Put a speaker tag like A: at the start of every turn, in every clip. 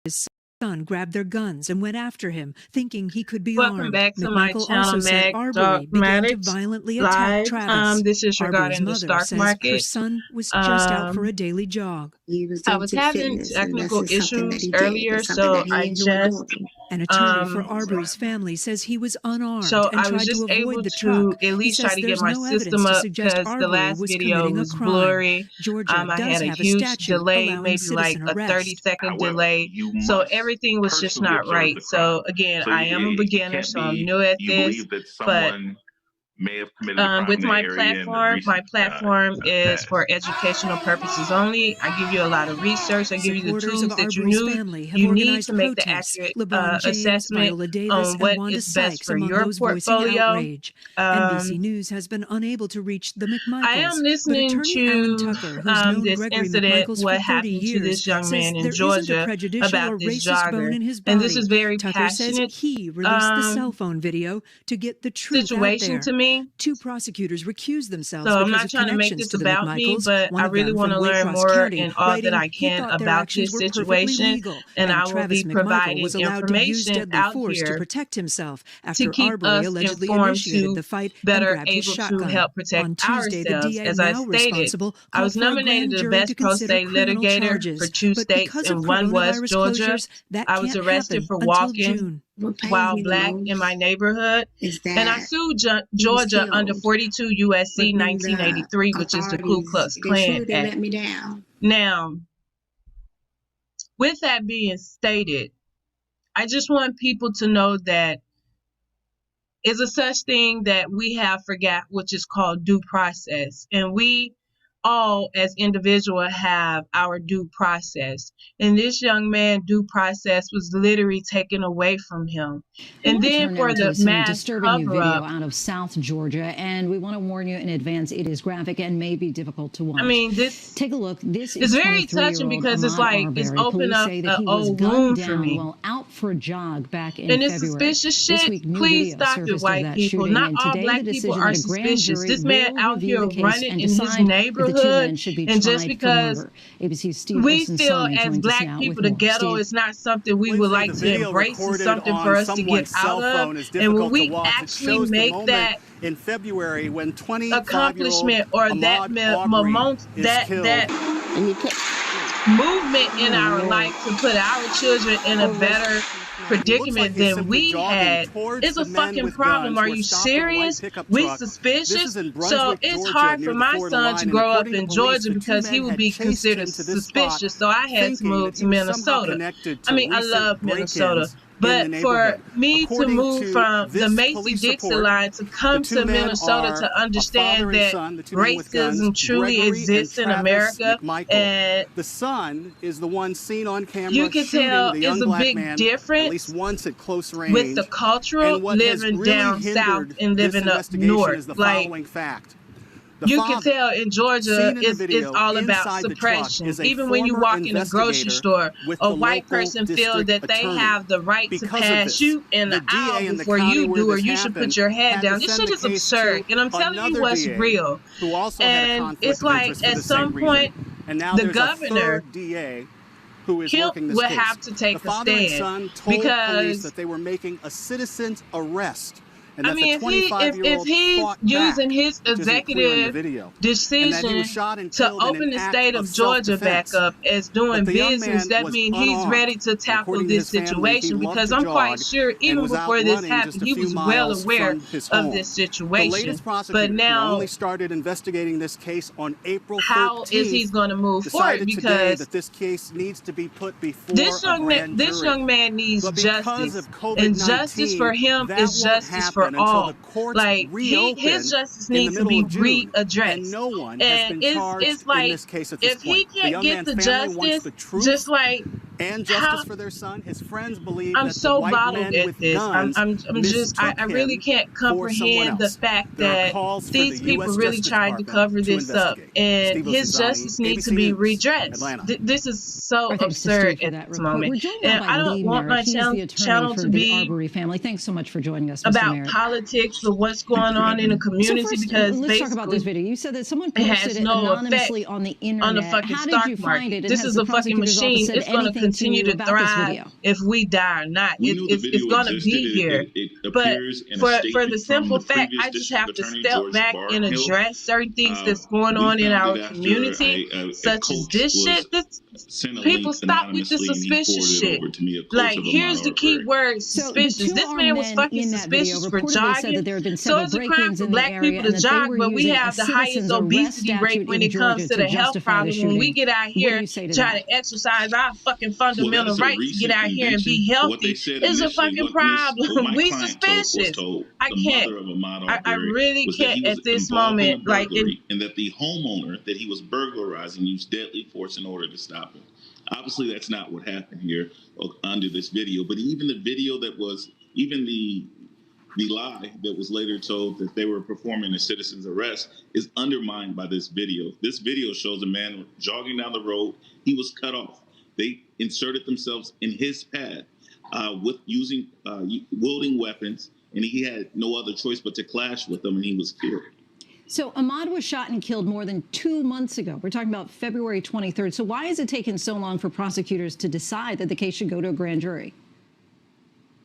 A: his son grabbed their guns and went after him, thinking he could be
B: Welcome
A: armed.
B: back to my
A: McMichael
B: channel,
A: also said Arbery began to
B: Maddox
A: violently attack
B: Live.
A: Travis.
B: This is
A: Arbery's
B: regarding the
A: mother
B: stock
A: says her
B: market.
A: son was just out for a daily jog.
B: I was having technical issues earlier, so I just
A: An attorney for Arbery's family says he was unarmed
B: so
A: and
B: I was
A: tried
B: just
A: to avoid
B: able
A: the
B: to
A: truck.
B: at least
A: He
B: try
A: says
B: to get
A: there's
B: my
A: no
B: system
A: evidence to
B: up
A: suggest
B: because the
A: Arbery
B: last
A: was
B: video
A: committing a
B: was
A: crime.
B: blurry.
A: Georgia
B: I
A: does
B: had a
A: have a
B: huge
A: statute
B: delay,
A: allowing
B: maybe like
A: citizen
B: a
A: arrest.
B: 30-second delay. So everything was just not right. So again, I am a beginner, so I'm new at this. But
C: may have committed a crime
B: with
C: in
B: my
C: that area
B: platform is for educational purposes only. I give you a lot of research. I give you the tools that you need to make the accurate assessment on what is best for your portfolio.
A: NBC News has been unable to reach the McMichaels.
B: I am listening to this incident, what happened to this young man in Georgia about this jogger, and this is very passionate
A: he released the cell phone video to get the truth
B: situation
A: out there.
B: to me.
A: Two prosecutors recused themselves.
B: So
A: because
B: I'm not
A: of
B: trying to make
A: connections
B: this
A: to the
B: about me,
A: McMichaels,
B: but
A: one
B: I
A: of
B: really
A: them
B: want to
A: from
B: learn
A: Waycross
B: more
A: County,
B: and all
A: writing,
B: that I
A: he
B: can
A: thought their
B: about
A: actions
B: this
A: were perfectly
B: situation,
A: legal,
B: and I will
A: Travis
B: be
A: McMichael
B: providing
A: was allowed to use
B: information
A: deadly
B: out
A: force to
B: here
A: protect himself after
B: to keep
A: Arbery
B: us
A: allegedly
B: informed
A: initiated
B: to
A: the fight and
B: better
A: grabbed his
B: able to
A: shotgun.
B: help protect
A: On Tuesday, the
B: ourselves.
A: DA,
B: As I
A: now
B: stated,
A: responsible,
B: I was
A: called for a
B: nominated
A: grand
B: the
A: jury to
B: best pro
A: consider
B: se
A: criminal
B: litigator
A: charges.
B: for two
A: But
B: states,
A: because of
B: and one was
A: coronavirus
B: Georgia.
A: closures, that
B: I was
A: can't
B: arrested
A: happen
B: for
A: until
B: walking
A: June.
B: while black in my neighborhood, and I sued Georgia under 42 USC 1983, which is the Ku Klux Klan Act. Now, with that being stated, I just want people to know that is a such thing that we have forgot, which is called due process, and we all as individuals have our due process, and this young man due process was literally taken away from him. And then for the mass
D: disturbing new video
B: cover-up
D: out of South Georgia, and we want to warn you in advance, it is graphic and may be difficult to watch.
B: I mean, this
D: take a look. This
B: is
D: is
B: very touching because it's like it's opened up an old wound for me.
D: While out for a jog back in
B: and it's
D: February.
B: suspicious shit.
D: Week,
B: Please stop it, white people. Not all black people are suspicious. This man out here running in his neighborhood, and just because we feel as black people the ghetto is not something we would like to embrace, it's something for us to get out of. And when we actually make that
E: in February, when 20
B: accomplishment or that movement in our life to put our children in a better predicament than we had, is a fucking problem. Are you serious? We suspicious? So it's hard for my son to grow up in Georgia because he would be considered suspicious. So I had to move to Minnesota. I mean, I love Minnesota. But for me to move from the Macy-Dixon line to come to Minnesota to understand that racism truly exists in America, and
E: the son is the one seen on camera,
B: you can tell is a big difference
E: at least once at close range,
B: with the cultural living down south and living up north. Like, you can tell in Georgia it's all about suppression. Even when you walk in a grocery store, a white person feels that they have the right to pass you in the aisle before you do, or you should put your head down. This shit is absurd, and I'm telling you what's real. And it's like at some point, the governor will have to take a stand because
E: that they were making a citizen's arrest.
B: I mean, if he's using his executive decision to open the state of Georgia back up as doing business, that means he's ready to tackle this situation, because I'm quite sure even before this happened, he was well aware of this situation. But now,
E: only started investigating this case on April 13th.
B: How is he going to move forward? Because
E: that this case needs to be put before
B: this young man needs justice, and justice for him is justice for all. Like, his justice needs to be readdressed, and it's like if he can't get the justice, just like
E: and justice for their son, his friends believe
B: I'm
E: that
B: so
E: the white
B: bottled
E: men
B: at
E: with
B: this.
E: guns
B: I really can't comprehend the fact that these people really tried to cover this up, and his justice needs to be redressed. This is so absurd at this moment, and I don't want my channel to be
D: family. Thanks so much for joining us,
B: about politics or what's going on in the community, because
D: let's talk about this video. You said that someone posted it anonymously on the internet.
B: On the fucking
D: How did you
B: stock
D: find
B: market.
D: it?
B: This is a fucking machine. It's going to continue to
D: about this
B: thrive
D: video?
B: if we die or not.
C: We knew the
B: It's
C: video
B: going to
C: existed.
B: be here.
C: It
B: But
C: appears in a
B: for
C: statement
B: the
C: from
B: simple
C: the
B: fact,
C: previous
B: I just
C: district
B: have to
C: attorney,
B: step
C: George
B: back and
C: Barnhill.
B: address certain things that's going
C: We
B: on in
C: found
B: our
C: it after
B: community,
C: a
B: such as
C: coach
B: this
C: was
B: shit. This
C: sent a
B: people
C: link
B: stop with the
C: anonymously, and he
B: suspicious
C: forwarded it
B: shit.
C: over to me, a coach
B: Like,
C: of Ahmaud
B: here's the key
C: Arbery.
B: word:
D: So the
B: suspicious.
D: two
B: This
D: armed
B: man was
D: men
B: fucking
D: in that video
B: suspicious for
D: reportedly said that
B: jogging.
D: there had been
B: So
D: several
B: it's a crime
D: break-ins
B: for
D: in the
B: black
D: area
B: people
D: and
B: to
D: that they
B: jog,
D: were
B: but we
D: using a
B: have the highest
D: citizen's arrest
B: obesity rate
D: statute
B: when
D: in
B: it comes
D: Georgia
B: to
D: to
B: the health
D: justify the
B: problem. When we
D: shooting.
B: get out
D: What do
B: here
D: you say to
B: try
D: that?
B: to exercise our fucking
C: Well, that
B: fundamental
C: is a
B: right to get
C: recent
B: out here and
C: invention.
B: be
C: What they
B: healthy,
C: said
B: is a
C: initially,
B: fucking
C: what
B: problem.
C: my
B: We
C: client was
B: suspicious.
C: told,
B: I
C: the
B: can't.
C: mother of Ahmaud
B: I
C: Arbery,
B: really
C: was that
B: can't
C: he was
B: at this
C: involved in a
B: moment. Like,
C: burglary and that the homeowner that he was burglarizing used deadly force in order to stop him. Obviously, that's not what happened here under this video. But even the video that was, even the lie that was later told that they were performing a citizen's arrest is undermined by this video. This video shows a man jogging down the road. He was cut off. They inserted themselves in his path with wielding weapons, and he had no other choice but to clash with them, and he was killed.
D: So Ahmaud was shot and killed more than 2 months ago. We're talking about February 23rd. So why has it taken so long for prosecutors to decide that the case should go to a grand jury?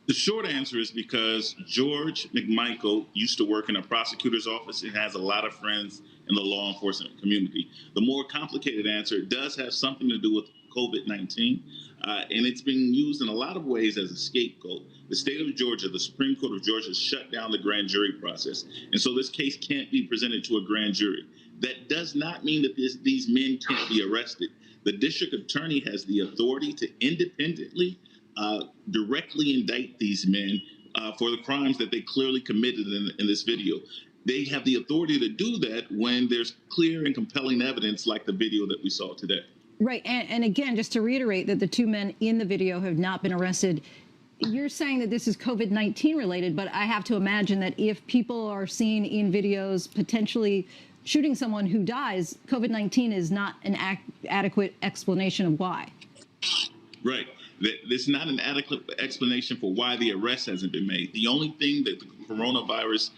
C: The short answer is because George McMichael used to work in a prosecutor's office and has a lot of friends in the law enforcement community. The more complicated answer does have something to do with COVID-19, and it's being used in a lot of ways as a scapegoat. The state of Georgia, the Supreme Court of Georgia, shut down the grand jury process, and so this case can't be presented to a grand jury. That does not mean that these men can't be arrested. The district attorney has the authority to independently directly indict these men for the crimes that they clearly committed in this video. They have the authority to do that when there's clear and compelling evidence like the video that we saw today.
D: Right. And again, just to reiterate that the two men in the video have not been arrested. You're saying that this is COVID-19 related, but I have to imagine that if people are seen in videos potentially shooting someone who dies, COVID-19 is not an adequate explanation of why.
C: Right. There's not an adequate explanation for why the arrest hasn't been made. The only thing that the coronavirus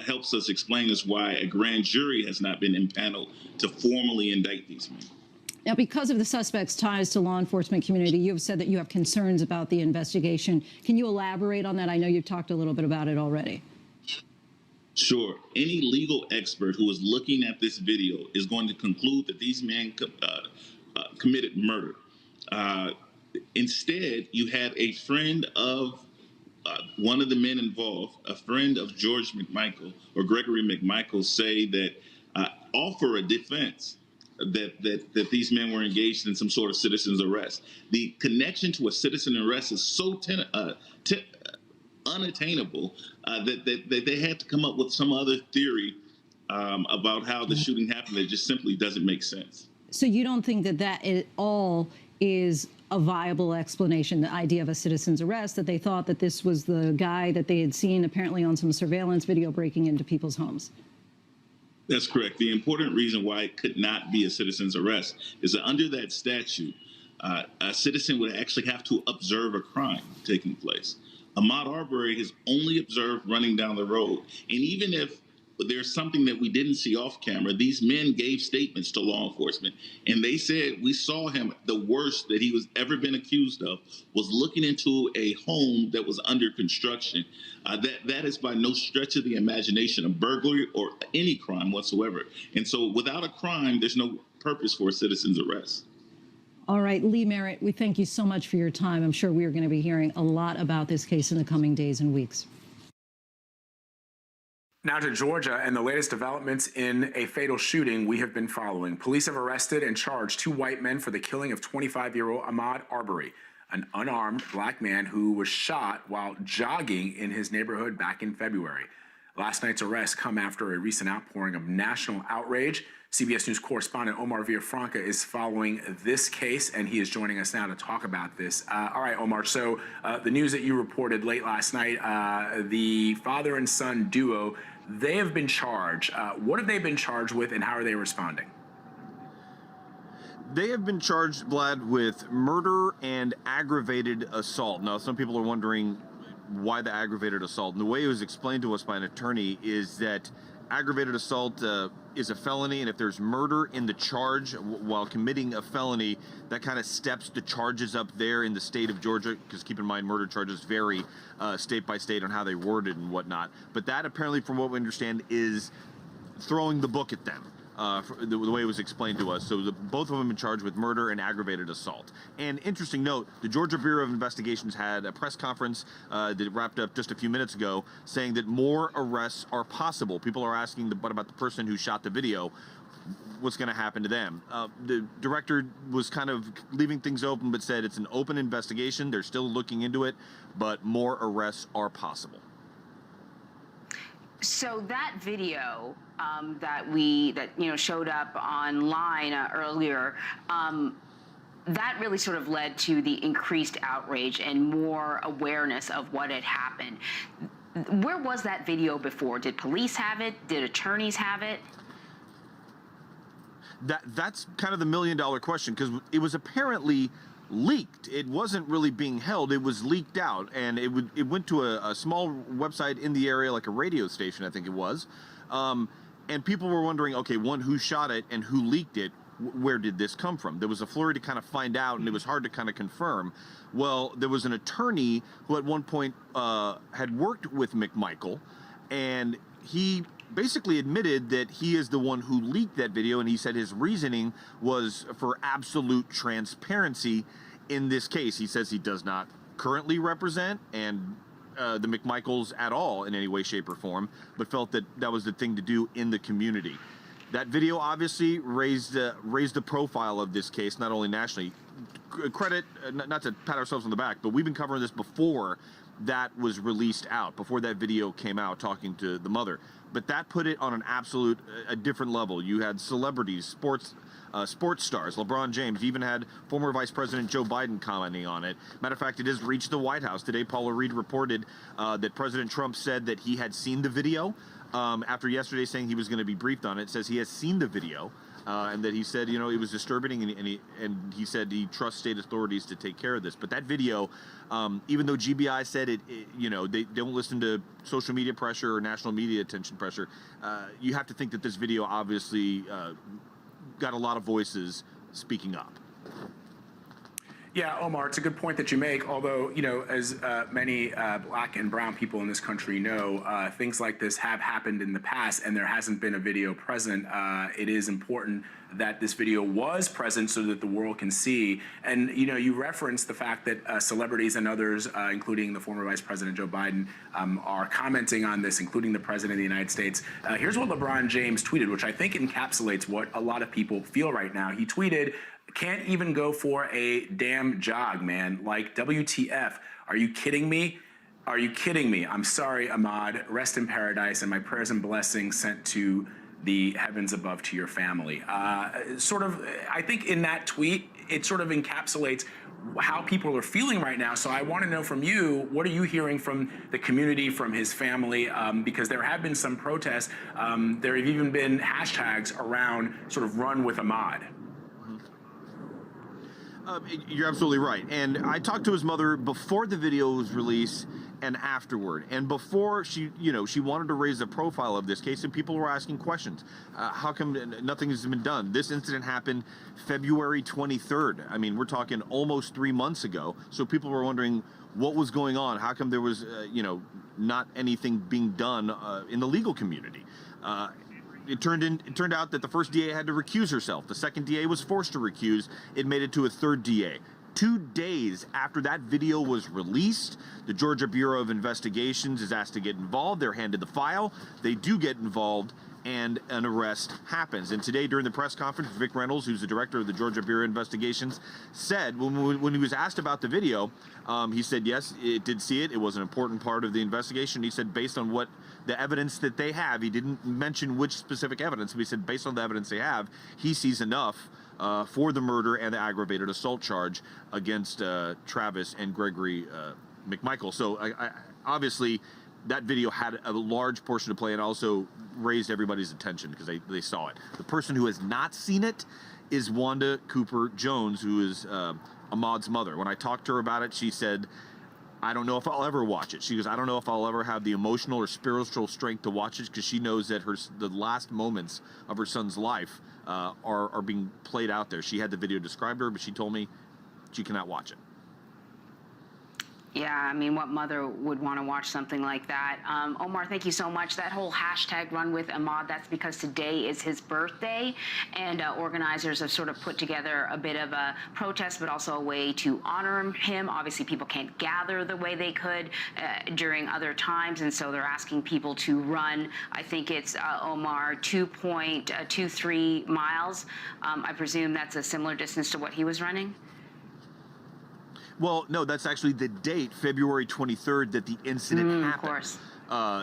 C: helps us explain is why a grand jury has not been impaneled to formally indict these men.
D: Now, because of the suspect's ties to law enforcement community, you have said that you have concerns about the investigation. Can you elaborate on that? I know you've talked a little bit about it already.
C: Sure. Any legal expert who is looking at this video is going to conclude that these men committed murder. Instead, you had a friend of one of the men involved, a friend of George McMichael or Gregory McMichael, say that offer a defense that these men were engaged in some sort of citizen's arrest. The connection to a citizen arrest is so unattainable that they had to come up with some other theory about how the shooting happened that just simply doesn't make sense.
D: So you don't think that that at all is a viable explanation, the idea of a citizen's arrest, that they thought that this was the guy that they had seen apparently on some surveillance video breaking into people's homes?
C: That's correct. The important reason why it could not be a citizen's arrest is that under that statute, a citizen would actually have to observe a crime taking place. Ahmaud Arbery has only observed running down the road. And even if there's something that we didn't see off camera, these men gave statements to law enforcement, and they said, we saw him, the worst that he was ever been accused of was looking into a home that was under construction. That is by no stretch of the imagination a burglary or any crime whatsoever. And so without a crime, there's no purpose for a citizen's arrest.
D: All right, Lee Merritt, we thank you so much for your time. I'm sure we are going to be hearing a lot about this case in the coming days and weeks.
F: Now to Georgia and the latest developments in a fatal shooting we have been following. Police have arrested and charged 2 white men for the killing of 25-year-old Ahmaud Arbery, an unarmed black man who was shot while jogging in his neighborhood back in February. Last night's arrests come after a recent outpouring of national outrage. CBS News correspondent Omar Villafranca is following this case, and he is joining us now to talk about this. All right, Omar, so the news that you reported late last night, the father and son duo, they have been charged. What have they been charged with, and how are they responding?
G: They have been charged, Vlad, with murder and aggravated assault. Now, some people are wondering why the aggravated assault. And the way it was explained to us by an attorney is that aggravated assault is a felony, and if there's murder in the charge while committing a felony, that kind of steps the charges up there in the state of Georgia, because keep in mind, murder charges vary state by state on how they worded and whatnot. But that apparently, from what we understand, is throwing the book at them. The way it was explained to us. So both of them have been charged with murder and aggravated assault. And interesting note, the Georgia Bureau of Investigations had a press conference that wrapped up just a few minutes ago saying that more arrests are possible. People are asking what about the person who shot the video? What's going to happen to them? The director was kind of leaving things open, but said it's an open investigation. They're still looking into it, but more arrests are possible.
H: So that video that showed up online earlier, that really sort of led to the increased outrage and more awareness of what had happened. Where was that video before? Did police have it? Did attorneys have it?
G: That's kind of the million-dollar question, because it was apparently leaked. It wasn't really being held. It was leaked out, and it went to a small website in the area, like a radio station, I think it was. And people were wondering, okay, one, who shot it and who leaked it? Where did this come from? There was a flurry to kind of find out, and it was hard to kind of confirm. Well, there was an attorney who at one point had worked with McMichael, and he basically admitted that he is the one who leaked that video, and he said his reasoning was for absolute transparency in this case. He says he does not currently represent the McMichaels at all in any way, shape, or form, but felt that that was the thing to do in the community. That video obviously raised the profile of this case, not only nationally. Credit, not to pat ourselves on the back, but we've been covering this before that was released out, before that video came out talking to the mother. But that put it on an absolute, a different level. You had celebrities, sports stars, LeBron James, even had former Vice President Joe Biden commenting on it. Matter of fact, it has reached the White House. Today, Paula Reed reported that President Trump said that he had seen the video after yesterday saying he was going to be briefed on it. Says he has seen the video. And that he said, it was disturbing, and he said he trusts state authorities to take care of this. But that video, even though GBI said they don't listen to social media pressure or national media attention pressure, you have to think that this video obviously got a lot of voices speaking up.
F: Yeah, Omar, it's a good point that you make, although, as many black and brown people in this country know, things like this have happened in the past, and there hasn't been a video present. It is important that this video was present so that the world can see. And, you referenced the fact that celebrities and others, including the former Vice President Joe Biden, are commenting on this, including the President of the United States. Here's what LeBron James tweeted, which I think encapsulates what a lot of people feel right now. He tweeted, "Can't even go for a damn jog, man. Like, WTF? Are you kidding me? Are you kidding me? I'm sorry, Ahmad. Rest in paradise, and my prayers and blessings sent to the heavens above to your family." I think in that tweet, it sort of encapsulates how people are feeling right now. So I want to know from you, what are you hearing from the community, from his family? Because there have been some protests. There have even been hashtags around sort of run with Ahmad.
G: You're absolutely right. And I talked to his mother before the video was released and afterward. And before she wanted to raise the profile of this case, and people were asking questions. How come nothing has been done? This incident happened February 23rd. I mean, we're talking almost 3 months ago. So people were wondering what was going on. How come there was, not anything being done in the legal community? It turned out that the first DA had to recuse herself. The second DA was forced to recuse. It made it to a third DA. 2 days after that video was released, the Georgia Bureau of Investigations is asked to get involved. They're handed the file. They do get involved, and an arrest happens. And today, during the press conference, Vic Reynolds, who's the director of the Georgia Bureau of Investigations, said when he was asked about the video, he said, yes, it did see it. It was an important part of the investigation. He said, based on what the evidence that they have, he didn't mention which specific evidence, but he said, based on the evidence they have, he sees enough for the murder and the aggravated assault charge against Travis and Gregory McMichael. So obviously, that video had a large portion to play and also raised everybody's attention because they saw it. The person who has not seen it is Wanda Cooper Jones, who is Ahmaud's mother. When I talked to her about it, she said I don't know if I'll ever watch it. She goes, I don't know if I'll ever have the emotional or spiritual strength to watch it, because she knows that the last moments of her son's life are being played out there. She had the video described to her, but she told me she cannot watch it.
H: Yeah, I mean, what mother would want to watch something like that? Omar, thank you so much. That whole hashtag Run With Ahmaud, that's because today is his birthday, and organizers have sort of put together a bit of a protest, but also a way to honor him. Obviously, people can't gather the way they could during other times, and so they're asking people to run, I think it's, Omar, 2.23 miles. I presume that's a similar distance to what he was running?
G: Well, no, that's actually the date, February 23rd, that the incident happened.
H: Of course.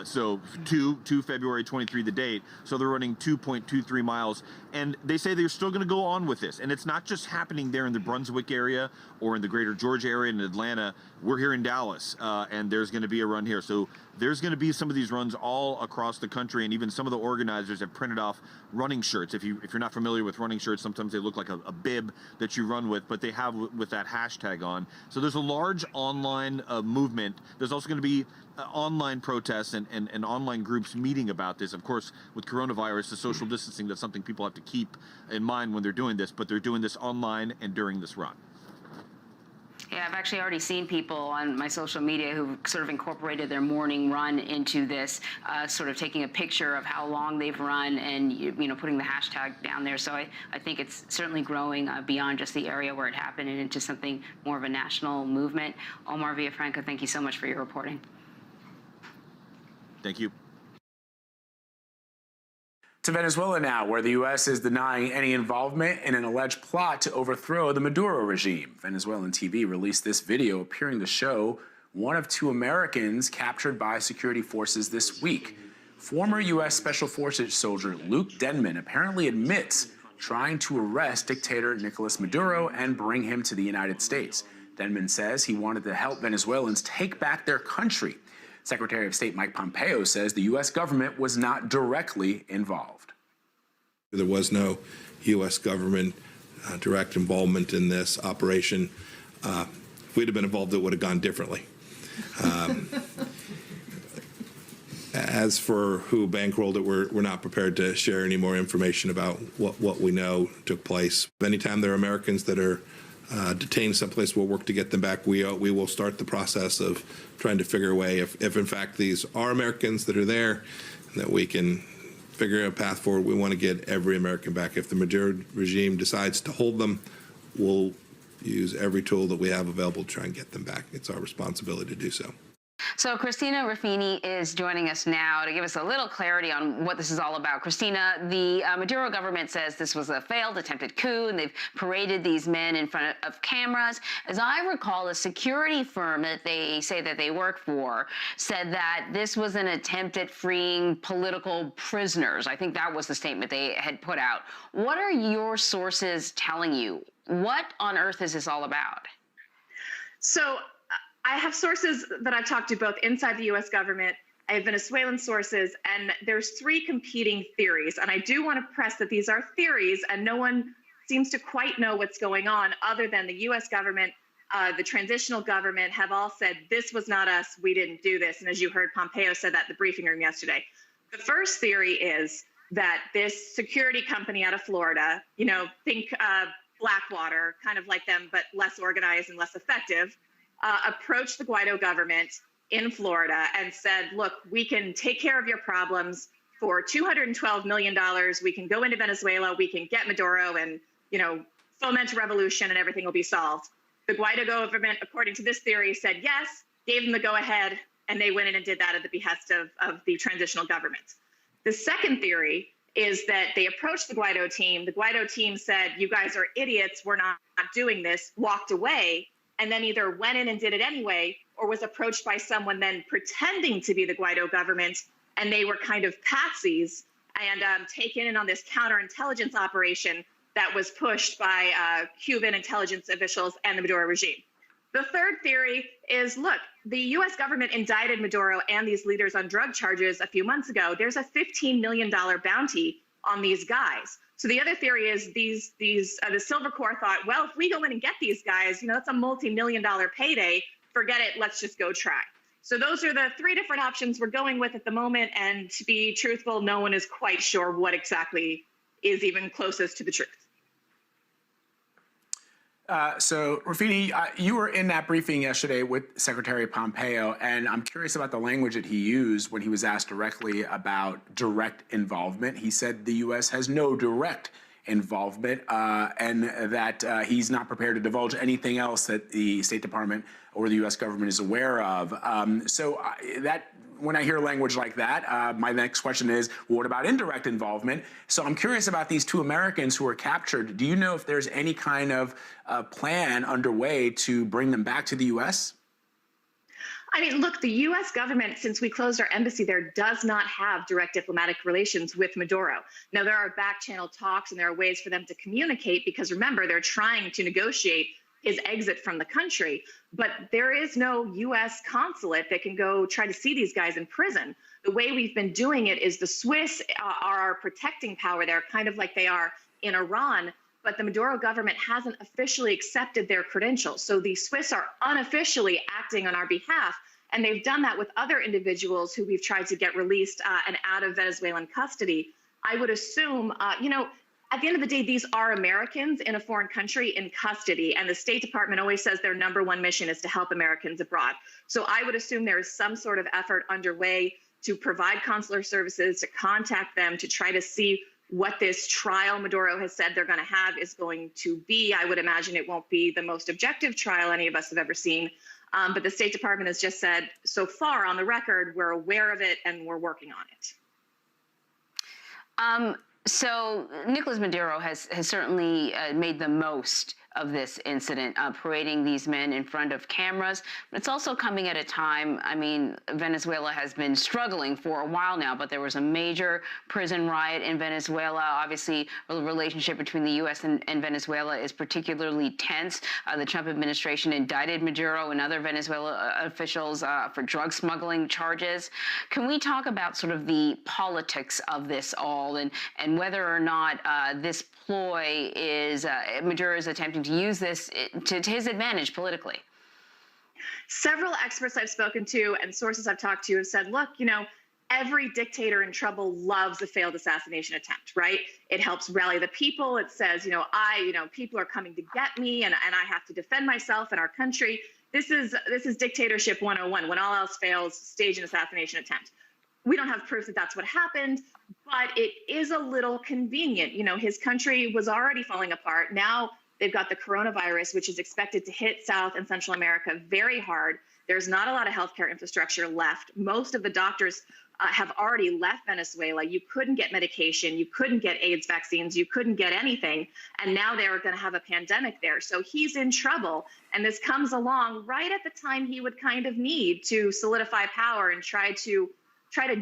G: So 2 February 23, the date. So they're running 2.23 miles. And they say they're still going to go on with this. And it's not just happening there in the Brunswick area or in the greater Georgia area in Atlanta. We're here in Dallas, and there's going to be a run here. So there's going to be some of these runs all across the country, and even some of the organizers have printed off running shirts. If you're not familiar with running shirts, sometimes they look like a bib that you run with, but they have with that hashtag on. So there's a large online movement. There's also going to be online protests and online groups meeting about this. Of course, with coronavirus, the social distancing, that's something people have to keep in mind when they're doing this, but they're doing this online and during this run.
H: Yeah, I've actually already seen people on my social media who sort of incorporated their morning run into this, sort of taking a picture of how long they've run and, you know, putting the hashtag down there. So I think it's certainly growing beyond just the area where it happened and into something more of a national movement. Omar Villafranca, thank you so much for your reporting.
G: Thank you.
F: To Venezuela now, where the U.S. is denying any involvement in an alleged plot to overthrow the Maduro regime. Venezuelan TV released this video appearing to show one of two Americans captured by security forces this week. Former U.S. Special Forces soldier Luke Denman apparently admits trying to arrest dictator Nicolas Maduro and bring him to the United States. Denman says he wanted to help Venezuelans take back their country. Secretary of State Mike Pompeo says the U.S. government was not directly involved.
I: There was no U.S. government direct involvement in this operation. If we'd have been involved, it would have gone differently. As for who bankrolled it, we're not prepared to share any more information about what we know took place. Anytime there are Americans that are detained someplace, we'll work to get them back. We will start the process of trying to figure a way, if in fact these are Americans that are there, that we can figure out a path forward. We want to get every American back. If the Maduro regime decides to hold them, we'll use every tool that we have available to try and get them back. It's our responsibility to do so.
H: So Christina Ruffini is joining us now to give us a little clarity on what this is all about. Christina, the Maduro government says this was a failed attempted coup, and they've paraded these men in front of cameras. As I recall, a security firm that they say that they work for said that this was an attempt at freeing political prisoners. I think that was the statement they had put out. What are your sources telling you? What on earth is this all about?
J: So I have sources that I've talked to both inside the U.S. government. I have Venezuelan sources, and there's three competing theories. And I do want to press that these are theories, and no one seems to quite know what's going on other than the U.S. government, the transitional government have all said, this was not us, we didn't do this. And as you heard, Pompeo said that in the briefing room yesterday. The first theory is that this security company out of Florida, you know, think Blackwater, kind of like them, but less organized and less effective, approached the Guaido government in Florida and said, look, we can take care of your problems for $212 million. We can go into Venezuela, we can get Maduro and, you know, foment a revolution and everything will be solved. The Guaido government, according to this theory, said yes, gave them the go-ahead, and they went in and did that at the behest of the transitional government. The second theory is that they approached the Guaido team. The Guaido team said, you guys are idiots, we're not doing this, walked away, and then either went in and did it anyway, or was approached by someone then pretending to be the Guaido government, and they were kind of patsies and taken in on this counterintelligence operation that was pushed by Cuban intelligence officials and the Maduro regime. The third theory is, look, the U.S. government indicted Maduro and these leaders on drug charges a few months ago. There's a $15 million bounty on these guys. So the other theory is the Silver Corps thought, well, if we go in and get these guys, you know, that's a multi-million-dollar payday. forget it, let's just go try. So those are the three different options we're going with at the moment. And to be truthful, no one is quite sure what exactly is even closest to the truth.
F: So, Rafini, you were in that briefing yesterday with Secretary Pompeo, and I'm curious about the language that he used when he was asked directly about direct involvement. He said the U.S. has no direct involvement and that he's not prepared to divulge anything else that the State Department or the U.S. government is aware of. When I hear language like that, my next question is, what about indirect involvement? So I'm curious about these two Americans who were captured. Do you know if there's any kind of plan underway to bring them back to the U.S.?
J: I mean, look, the U.S. government, since we closed our embassy there, does not have direct diplomatic relations with Maduro. Now, there are back-channel talks and there are ways for them to communicate because, remember, they're trying to negotiate his exit from the country. But there is no U.S. consulate that can go try to see these guys in prison. The way we've been doing it is the Swiss are our protecting power there, kind of like they are in Iran. But the Maduro government hasn't officially accepted their credentials. So the Swiss are unofficially acting on our behalf. And they've done that with other individuals who we've tried to get released and out of Venezuelan custody. I would assume, at the end of the day, these are Americans in a foreign country in custody. And the State Department always says their number one mission is to help Americans abroad. So I would assume there is some sort of effort underway to provide consular services, to contact them, to try to see what this trial Maduro has said they're going to have is going to be. I would imagine it won't be the most objective trial any of us have ever seen. But the State Department has just said, so far on the record, we're aware of it and we're working on it.
H: So Nicolas Maduro has certainly made the most of this incident, parading these men in front of cameras. But it's also coming at a time, I mean, Venezuela has been struggling for a while now, but there was a major prison riot in Venezuela. Obviously, the relationship between the U.S. and Venezuela is particularly tense. The Trump administration indicted Maduro and other Venezuela officials for drug smuggling charges. Can we talk about sort of the politics of this all and whether or not this ploy is Maduro is attempting to use this to his advantage politically?
J: Several experts I've spoken to and sources I've talked to have said, look, every dictator in trouble loves a failed assassination attempt, right? It helps rally the people. It says, people are coming to get me and I have to defend myself and our country. This is dictatorship 101. When all else fails, stage an assassination attempt. We don't have proof that that's what happened, but it is a little convenient. His country was already falling apart. Now they've got the coronavirus, which is expected to hit South and Central America very hard. There's not a lot of healthcare infrastructure left. Most of the doctors have already left Venezuela. You couldn't get medication. You couldn't get AIDS vaccines. You couldn't get anything. And now they're going to have a pandemic there. So he's in trouble. And this comes along right at the time he would kind of need to solidify power and try to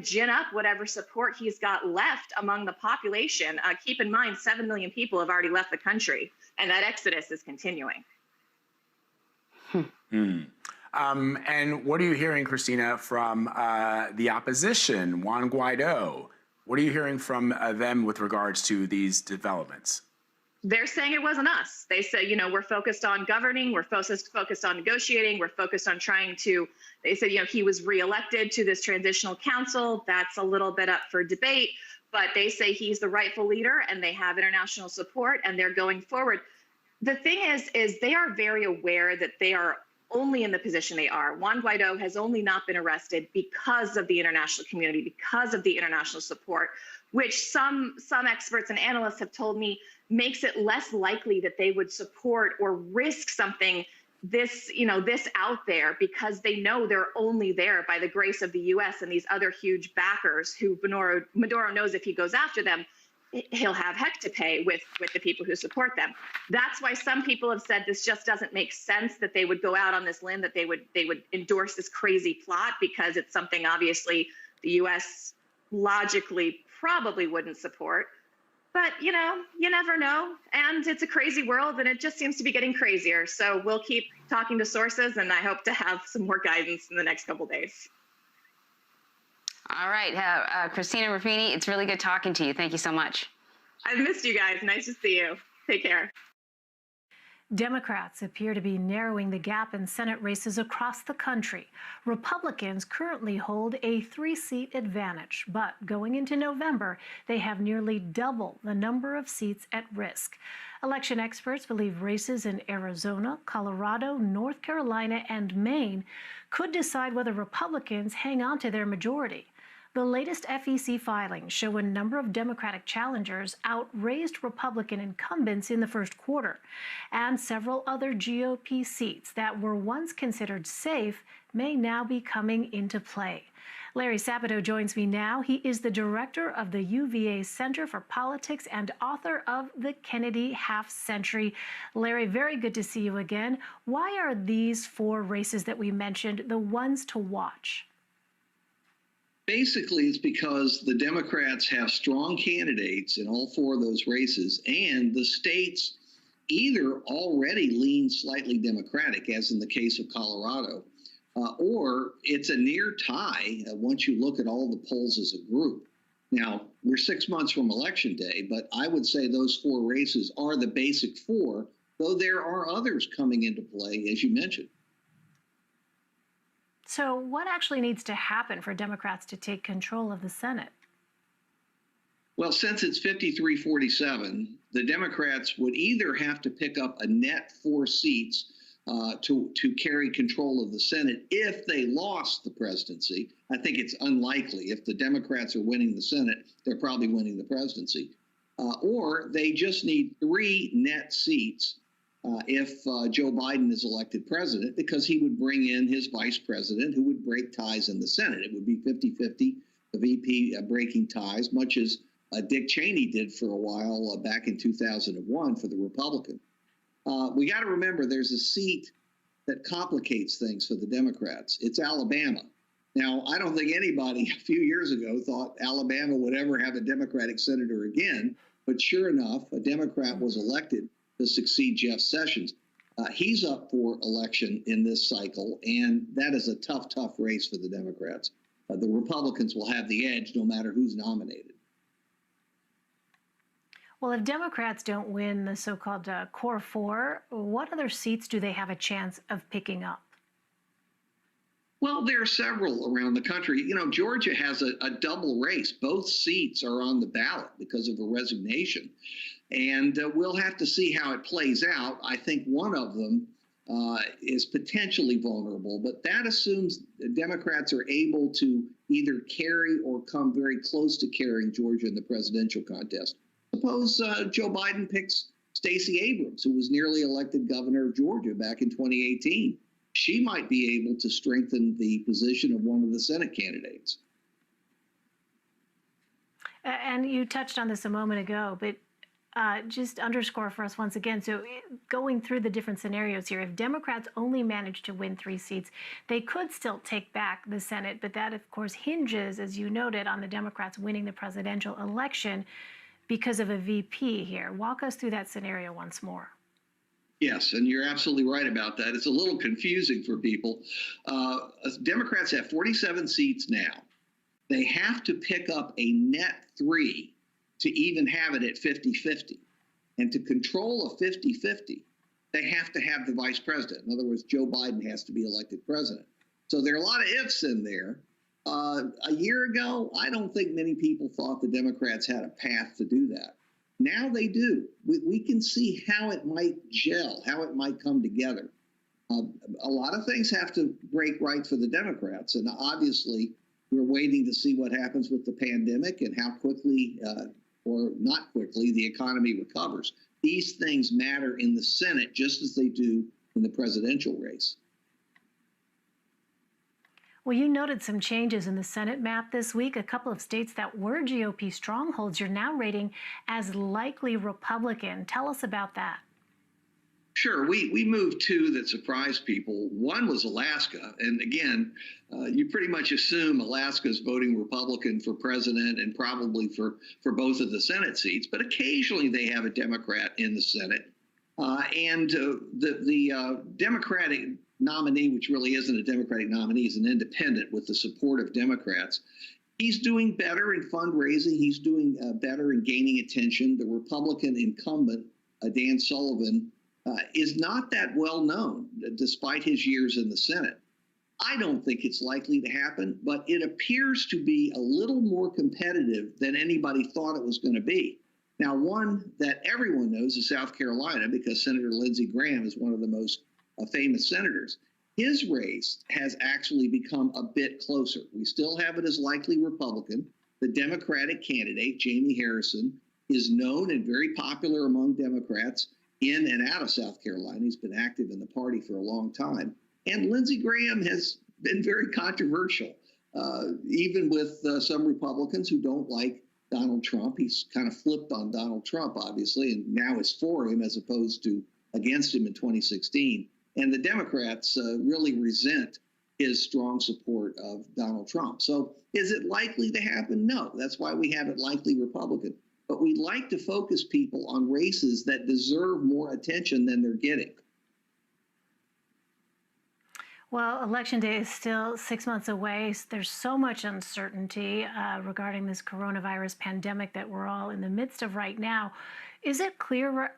J: gin up whatever support he's got left among the population. Keep in mind, 7 million people have already left the country, and that exodus is continuing.
F: And what are you hearing, Christina, from the opposition, Juan Guaido? What are you hearing from them with regards to these developments?
J: They're saying it wasn't us. They say, we're focused on governing, we're focused on negotiating, we're focused on they said, he was reelected to this transitional council. That's a little bit up for debate, but they say he's the rightful leader and they have international support and they're going forward. The thing is they are very aware that they are only in the position they are. Juan Guaido has only not been arrested because of the international community, because of the international support, which some experts and analysts have told me makes it less likely that they would support or risk something this out there, because they know they're only there by the grace of the U.S. and these other huge backers who Maduro knows if he goes after them, he'll have heck to pay with the people who support them. That's why some people have said this just doesn't make sense that they would go out on this limb, that they would endorse this crazy plot, because it's something obviously the U.S. logically probably wouldn't support. But, you never know. And it's a crazy world, and it just seems to be getting crazier. So we'll keep talking to sources, and I hope to have some more guidance in the next couple of days.
H: All right. Christina Ruffini, it's really good talking to you. Thank you so much.
J: I've missed you guys. Nice to see you. Take care.
K: Democrats appear to be narrowing the gap in Senate races across the country. Republicans currently hold a 3-seat advantage, but going into November, they have nearly double the number of seats at risk. Election experts believe races in Arizona, Colorado, North Carolina, and Maine could decide whether Republicans hang on to their majority. The latest FEC filings show a number of Democratic challengers outraised Republican incumbents in the first quarter, and several other GOP seats that were once considered safe may now be coming into play. Larry Sabato joins me now. He is the director of the UVA Center for Politics and author of The Kennedy Half Century. Larry, very good to see you again. Why are these 4 races that we mentioned the ones to watch?
L: Basically, it's because the Democrats have strong candidates in all 4 of those races, and the states either already lean slightly Democratic, as in the case of Colorado, or it's a near tie once you look at all the polls as a group. Now, we're 6 months from Election Day, but I would say those 4 races are the basic 4, though there are others coming into play, as you mentioned.
K: So what actually needs to happen for Democrats to take control of the Senate?
L: Well, since it's 53-47, the Democrats would either have to pick up a net 4 seats to carry control of the Senate if they lost the presidency. I think it's unlikely. If the Democrats are winning the Senate, they're probably winning the presidency. Or they just need 3 net seats if Joe Biden is elected president, because he would bring in his vice president who would break ties in the Senate. It would be 50-50, the VP breaking ties, much as Dick Cheney did for a while back in 2001 for the Republican. We got to remember there's a seat that complicates things for the Democrats. It's Alabama. Now, I don't think anybody a few years ago thought Alabama would ever have a Democratic senator again, but sure enough, a Democrat was elected to succeed Jeff Sessions. He's up for election in this cycle, and that is a tough, tough race for the Democrats. The Republicans will have the edge no matter who's nominated.
K: Well, if Democrats don't win the so-called core 4, what other seats do they have a chance of picking up?
L: Well, there are several around the country. You know, Georgia has a double race. Both seats are on the ballot because of a resignation. And we'll have to see how it plays out. I think one of them is potentially vulnerable, but that assumes the Democrats are able to either carry or come very close to carrying Georgia in the presidential contest. Suppose Joe Biden picks Stacey Abrams, who was nearly elected governor of Georgia back in 2018. She might be able to strengthen the position of one of the Senate candidates.
K: And you touched on this a moment ago, but just underscore for us once again. So going through the different scenarios here, if Democrats only manage to win 3 seats, they could still take back the Senate. But that, of course, hinges, as you noted, on the Democrats winning the presidential election because of a VP here. Walk us through that scenario once more.
L: Yes, and you're absolutely right about that. It's a little confusing for people. Democrats have 47 seats now. They have to pick up a net 3 to even have it at 50-50. And to control a 50-50, they have to have the vice president. In other words, Joe Biden has to be elected president. So there are a lot of ifs in there. A year ago, I don't think many people thought the Democrats had a path to do that. Now they do. We can see how it might gel, how it might come together. A lot of things have to break right for the Democrats. And obviously, we're waiting to see what happens with the pandemic and how quickly or not quickly the economy recovers. These things matter in the Senate just as they do in the presidential race.
K: Well, you noted some changes in the Senate map this week. A couple of states that were GOP strongholds you're now rating as likely Republican. Tell us about that.
L: Sure. We moved 2 that surprised people. One was Alaska. And again, you pretty much assume Alaska's voting Republican for president and probably for both of the Senate seats. But occasionally they have a Democrat in the Senate. The Democratic nominee, which really isn't a Democratic nominee, is an independent with the support of Democrats. He's doing better in fundraising. He's doing better in gaining attention. The Republican incumbent, Dan Sullivan, is not that well known, despite his years in the Senate. I don't think it's likely to happen, but it appears to be a little more competitive than anybody thought it was going to be. Now, one that everyone knows is South Carolina, because Senator Lindsey Graham is one of the most famous senators. His race has actually become a bit closer. We still have it as likely Republican. The Democratic candidate, Jamie Harrison, is known and very popular among Democrats in and out of South Carolina. He's been active in the party for a long time. And Lindsey Graham has been very controversial, even with some Republicans who don't like Donald Trump. He's kind of flipped on Donald Trump, obviously, and now is for him as opposed to against him in 2016. And the Democrats really resent his strong support of Donald Trump. So is it likely to happen? No. That's why we have it likely Republican. But we like to focus people on races that deserve more attention than they're getting.
K: Well, Election Day is still 6 months away. There's so much uncertainty regarding this coronavirus pandemic that we're all in the midst of right now. Is it clear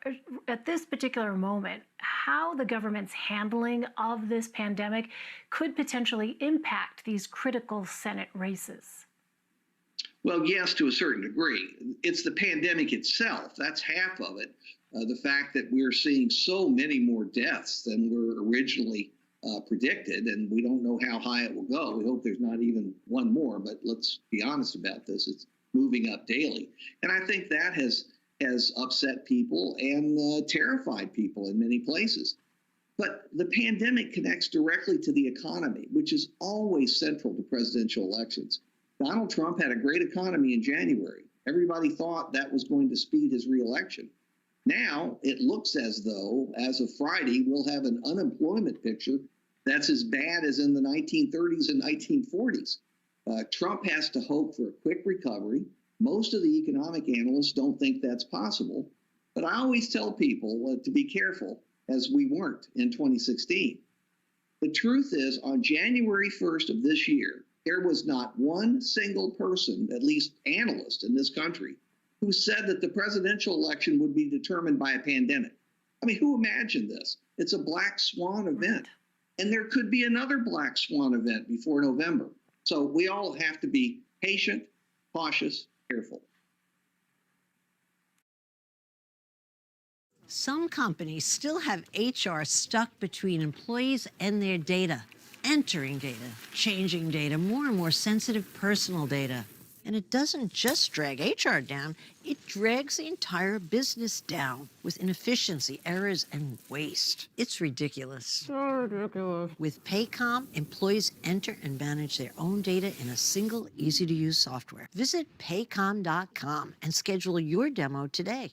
K: at this particular moment how the government's handling of this pandemic could potentially impact these critical Senate races?
L: Well, yes, to a certain degree. It's the pandemic itself. That's half of it. The fact that we're seeing so many more deaths than were originally predicted, and we don't know how high it will go. We hope there's not even one more, but let's be honest about this. It's moving up daily. And I think that has upset people and terrified people in many places. But the pandemic connects directly to the economy, which is always central to presidential elections. Donald Trump had a great economy in January. Everybody thought that was going to speed his reelection. Now it looks as though, as of Friday, we'll have an unemployment picture that's as bad as in the 1930s and 1940s. Trump has to hope for a quick recovery. Most of the economic analysts don't think that's possible. But I always tell people to be careful, as we weren't in 2016. The truth is, on January 1st of this year, there was not one single person, at least analyst in this country, who said that the presidential election would be determined by a pandemic. I mean, who imagined this? It's a black swan event. And there could be another black swan event before November. So we all have to be patient, cautious, careful.
M: Some companies still have HR stuck between employees and their data. Entering data, changing data, more and more sensitive personal data. And it doesn't just drag HR down, it drags the entire business down with inefficiency, errors, and waste. It's ridiculous. So ridiculous. With Paycom, employees enter and manage their own data in a single, easy-to-use software. Visit paycom.com and schedule your demo today.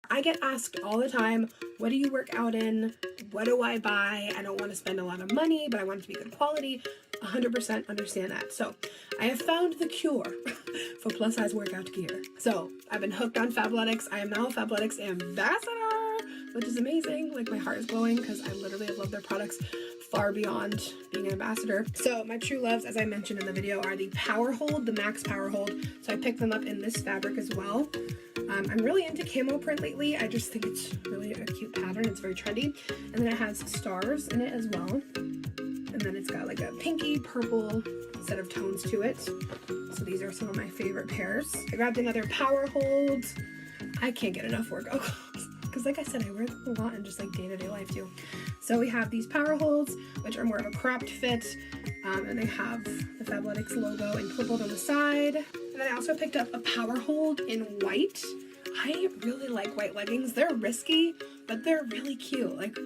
N: I get asked all the time, what do you work out in? What do I buy? I don't want to spend a lot of money, but I want it to be good quality. 100% understand that. So I have found the cure for plus size workout gear. So I've been hooked on Fabletics. I am now a Fabletics ambassador, which is amazing. Like, my heart is glowing because I literally have loved their products far beyond being an ambassador. So my true loves, as I mentioned in the video, are the Power Hold, the Max Power Hold. So I picked them up in this fabric as well. I'm really into camo print lately. I just think it's really a cute pattern. It's very trendy. And then it has stars in it as well. And then it's got like a pinky purple set of tones to it. So these are some of my favorite pairs. I grabbed another Power Hold. I can't get enough workout clothes because, like I said, I wear them a lot in just like day-to-day life too. So we have these Power Holds, which are more of a cropped fit, and they have the Fabletics logo encircled on the side. And then I also picked up a Power Hold in white. I really like white leggings. They're risky, but they're really cute. Like,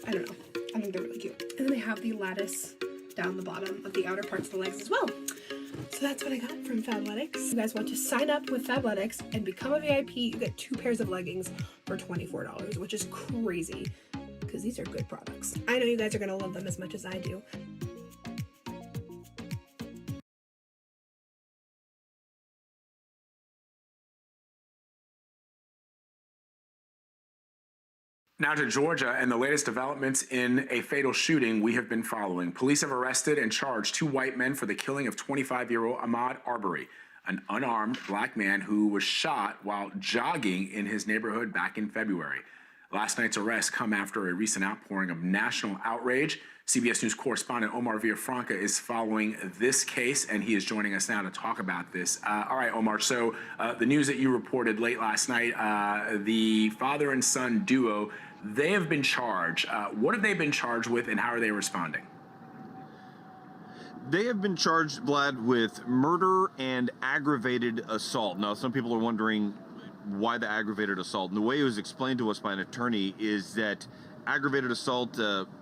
N: I don't know. I think they're really cute. And then they have the lattice down the bottom of the outer parts of the legs as well. So that's what I got from Fabletics. If you guys want to sign up with Fabletics and become a VIP, you get 2 pairs of leggings for $24, which is crazy because these are good products. I know you guys are going to love them as much as I do.
F: Now to Georgia and the latest developments in a fatal shooting we have been following. Police have arrested and charged 2 white men for the killing of 25-year-old Ahmaud Arbery, an unarmed black man who was shot while jogging in his neighborhood back in February. Last night's arrests come after a recent outpouring of national outrage. CBS News correspondent Omar Villafranca is following this case, and he is joining us now to talk about this. All right, Omar, so the news that you reported late last night, the father and son duo, they have been charged. What have they been charged with, and how are they responding?
G: They have been charged, Vlad, with murder and aggravated assault. Now, some people are wondering why the aggravated assault. And the way it was explained to us by an attorney is that aggravated assault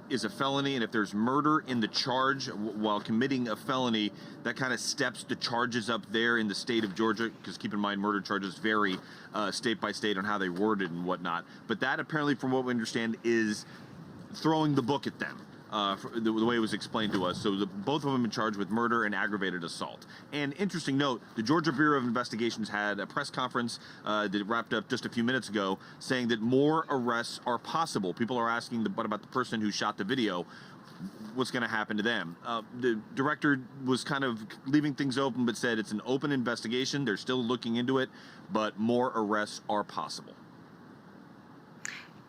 G: is a felony, and if there's murder in the charge while committing a felony, that kind of steps the charges up there in the state of Georgia, because keep in mind, murder charges vary state by state on how they worded and whatnot. But that apparently, from what we understand, is throwing the book at them. The way it was explained to us. So both of them have been charged with murder and aggravated assault. And interesting note, the Georgia Bureau of Investigations had a press conference that wrapped up just a few minutes ago saying that more arrests are possible. People are asking, what about the person who shot the video? What's going to happen to them? The director was kind of leaving things open, but said it's an open investigation. They're still looking into it, but more arrests are possible.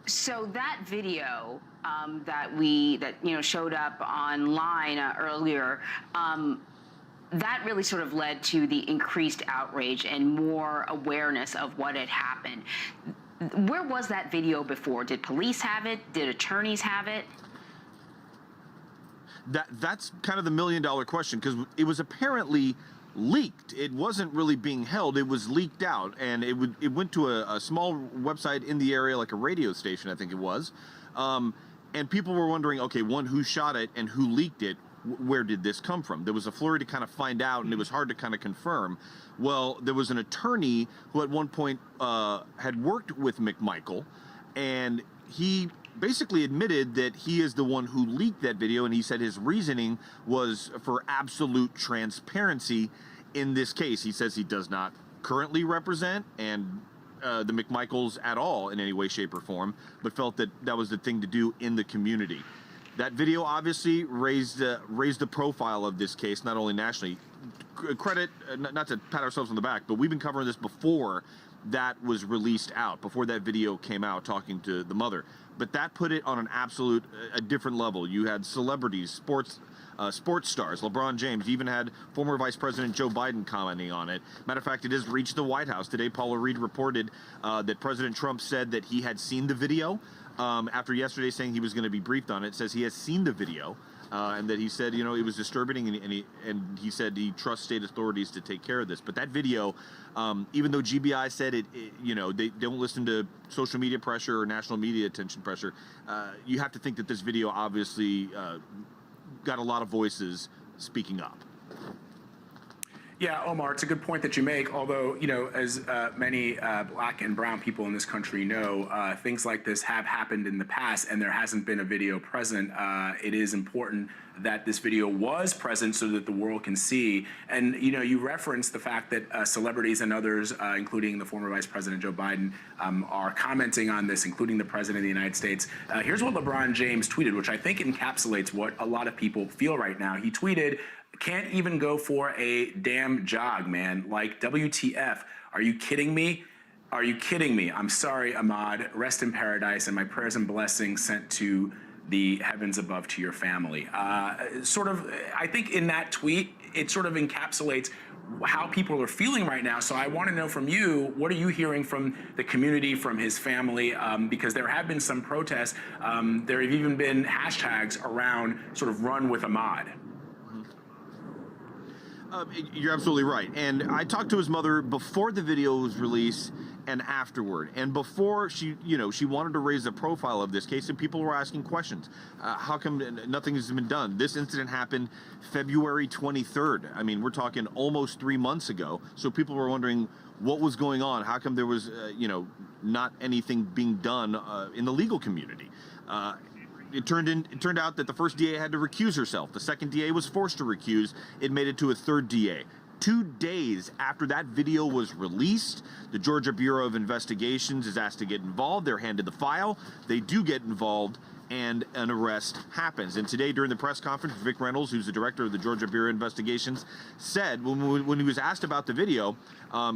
H: So that video that showed up online earlier, that really sort of led to the increased outrage and more awareness of what had happened. Where was that video before? Did police have it? Did attorneys have it?
G: That's kind of the million-dollar question, because it was apparently leaked. It wasn't really being held. It was leaked out, and it went to a small website in the area, like a radio station, I think it was. And people were wondering, okay, one, who shot it and who leaked it? Where did this come from? There was a flurry to kind of find out, and it was hard to kind of confirm. Well, there was an attorney who at one point had worked with McMichael, and he basically admitted that he is the one who leaked that video, and he said his reasoning was for absolute transparency in this case. He says he does not currently represent the McMichaels at all in any way, shape, or form, but felt that that was the thing to do in the community. That video obviously raised the profile of this case, not only nationally. Credit, not to pat ourselves on the back, but we've been covering this before that was released out, before that video came out talking to the mother. But that put it on an absolute, a different level. You had celebrities, sports stars, LeBron James. You even had former Vice President Joe Biden commenting on it. Matter of fact, it has reached the White House. Today, Paula Reed reported that President Trump said that he had seen the video. After yesterday saying he was going to be briefed on it, says he has seen the video. And that he said, it was disturbing, and he said he trusts state authorities to take care of this. But that video, even though GBI said they don't listen to social media pressure or national media attention pressure, you have to think that this video obviously got a lot of voices speaking up.
F: Yeah, Omar, it's a good point that you make, although, as many black and brown people in this country know, things like this have happened in the past and there hasn't been a video present. It is important that this video was present so that the world can see. And, you referenced the fact that celebrities and others, including the former Vice President Joe Biden, are commenting on this, including the President of the United States. Here's what LeBron James tweeted, which I think encapsulates what a lot of people feel right now. He tweeted, "Can't even go for a damn jog, man. Like, WTF? Are you kidding me? Are you kidding me? I'm sorry, Ahmaud. Rest in paradise, and my prayers and blessings sent to the heavens above to your family." I think in that tweet, it sort of encapsulates how people are feeling right now. So I want to know from you, what are you hearing from the community, from his family? Because there have been some protests. There have even been hashtags around sort of run with Ahmaud.
G: You're absolutely right. And I talked to his mother before the video was released and afterward. And before she wanted to raise the profile of this case, and people were asking questions. How come nothing has been done? This incident happened February 23rd. I mean, we're talking almost 3 months ago. So people were wondering what was going on. How come there was, not anything being done in the legal community? It turned out that the first DA had to recuse herself. The second DA was forced to recuse. It made it to a third DA. 2 days after that video was released, the Georgia Bureau of Investigations is asked to get involved. They're handed the file. They do get involved, and an arrest happens. And today, during the press conference, Vic Reynolds, who's the director of the Georgia Bureau of Investigations, said, when he was asked about the video,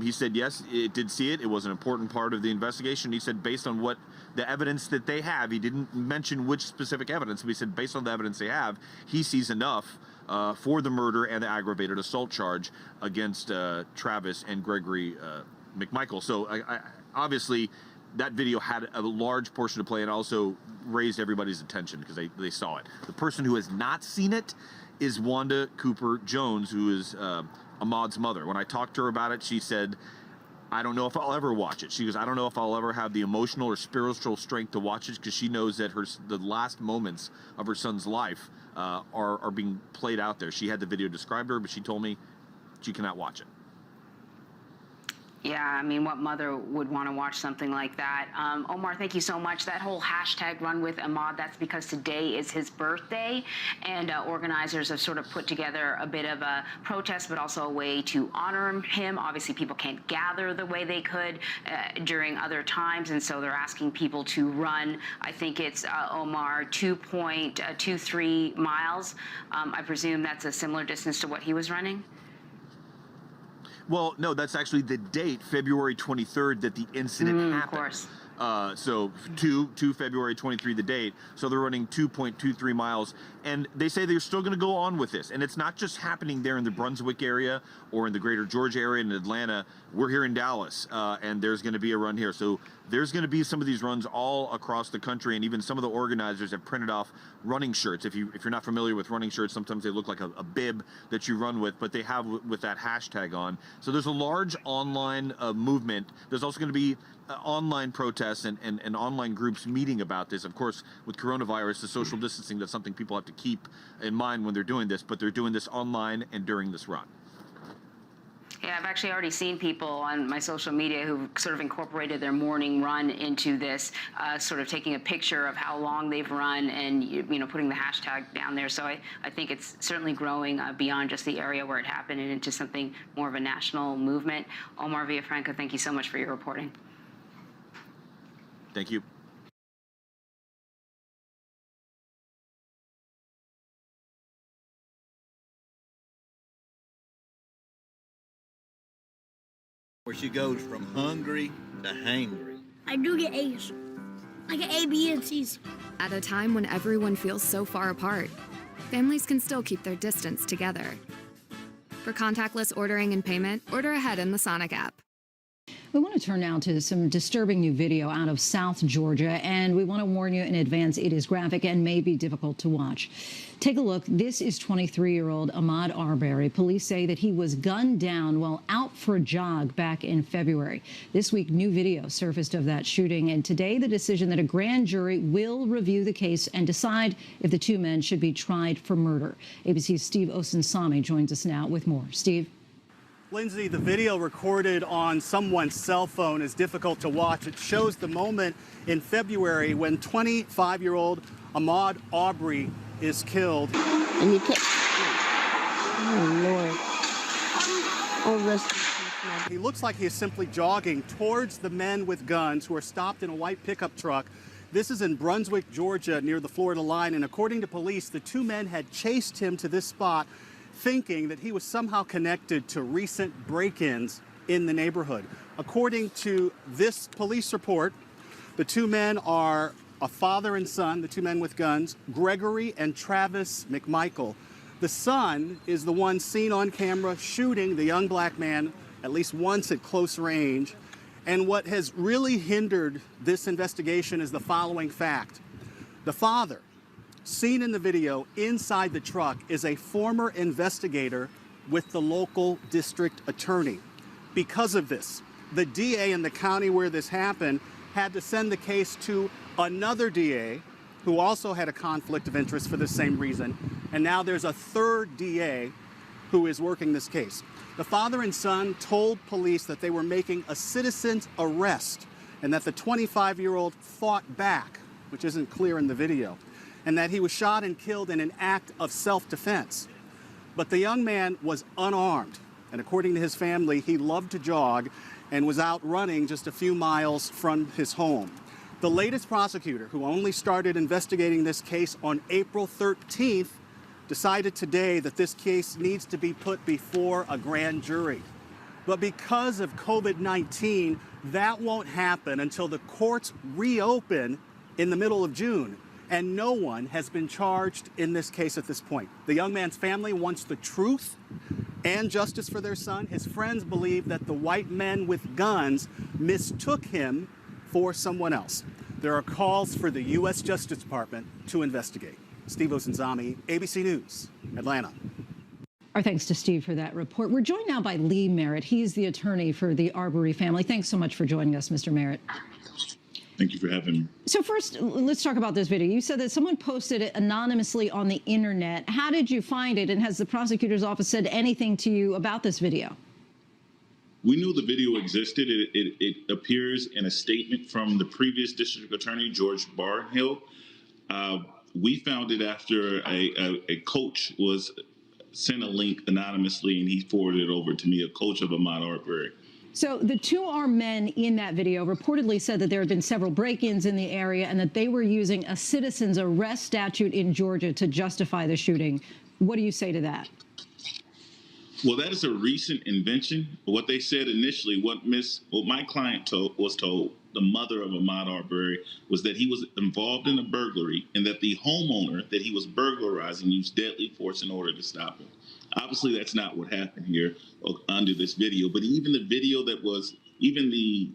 G: he said, yes, it did see it. It was an important part of the investigation. He said, based on what the evidence that they have, he didn't mention which specific evidence, but he said, based on the evidence they have, he sees enough for the murder and the aggravated assault charge against Travis and Gregory McMichael. So obviously, that video had a large portion to play and also raised everybody's attention because they saw it. The person who has not seen it is Wanda Cooper Jones, who is Ahmaud's mother. When I talked to her about it, she said, I don't know if I'll ever watch it. She goes, I don't know if I'll ever have the emotional or spiritual strength to watch it, because she knows that the last moments of her son's life are being played out there. She had the video described to her, but she told me she cannot watch it.
H: Yeah, I mean, what mother would want to watch something like that? Omar, thank you so much. That whole hashtag Run with Ahmaud, that's because today is his birthday, and organizers have sort of put together a bit of a protest, but also a way to honor him. Obviously, people can't gather the way they could during other times, and so they're asking people to run, I think it's, Omar, 2.23 miles. I presume that's a similar distance to what he was running?
G: Well, no, that's actually the date, February 23rd, that the incident happened. Of
H: course.
G: So 2 February 23, the date. So they're running 2.23 miles. And they say they're still going to go on with this. And it's not just happening there in the Brunswick area or in the greater Georgia area in Atlanta. We're here in Dallas, and there's going to be a run here. So there's going to be some of these runs all across the country, and even some of the organizers have printed off running shirts. If you're not familiar with running shirts, sometimes they look like a bib that you run with, but they have with that hashtag on. So there's a large online movement. There's also going to be online protests and online groups meeting about this. Of course, with coronavirus, the social distancing, that's something people have to keep in mind when they're doing this, but they're doing this online and during this run.
H: Yeah, I've actually already seen people on my social media who sort of incorporated their morning run into this, sort of taking a picture of how long they've run and, you know, putting the hashtag down there. So I think it's certainly growing beyond just the area where it happened and into something more of a national movement. Omar Villafranca, thank you so much for your reporting.
G: Thank you.
O: Where she goes from hungry to hangry.
P: I do get A's. I get A, B, and C's.
Q: At a time when everyone feels so far apart, families can still keep their distance together. For contactless ordering and payment, order ahead in the Sonic app.
D: We want to turn now to some disturbing new video out of South Georgia, and we want to warn you in advance, it is graphic and may be difficult to watch. Take a look. This is 23-year-old Ahmaud Arbery. Police say that he was gunned down while out for a jog back in February. This week, new video surfaced of that shooting, and today the decision that a grand jury will review the case and decide if the two men should be tried for murder. ABC's Steve Osunsami joins us now with more. Steve?
E: Lindsay, the video recorded on someone's cell phone is difficult to watch. It shows the moment in February when 25-year-old Ahmaud Arbery is killed.
P: And you can't. Oh, Lord. Oh, rest.
E: He looks like he is simply jogging towards the men with guns who are stopped in a white pickup truck. This is in Brunswick, Georgia, near the Florida line. And according to police, the two men had chased him to this spot, thinking that he was somehow connected to recent break-ins in the neighborhood. According to this police report, the two men are a father and son, the two men with guns, Gregory and Travis McMichael. The son is the one seen on camera shooting the young black man at least once at close range. And what has really hindered this investigation is the following fact. The father, seen in the video inside the truck, is a former investigator with the local district attorney. Because of this, the DA in the county where this happened had to send the case to another DA who also had a conflict of interest for the same reason. And now there's a third DA who is working this case. The father and son told police that they were making a citizen's arrest and that the 25-year-old fought back, which isn't clear in the video, and that he was shot and killed in an act of self-defense. But the young man was unarmed, And according to his family, he loved to jog and was out running just a few miles from his home. The latest prosecutor, who only started investigating this case on April 13th, decided today that this case needs to be put before a grand jury. But because of COVID-19, that won't happen until the courts reopen in the middle of June. And no one has been charged in this case at this point. The young man's family wants the truth and justice for their son. His friends believe that the white men with guns mistook him for someone else. There are calls for the U.S. Justice Department to investigate. Steve Osunzami, ABC News, Atlanta.
D: Our thanks to Steve for that report. We're joined now by Lee Merritt. He's the attorney for the Arbery family. Thanks so much for joining us, Mr. Merritt.
C: Thank you for having me.
D: So first, let's talk about this video. You said that someone posted it anonymously on the internet. How did you find it? And has the prosecutor's office said anything to you about this video?
C: We knew the video existed. It appears in a statement from the previous district attorney, George Barnhill. We found it after a coach was sent a link anonymously, and he forwarded it over to me, a coach of Ahmaud Arbery.
D: So the two armed men in that video reportedly said that there had been several break-ins in the area and that they were using a citizen's arrest statute in Georgia to justify the shooting. What do you say to that?
C: Well, that is a recent invention. What they said initially, what my client was told, the mother of Ahmaud Arbery, was that he was involved in a burglary and that the homeowner that he was burglarizing used deadly force in order to stop him. Obviously, that's not what happened here under this video. But even the video that was, even the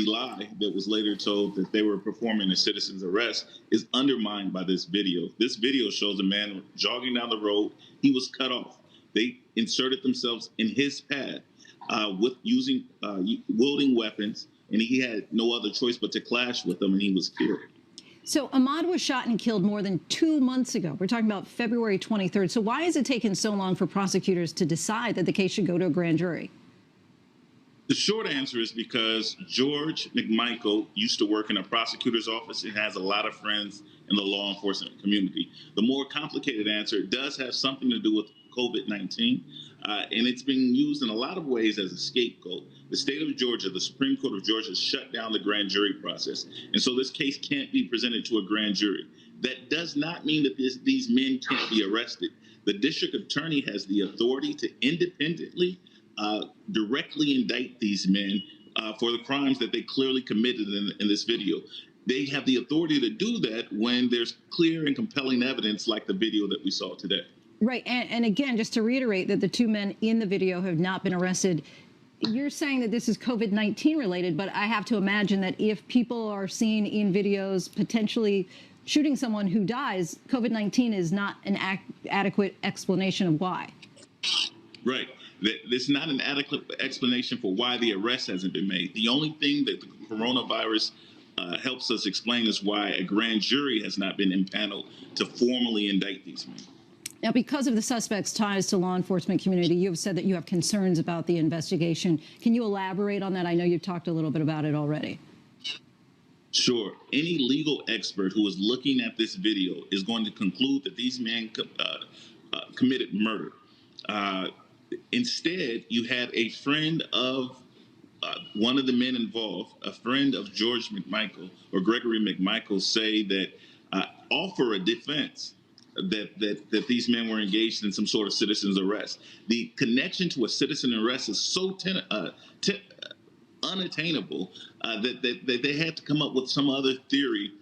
C: lie that was later told that they were performing a citizen's arrest is undermined by this video. This video shows a man jogging down the road. He was cut off. They inserted themselves in his path with wielding weapons, and he had no other choice but to clash with them, and he was killed.
D: So Ahmaud was shot and killed more than 2 months ago. We're talking about February 23rd. So why has it taken so long for prosecutors to decide that the case should go to a grand jury?
C: The short answer is because George McMichael used to work in a prosecutor's office and has a lot of friends in the law enforcement community. The more complicated answer does have something to do with COVID-19, and it's being used in a lot of ways as a scapegoat. The state of Georgia, the Supreme Court of Georgia, shut down the grand jury process, and so this case can't be presented to a grand jury. That does not mean that these men can't be arrested. The district attorney has the authority to independently directly indict these men for the crimes that they clearly committed in this video. They have the authority to do that when there's clear and compelling evidence like the video that we saw today.
D: Right. And again, just to reiterate that the two men in the video have not been arrested. You're saying that this is COVID-19 related, but I have to imagine that if people are seen in videos potentially shooting someone who dies, COVID-19 is not an adequate explanation of why.
C: Right. There's not an adequate explanation for why the arrest hasn't been made. The only thing that the coronavirus helps us explain is why a grand jury has not been impaneled to formally indict these men.
D: Now, because of the suspect's ties to law enforcement community, you have said that you have concerns about the investigation. Can you elaborate on that? I know you've talked a little bit about it already.
C: Sure. Any legal expert who is looking at this video is going to conclude that these men committed murder. Instead, you had a friend of one of the men involved, a friend of George McMichael or Gregory McMichael, say that offer a defense that these men were engaged in some sort of citizen's arrest. The connection to a citizen arrest is so unattainable that they had to come up with some other theory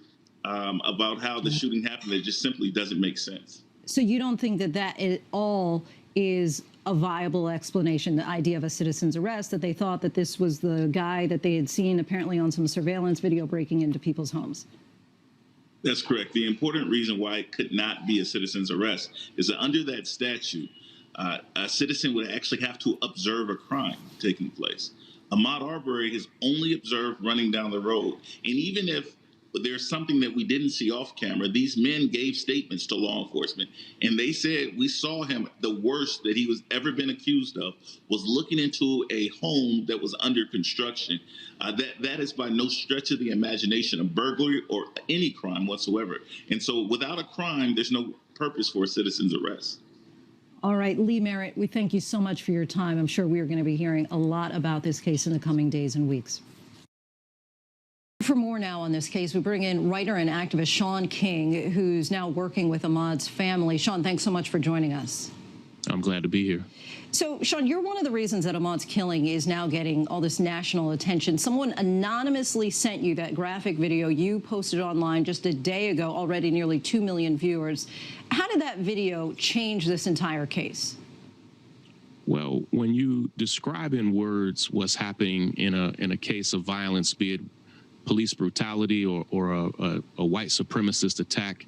C: about how the shooting happened that just simply doesn't make sense.
D: So you don't think that that at all is a viable explanation, the idea of a citizen's arrest, that they thought that this was the guy that they had seen apparently on some surveillance video breaking into people's homes?
C: That's correct. The important reason why it could not be a citizen's arrest is that under that statute, a citizen would actually have to observe a crime taking place. Ahmaud Arbery has only observed running down the road. And even if there's something that we didn't see off camera, these men gave statements to law enforcement, and they said, we saw him, the worst that he was ever been accused of was looking into a home that was under construction. That is by no stretch of the imagination a burglary or any crime whatsoever. And so without a crime, there's no purpose for a citizen's arrest.
D: All right, Lee Merritt, we thank you so much for your time. I'm sure we are going to be hearing a lot about this case in the coming days and weeks. For more now on this case, we bring in writer and activist Shaun King, who's now working with Ahmaud's family. Shaun, thanks so much for joining us.
R: I'm glad to be here.
D: So, Shaun, you're one of the reasons that Ahmaud's killing is now getting all this national attention. Someone anonymously sent you that graphic video you posted online just a day ago, already nearly 2 million viewers. How did that video change this entire case?
R: Well, when you describe in words what's happening in a case of violence, be it police brutality or a white supremacist attack,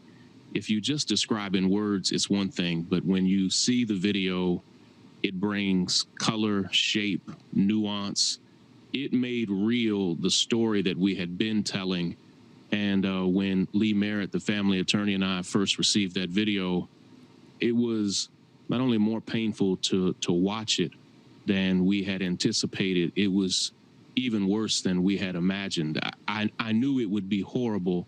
R: if you just describe in words, it's one thing. But when you see the video, it brings color, shape, nuance. It made real the story that we had been telling. And when Lee Merritt, the family attorney, and I first received that video, it was not only more painful to watch it than we had anticipated, it was even worse than we had imagined. I knew it would be horrible,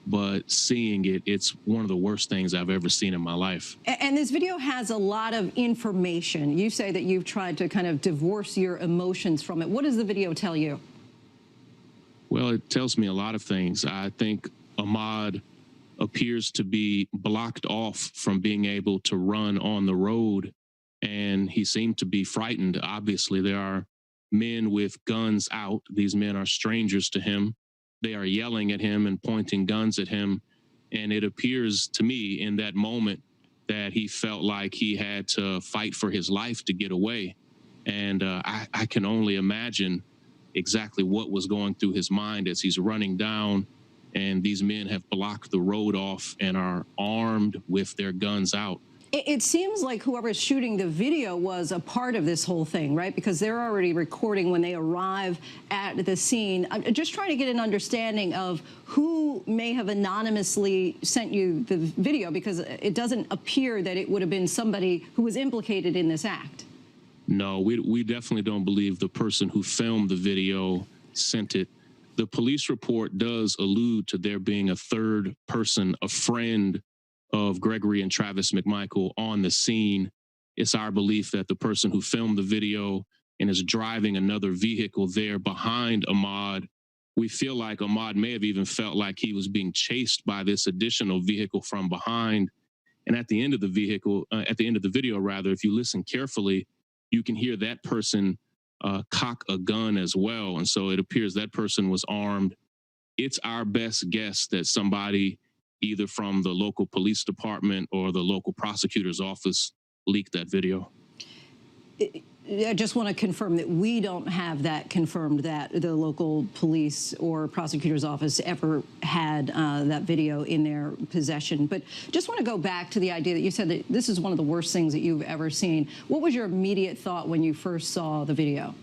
R: but seeing it, it's one of the worst things I've ever seen in my life.
D: And this video has a lot of information. You say that you've tried to kind of divorce your emotions from it. What does the video tell you?
R: Well, it tells me a lot of things. I think Ahmaud appears to be blocked off from being able to run on the road, and he seemed to be frightened. Obviously, there are men with guns out. These men are strangers to him. They are yelling at him and pointing guns at him. And it appears to me in that moment that he felt like he had to fight for his life to get away. And I can only imagine exactly what was going through his mind as he's running down, and these men have blocked the road off and are armed with their guns out.
D: It seems like whoever's shooting the video was a part of this whole thing, right? Because they're already recording when they arrive at the scene. I'm just trying to get an understanding of who may have anonymously sent you the video, because it doesn't appear that it would have been somebody who was implicated in this act.
R: No, we definitely don't believe the person who filmed the video sent it. The police report does allude to there being a third person, a friend of Gregory and Travis McMichael on the scene. It's our belief that the person who filmed the video and is driving another vehicle there behind Ahmaud, we feel like Ahmaud may have even felt like he was being chased by this additional vehicle from behind. And at the end of the video, rather, if you listen carefully, you can hear that person cock a gun as well. And so it appears that person was armed. It's our best guess that somebody either from the local police department or the local prosecutor's office leaked that video.
D: I just want to confirm that we don't have that confirmed, that the local police or prosecutor's office ever had that video in their possession. But just want to go back to the idea that you said that this is one of the worst things that you've ever seen. What was your immediate thought when you first saw the video?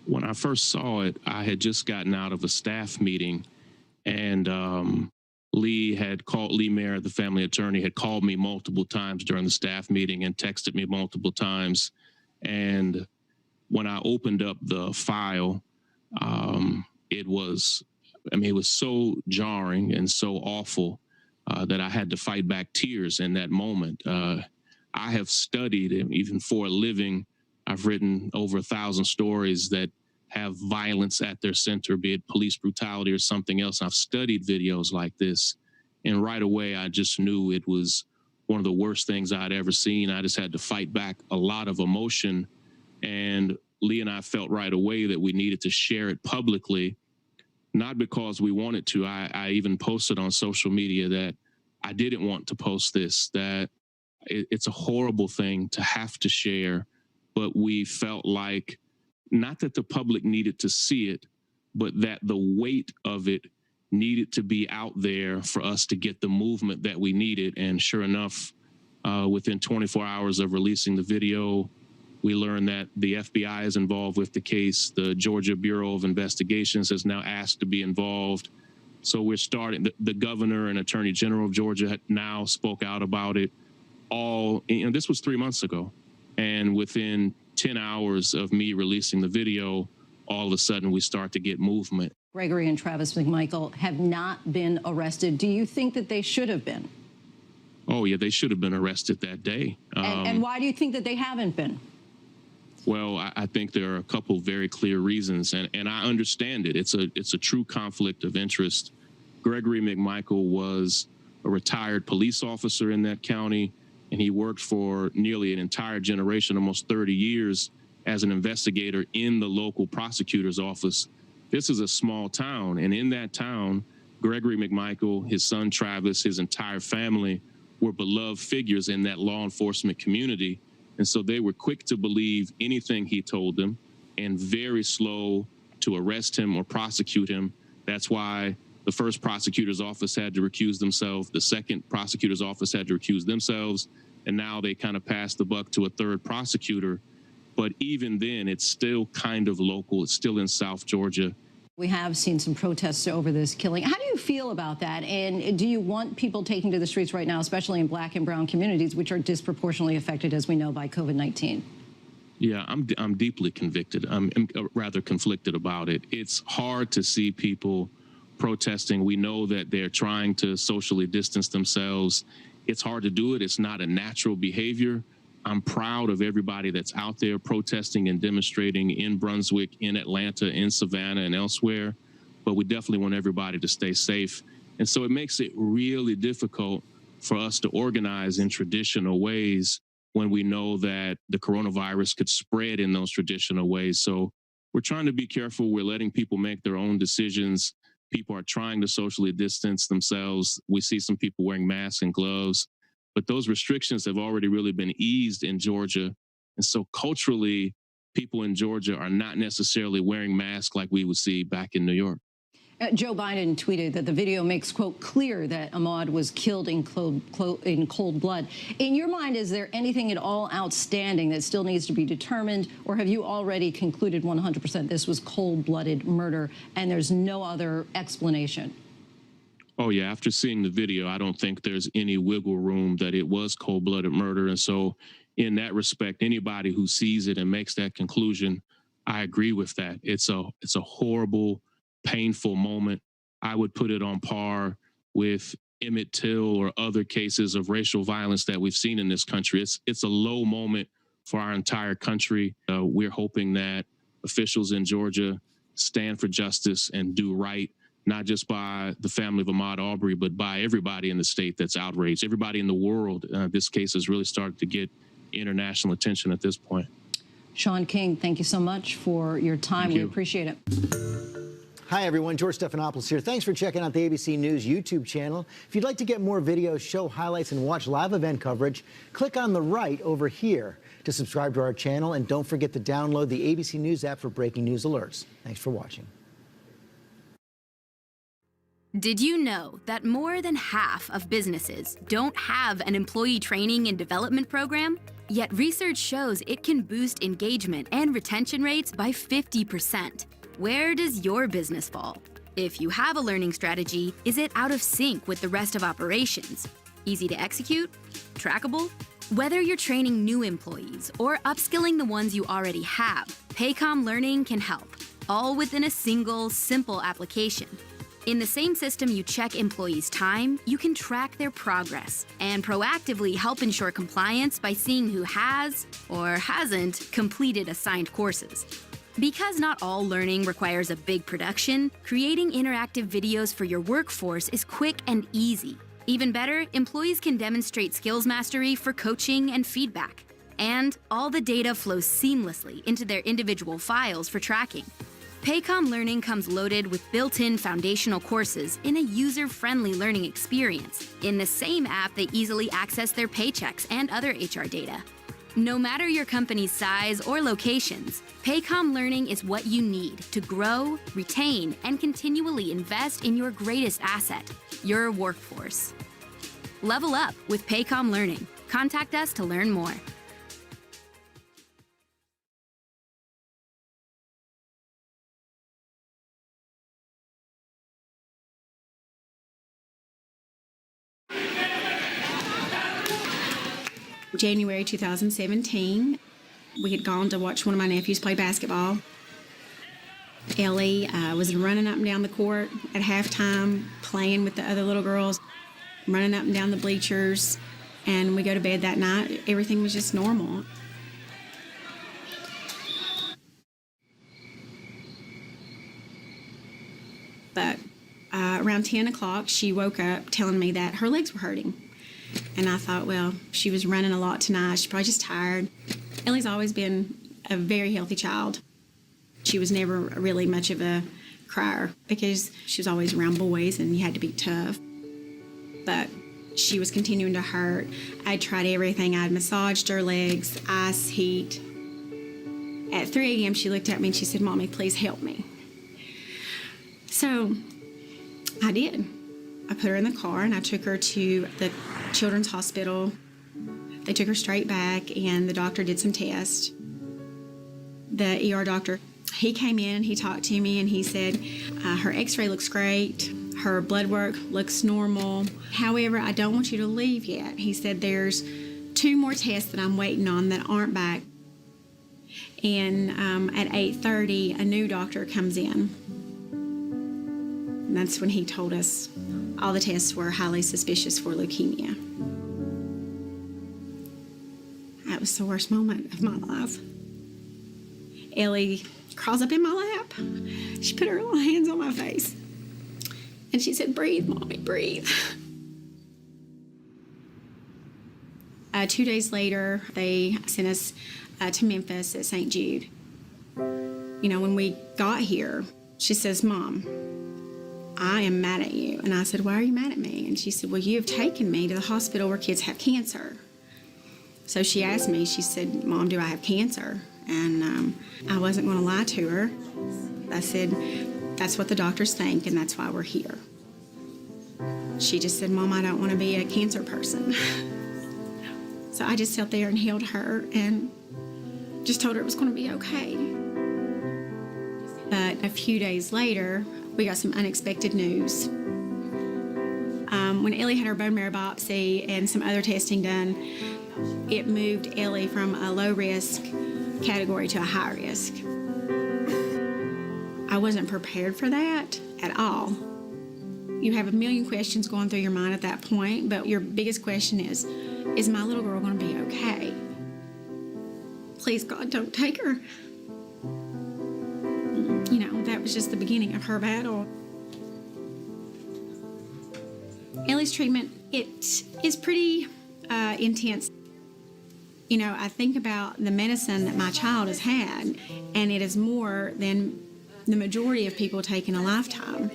R: When I first saw it, I had just gotten out of a staff meeting, and Lee Merritt, the family attorney, had called me multiple times during the staff meeting and texted me multiple times. And when I opened up the file, it was so jarring and so awful that I had to fight back tears in that moment. I have studied, even for a living, I've written over 1,000 stories that have violence at their center, be it police brutality or something else. I've studied videos like this, and right away I just knew it was one of the worst things I'd ever seen. I just had to fight back a lot of emotion, and Lee and I felt right away that we needed to share it publicly, not because we wanted to. I even posted on social media that I didn't want to post this, that it's a horrible thing to have to share, but we felt like not that the public needed to see it, but that the weight of it needed to be out there for us to get the movement that we needed. And sure enough, within 24 hours of releasing the video, we learned that the FBI is involved with the case. The Georgia Bureau of Investigations has now asked to be involved. So we're starting, the governor and attorney general of Georgia now spoke out about it all, this was 3 months ago. And within 10 hours of me releasing the video, all of a sudden we start to get movement.
D: Gregory and Travis McMichael have not been arrested. Do you think that they should have been?
R: Oh, yeah, they should have been arrested that day.
D: And why do you think that they haven't been?
R: Well, I think there are a couple very clear reasons, and I understand it. It's a true conflict of interest. Gregory McMichael was a retired police officer in that county, and he worked for nearly an entire generation, almost 30 years, as an investigator in the local prosecutor's office. This is a small town, and in that town, Gregory McMichael, his son Travis, his entire family were beloved figures in that law enforcement community. And so they were quick to believe anything he told them and very slow to arrest him or prosecute him. That's why the first prosecutor's office had to recuse themselves. The second prosecutor's office had to recuse themselves. And now they kind of passed the buck to a third prosecutor. But even then, it's still kind of local. It's still in South Georgia.
D: We have seen some protests over this killing. How do you feel about that? And do you want people taking to the streets right now, especially in Black and brown communities, which are disproportionately affected, as we know, by COVID-19?
R: Yeah, I'm deeply convicted. I'm rather conflicted about it. It's hard to see people protesting. We know that they're trying to socially distance themselves. It's hard to do it. It's not a natural behavior. I'm proud of everybody that's out there protesting and demonstrating in Brunswick, in Atlanta, in Savannah, and elsewhere. But we definitely want everybody to stay safe. And so it makes it really difficult for us to organize in traditional ways when we know that the coronavirus could spread in those traditional ways. So we're trying to be careful. We're letting people make their own decisions. People are trying to socially distance themselves. We see some people wearing masks and gloves. But those restrictions have already really been eased in Georgia. And so culturally, people in Georgia are not necessarily wearing masks like we would see back in New York.
D: Joe Biden tweeted that the video makes, quote, clear that Ahmaud was killed in cold blood. In your mind, is there anything at all outstanding that still needs to be determined, or have you already concluded 100% this was cold-blooded murder and there's no other explanation?
R: Oh, yeah. After seeing the video, I don't think there's any wiggle room that it was cold-blooded murder. And so in that respect, anybody who sees it and makes that conclusion, I agree with that. It's a horrible, painful moment. I would put it on par with Emmett Till or other cases of racial violence that we've seen in this country. It's a low moment for our entire country. We're hoping that officials in Georgia stand for justice and do right, not just by the family of Ahmaud Arbery, but by everybody in the state that's outraged, everybody in the world. This case has really started to get international attention at this point.
D: Sean King, thank you so much for your time. We appreciate it.
S: Hi, everyone. George Stephanopoulos here. Thanks for checking out the ABC News YouTube channel. If you'd like to get more videos, show highlights, and watch live event coverage, click on the right over here to subscribe to our channel. And don't forget to download the ABC News app for breaking news alerts. Thanks for watching.
Q: Did you know that more than half of businesses don't have an employee training and development program? Yet research shows it can boost engagement and retention rates by 50%. Where does your business fall? If you have a learning strategy, is it out of sync with the rest of operations? Easy to execute? Trackable? Whether you're training new employees or upskilling the ones you already have, Paycom Learning can help, all within a single, simple application. In the same system you check employees' time, you can track their progress and proactively help ensure compliance by seeing who has or hasn't completed assigned courses. Because not all learning requires a big production, creating interactive videos for your workforce is quick and easy. Even better, employees can demonstrate skills mastery for coaching and feedback. And all the data flows seamlessly into their individual files for tracking. Paycom Learning comes loaded with built-in foundational courses in a user-friendly learning experience. In the same app, they easily access their paychecks and other HR data. No matter your company's size or locations, Paycom Learning is what you need to grow, retain, and continually invest in your greatest asset, your workforce. Level up with Paycom Learning. Contact us to learn more.
T: January 2017, we had gone to watch one of my nephews play basketball. Ellie was running up and down the court at halftime, playing with the other little girls, running up and down the bleachers. And we go to bed that night. Everything was just normal. But around 10 o'clock, she woke up telling me that her legs were hurting. And I thought, well, she was running a lot tonight. She's probably just tired. Ellie's always been a very healthy child. She was never really much of a crier because she was always around boys and you had to be tough. But she was continuing to hurt. I tried everything. I'd massaged her legs, ice, heat. At 3 a.m., she looked at me and she said, "Mommy, please help me." So I did. I put her in the car and I took her to the Children's Hospital. They took her straight back and the doctor did some tests. The ER doctor, he came in and he talked to me and he said, her x-ray looks great. Her blood work looks normal. However, I don't want you to leave yet. He said there's 2 more tests that I'm waiting on that aren't back. And at 8:30, a new doctor comes in. And that's when he told us all the tests were highly suspicious for leukemia. That was the worst moment of my life. Ellie crawls up in my lap. She put her little hands on my face. And she said, "Breathe, Mommy, breathe." 2 days later, they sent us to Memphis at St. Jude. You know, when we got here, she says, "Mom, I am mad at you." And I said, "Why are you mad at me?" And she said, "Well, you have taken me to the hospital where kids have cancer." So she asked me, she said, "Mom, do I have cancer?" And I wasn't going to lie to her. I said, "That's what the doctors think, and that's why we're here." She just said, "Mom, I don't want to be a cancer person." So I just sat there and held her and just told her it was going to be okay. But a few days later, we got some unexpected news. When Ellie had her bone marrow biopsy and some other testing done, it moved Ellie from a low risk category to a high risk. I wasn't prepared for that at all. You have a million questions going through your mind at that point, but your biggest question is my little girl going to be okay? Please, God, don't take her. You know, that was just the beginning of her battle. Ellie's treatment, it is pretty intense. You know, I think about the medicine that my child has had, and it is more than the majority of people take in a lifetime.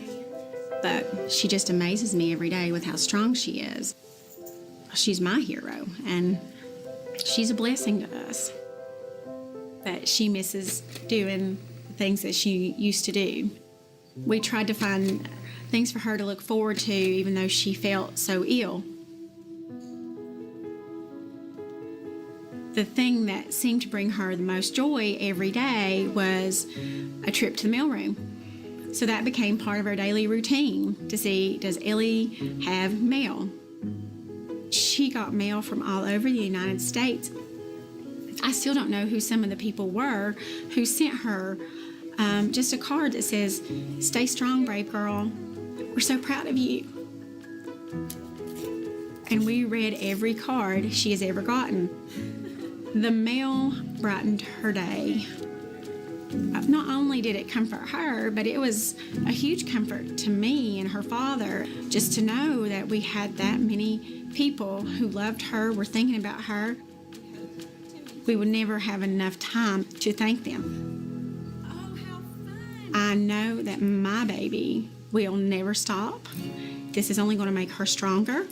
T: But she just amazes me every day with how strong she is. She's my hero, and she's a blessing to us. But she misses doing things that she used to do. We tried to find things for her to look forward to, even though she felt so ill. The thing that seemed to bring her the most joy every day was a trip to the mailroom. So that became part of our daily routine to see, does Ellie have mail? She got mail from all over the United States. I still don't know who some of the people were who sent her just a card that says, "Stay strong, brave girl. We're so proud of you." And we read every card she has ever gotten. The mail brightened her day. Not only did it comfort her, but it was a huge comfort to me and her father just to know that we had that many people who loved her, were thinking about her. We would never have enough time to thank them. I know that my baby will never stop. This is only going to make her stronger.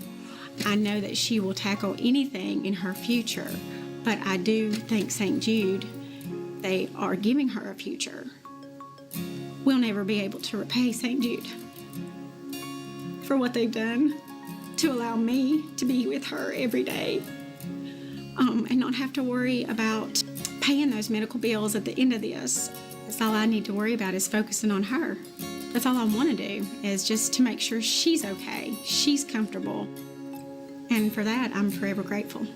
T: I know that she will tackle anything in her future, but I do thank St. Jude. They are giving her a future. We'll never be able to repay St. Jude for what they've done to allow me to be with her every day and not have to worry about paying those medical bills at the end of this. That's all I need to worry about is focusing on her. That's all I want to do is just to make sure she's okay, she's comfortable. And for that, I'm forever grateful.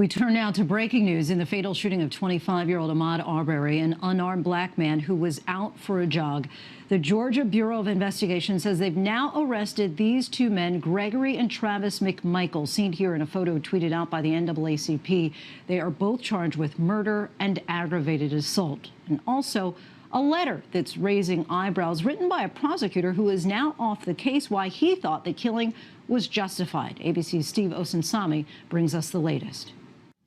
D: We turn now to breaking news in the fatal shooting of 25-year-old Ahmaud Arbery, an unarmed black man who was out for a jog. The Georgia Bureau of Investigation says they've now arrested these two men, Gregory and Travis McMichael, seen here in a photo tweeted out by the NAACP. They are both charged with murder and aggravated assault, and also a letter that's raising eyebrows written by a prosecutor who is now off the case why he thought the killing was justified. ABC's Steve Osunsami brings us the latest.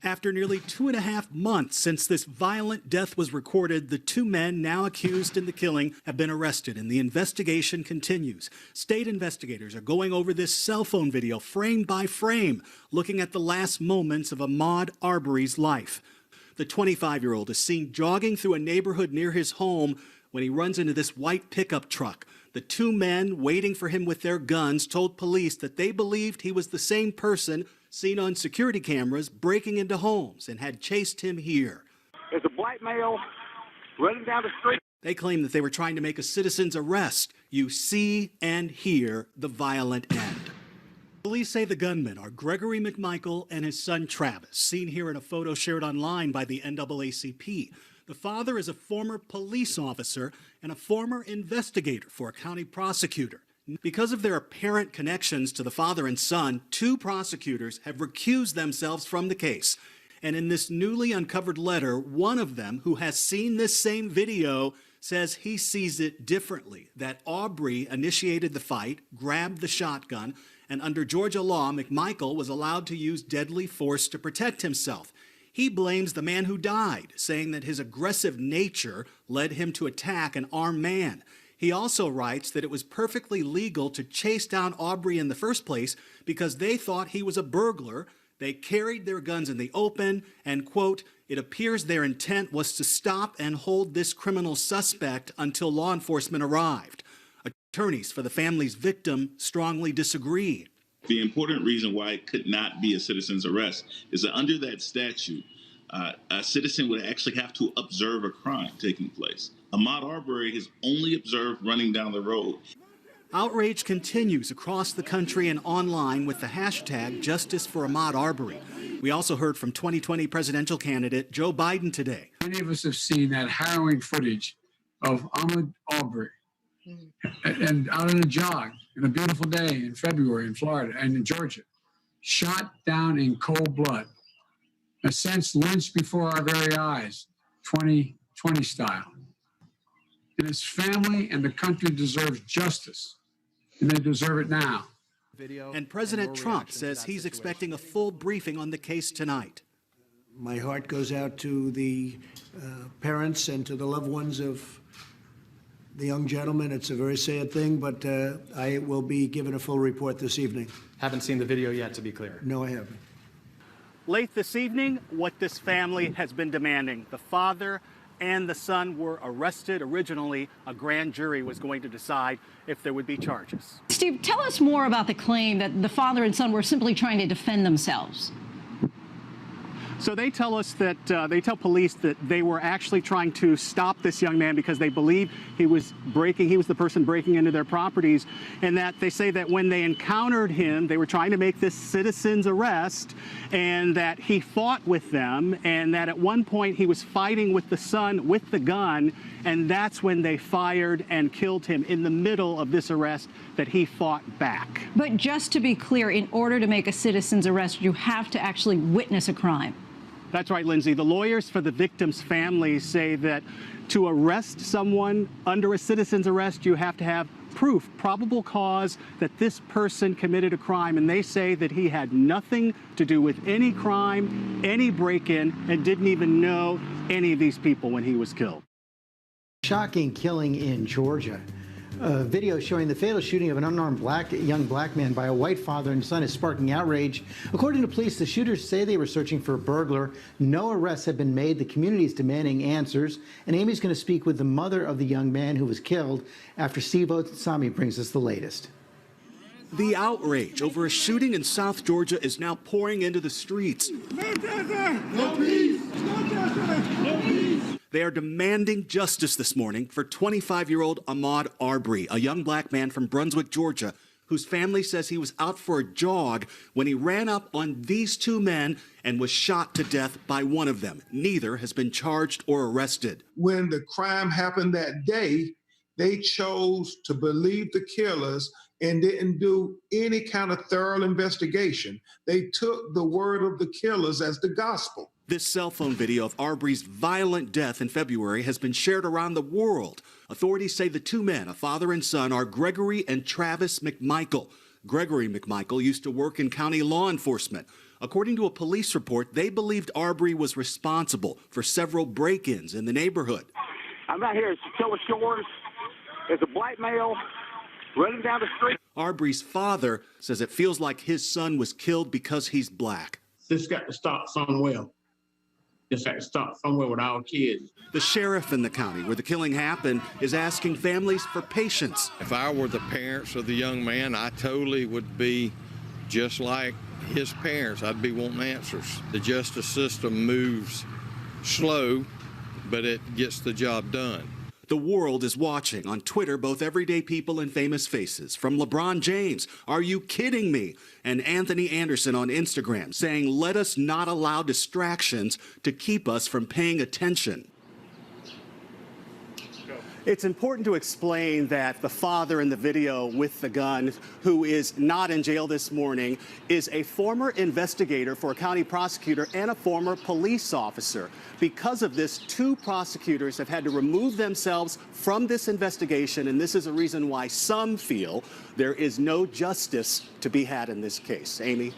E: After nearly 2.5 months since this violent death was recorded, the two men now accused in the killing have been arrested, and the investigation continues. State investigators are going over this cell phone video frame by frame, looking at the last moments of Ahmaud Arbery's life. The 25-year-old is seen jogging through a neighborhood near his home when he runs into this white pickup truck. The two men waiting for him with their guns told police that they believed he was the same person seen on security cameras breaking into homes and had chased him here.
U: There's a black male running down the street.
E: They claim that they were trying to make a citizen's arrest. You see and hear the violent end. Police say the gunmen are Gregory McMichael and his son Travis, seen here in a photo shared online by the NAACP. The father is a former police officer and a former investigator for a county prosecutor. Because of their apparent connections to the father and son, two prosecutors have recused themselves from the case. And in this newly uncovered letter, one of them, who has seen this same video, says he sees it differently, that Arbery initiated the fight, grabbed the shotgun, and under Georgia law, McMichael was allowed to use deadly force to protect himself. He blames the man who died, saying that his aggressive nature led him to attack an armed man. He also writes that it was perfectly legal to chase down Arbery in the first place because they thought he was a burglar. They carried their guns in the open and, quote, it appears their intent was to stop and hold this criminal suspect until law enforcement arrived. Attorneys for the family's victim strongly disagree.
C: The important reason why it could not be a citizen's arrest is that under that statute, a citizen would actually have to observe a crime taking place. Ahmaud Arbery has only observed running down the road.
E: Outrage continues across the country and online with the hashtag Justice for Ahmaud Arbery. We also heard from 2020 presidential candidate Joe Biden today.
V: Many of us have seen that harrowing footage of Ahmaud Arbery and out on a jog in a beautiful day in February in Florida and in Georgia, shot down in cold blood, in a sense lynched before our very eyes, 2020 style. And his family and the country deserves justice, and they deserve it now.
E: And President Trump says he's expecting a full briefing on the case tonight.
W: My heart goes out to the parents and to the loved ones of the young gentleman. It's a very sad thing, but I will be given a full report this evening.
X: Haven't seen the video yet, to be clear.
W: No, I haven't.
E: Late this evening, what this family has been demanding. The father and the son were arrested. Originally, a grand jury was going to decide if there would be charges.
D: Steve, tell us more about the claim that the father and son were simply trying to defend themselves.
E: So they tell us that, they tell police that they were actually trying to stop this young man because they believe he was the person breaking into their properties, and that they say that when they encountered him, they were trying to make this citizen's arrest, and that he fought with them, and that at one point he was fighting with the son with the gun, and that's when they fired and killed him in the middle of this arrest, that he fought back.
D: But just to be clear, in order to make a citizen's arrest, you have to actually witness a crime.
E: That's right, Lindsay. The lawyers for the victims' families say that to arrest someone under a citizen's arrest, you have to have proof, probable cause that this person committed a crime. And they say that he had nothing to do with any crime, any break-in, and didn't even know any of these people when he was killed.
S: Shocking killing in Georgia. A video showing the fatal shooting of an unarmed young black man by a white father and son is sparking outrage. According to police, the shooters say they were searching for a burglar. No arrests have been made. The community is demanding answers. And Amy's going to speak with the mother of the young man who was killed after Steve Osunsami brings us the latest.
E: The outrage over a shooting in South Georgia is now pouring into the streets.
U: No peace! No peace!
E: They are demanding justice this morning for 25-year-old Ahmaud Arbery, a young black man from Brunswick, Georgia, who whose family says he was out for a jog when he ran up on these two men and was shot to death by one of them. Neither has been charged or arrested.
A: When the crime happened that day, they chose to believe the killers and didn't do any kind of thorough investigation. They took the word of the killers as the gospel.
E: This cell phone video of Arbery's violent death in February has been shared around the world. Authorities say the two men, a father and son, are Gregory and Travis McMichael. Gregory McMichael used to work in county law enforcement. According to a police report, they believed Arbery was responsible for several break-ins in the neighborhood.
U: I'm out here at Sola Shores. There's a black male running down the street.
E: Arbery's father says it feels like his son was killed because he's black.
U: This got to stop somewhere. This got to stop somewhere with our kids.
E: The sheriff in the county where the killing happened is asking families for patience.
B: If I were the parents of the young man, I totally would be just like his parents. I'd be wanting answers. The justice system moves slow, but it gets the job done.
E: The world is watching. On Twitter, both everyday people and famous faces. From LeBron James, "Are you kidding me?" and Anthony Anderson on Instagram saying, "Let us not allow distractions to keep us from paying attention." It's important to explain that the father in the video with the gun, who is not in jail this morning, is a former investigator for a county prosecutor and a former police officer. Because of this, two prosecutors have had to remove themselves from this investigation, and this is a reason why some feel there is no justice to be had in this case. Amy?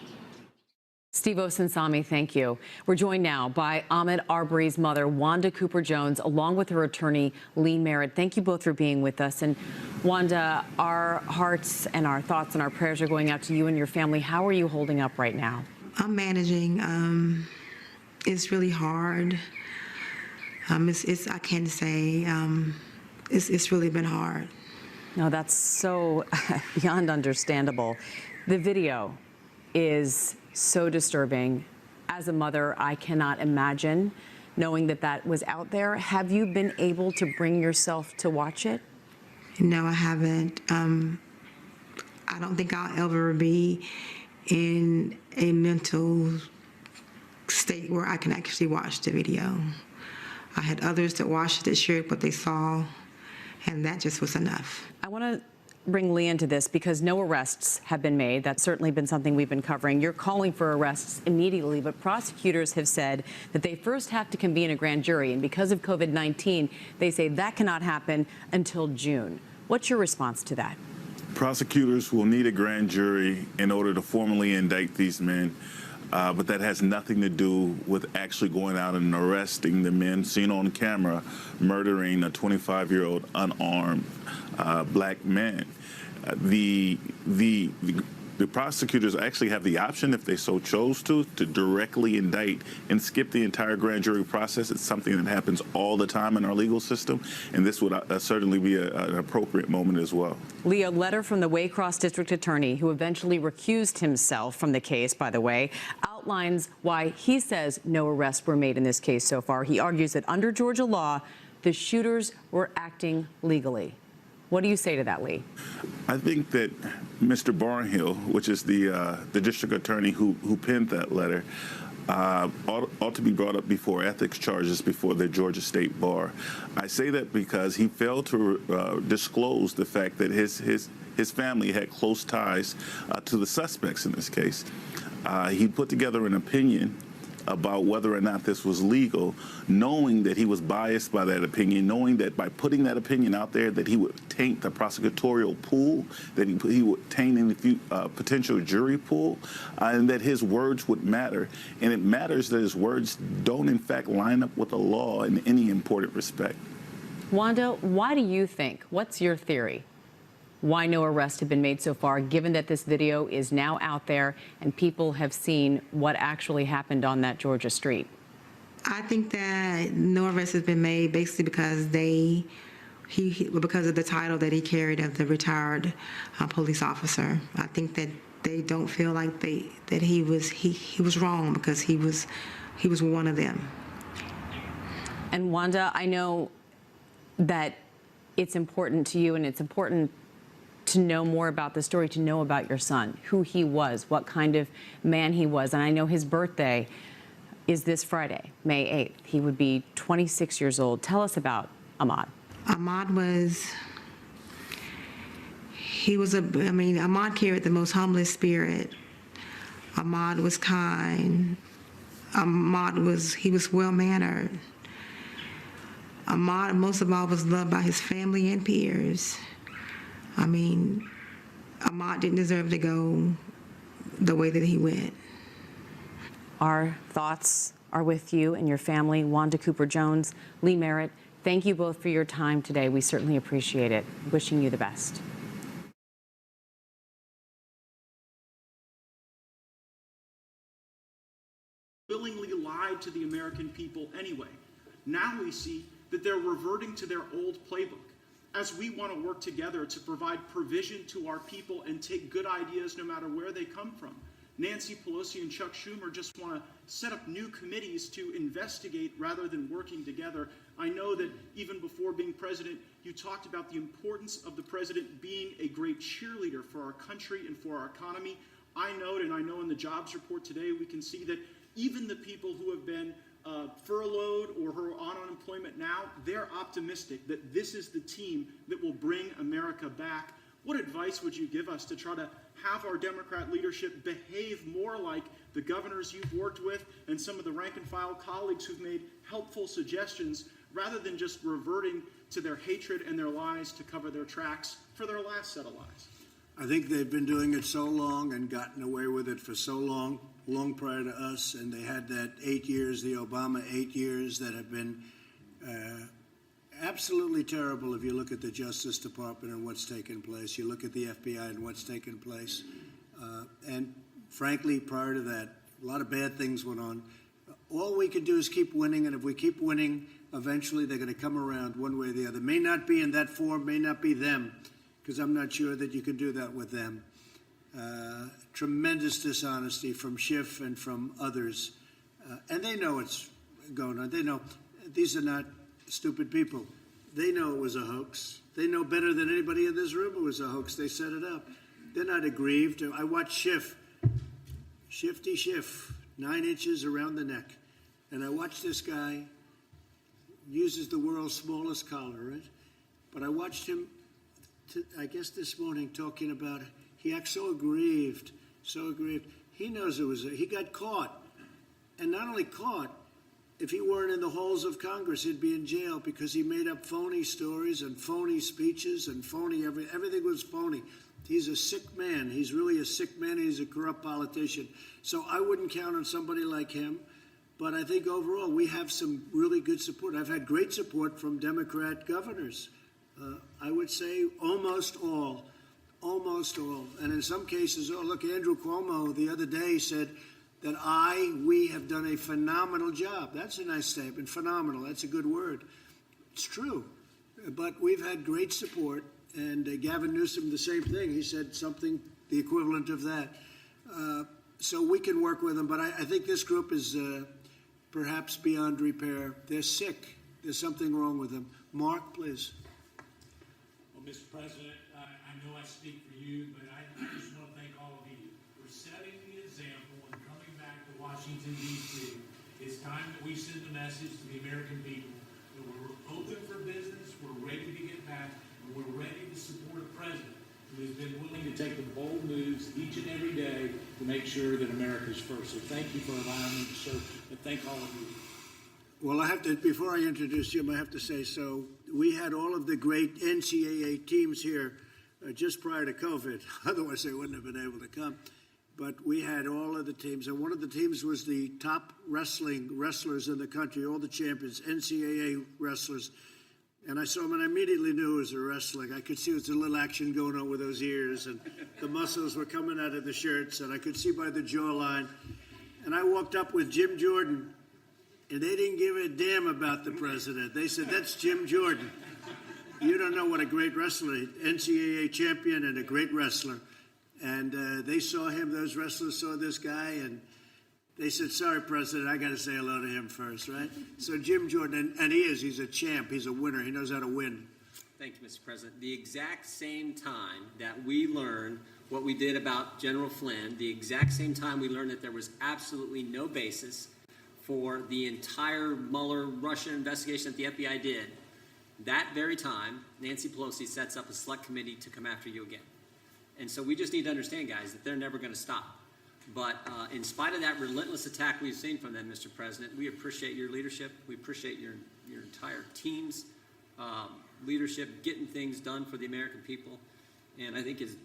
I: Steve Osinsami, thank you. We're joined now by Ahmaud Arbery's mother, Wanda Cooper-Jones, along with her attorney, Lee Merritt. Thank you both for being with us. And Wanda, our hearts and our thoughts and our prayers are going out to you and your family. How are you holding up right now?
J: I'm managing. It's really hard. I can't say. It's really been hard.
I: No, that's so beyond understandable. The video is so disturbing. As a mother, I cannot imagine knowing that that was out there. Have you been able to bring yourself to watch it?
J: No, I haven't. I don't think I'll ever be in a mental state where I can actually watch the video. I had others that watched it, that shared what they saw, and that just was enough.
I: I want to bring Lee into this because no arrests have been made. That's certainly been something we've been covering. You're calling for arrests immediately, but prosecutors have said that they first have to convene a grand jury, and because of COVID-19, they say that cannot happen until June. What's your response to that?
C: Prosecutors will need a grand jury in order to formally indict these men, but that has nothing to do with actually going out and arresting the men seen on camera murdering a 25-year-old unarmed black man. The prosecutors actually have the option, if they so chose to directly indict and skip the entire grand jury process. It's something that happens all the time in our legal system, and this would certainly be an appropriate moment as well.
I: Lee, a letter from the Waycross District Attorney, who eventually recused himself from the case, by the way, outlines why he says no arrests were made in this case so far. He argues that under Georgia law, the shooters were acting legally. What do you say to that, Lee?
C: I think that Mr. Barnhill, which is the district attorney who penned that letter, ought to be brought up before ethics charges before the Georgia State Bar. I say that because he failed to disclose the fact that his family had close ties to the suspects in this case. He put together an opinion about whether or not this was legal, knowing that he was biased by that opinion, knowing that by putting that opinion out there that he would taint the prosecutorial pool, that he would taint any potential jury pool, and that his words would matter. And it matters that his words don't in fact line up with the law in any important respect.
I: Wanda, why do you think, what's your theory, why no arrests have been made so far, given that this video is now out there and people have seen what actually happened on that Georgia street?
J: I think that no arrest has been made basically because because of the title that he carried of the retired police officer. I think that they don't feel like that he was wrong because he was one of them.
I: And Wanda, I know that it's important to you and it's important to to know more about the story, to know about your son, who he was, what kind of man he was. And I know his birthday is this Friday, May 8th. He would be 26 years old. Tell us about Ahmaud.
J: Ahmaud carried the most humblest spirit. Ahmaud was kind. He was well-mannered. Ahmaud, most of all, was loved by his family and peers. Ahmaud didn't deserve to go the way that he went.
I: Our thoughts are with you and your family. Wanda Cooper-Jones, Lee Merritt, thank you both for your time today. We certainly appreciate it. Wishing you the best.
K: Willingly lied to the American people anyway. Now we see that they're reverting to their old playbook. As we want to work together to provide provision to our people and take good ideas no matter where they come from, Nancy Pelosi and Chuck Schumer just want to set up new committees to investigate rather than working together. I know that even before being president, you talked about the importance of the president being a great cheerleader for our country and for our economy. I know in the jobs report today, we can see that even the people who have been furloughed or who are on unemployment now, they're optimistic that this is the team that will bring America back. What advice would you give us to try to have our Democrat leadership behave more like the governors you've worked with and some of the rank and file colleagues who've made helpful suggestions rather than just reverting to their hatred and their lies to cover their tracks for their last set of lies?
W: I think they've been doing it so long and gotten away with it for so long prior to us, and they had that 8 years, the Obama 8 years, that have been absolutely terrible if you look at the Justice Department and what's taken place. You look at the FBI and what's taken place. And frankly, prior to that, a lot of bad things went on. All we can do is keep winning, and if we keep winning, eventually they're going to come around one way or the other. May not be in that form, may not be them, because I'm not sure that you can do that with them. Tremendous dishonesty from Schiff and from others. And they know it's going on. They know these are not stupid people. They know it was a hoax. They know better than anybody in this room it was a hoax. They set it up. They're not aggrieved. I watched Schiff, 9 inches around the neck. And I watched this guy, uses the world's smallest collar, right? But I watched him, I guess this morning, talking about it. He acts so aggrieved, so aggrieved. He knows it was, he got caught. And not only caught, if he weren't in the halls of Congress, he'd be in jail because he made up phony stories and phony speeches and phony, everything was phony. He's a sick man. He's really a sick man. He's a corrupt politician. So I wouldn't count on somebody like him. But I think overall we have some really good support. I've had great support from Democrat governors. I would say almost all. And in some cases, look, Andrew Cuomo the other day said that we have done a phenomenal job. That's a nice statement, phenomenal. That's a good word. It's true. But we've had great support. And Gavin Newsom, the same thing. He said something, the equivalent of that. So we can work with them. But I think this group is perhaps beyond repair. They're sick. There's something wrong with them. Mark, please.
L: Well, Mr. President, I know I speak for you, but I just want to thank all of you for setting the example and coming back to Washington, D.C. It's time that we send a message to the American people that we're open for business, we're ready to get back, and we're ready to support a president who has been willing to take the bold moves each and every day to make sure that America's first. So thank you for allowing me to serve, and thank all of you.
W: Well, I have to, before I introduce Jim, I have to say, so we had all of the great NCAA teams here just prior to COVID. Otherwise, they wouldn't have been able to come. But we had all of the teams, and one of the teams was the top wrestlers in the country, all the champions, NCAA wrestlers. And I saw him, and I immediately knew it was a wrestling. I could see there was a little action going on with those ears, and the muscles were coming out of the shirts, and I could see by the jawline. And I walked up with Jim Jordan, and they didn't give a damn about the president. They said, that's Jim Jordan. You don't know what a great wrestler, NCAA champion and a great wrestler. And they saw him, those wrestlers saw this guy, and they said, sorry, President, I got to say hello to him first, right? So Jim Jordan, and he's a champ. He's a winner. He knows how to win.
F: Thank you, Mr. President. The exact same time that we learned what we did about General Flynn, the exact same time we learned that there was absolutely no basis for the entire Mueller Russia investigation that the FBI did, that very time, Nancy Pelosi sets up a select committee to come after you again. And so we just need to understand, guys, that they're never going to stop. But in spite of that relentless attack we've seen from them, Mr. President, we appreciate your leadership. We appreciate your entire team's leadership, getting things done for the American people. And I think, as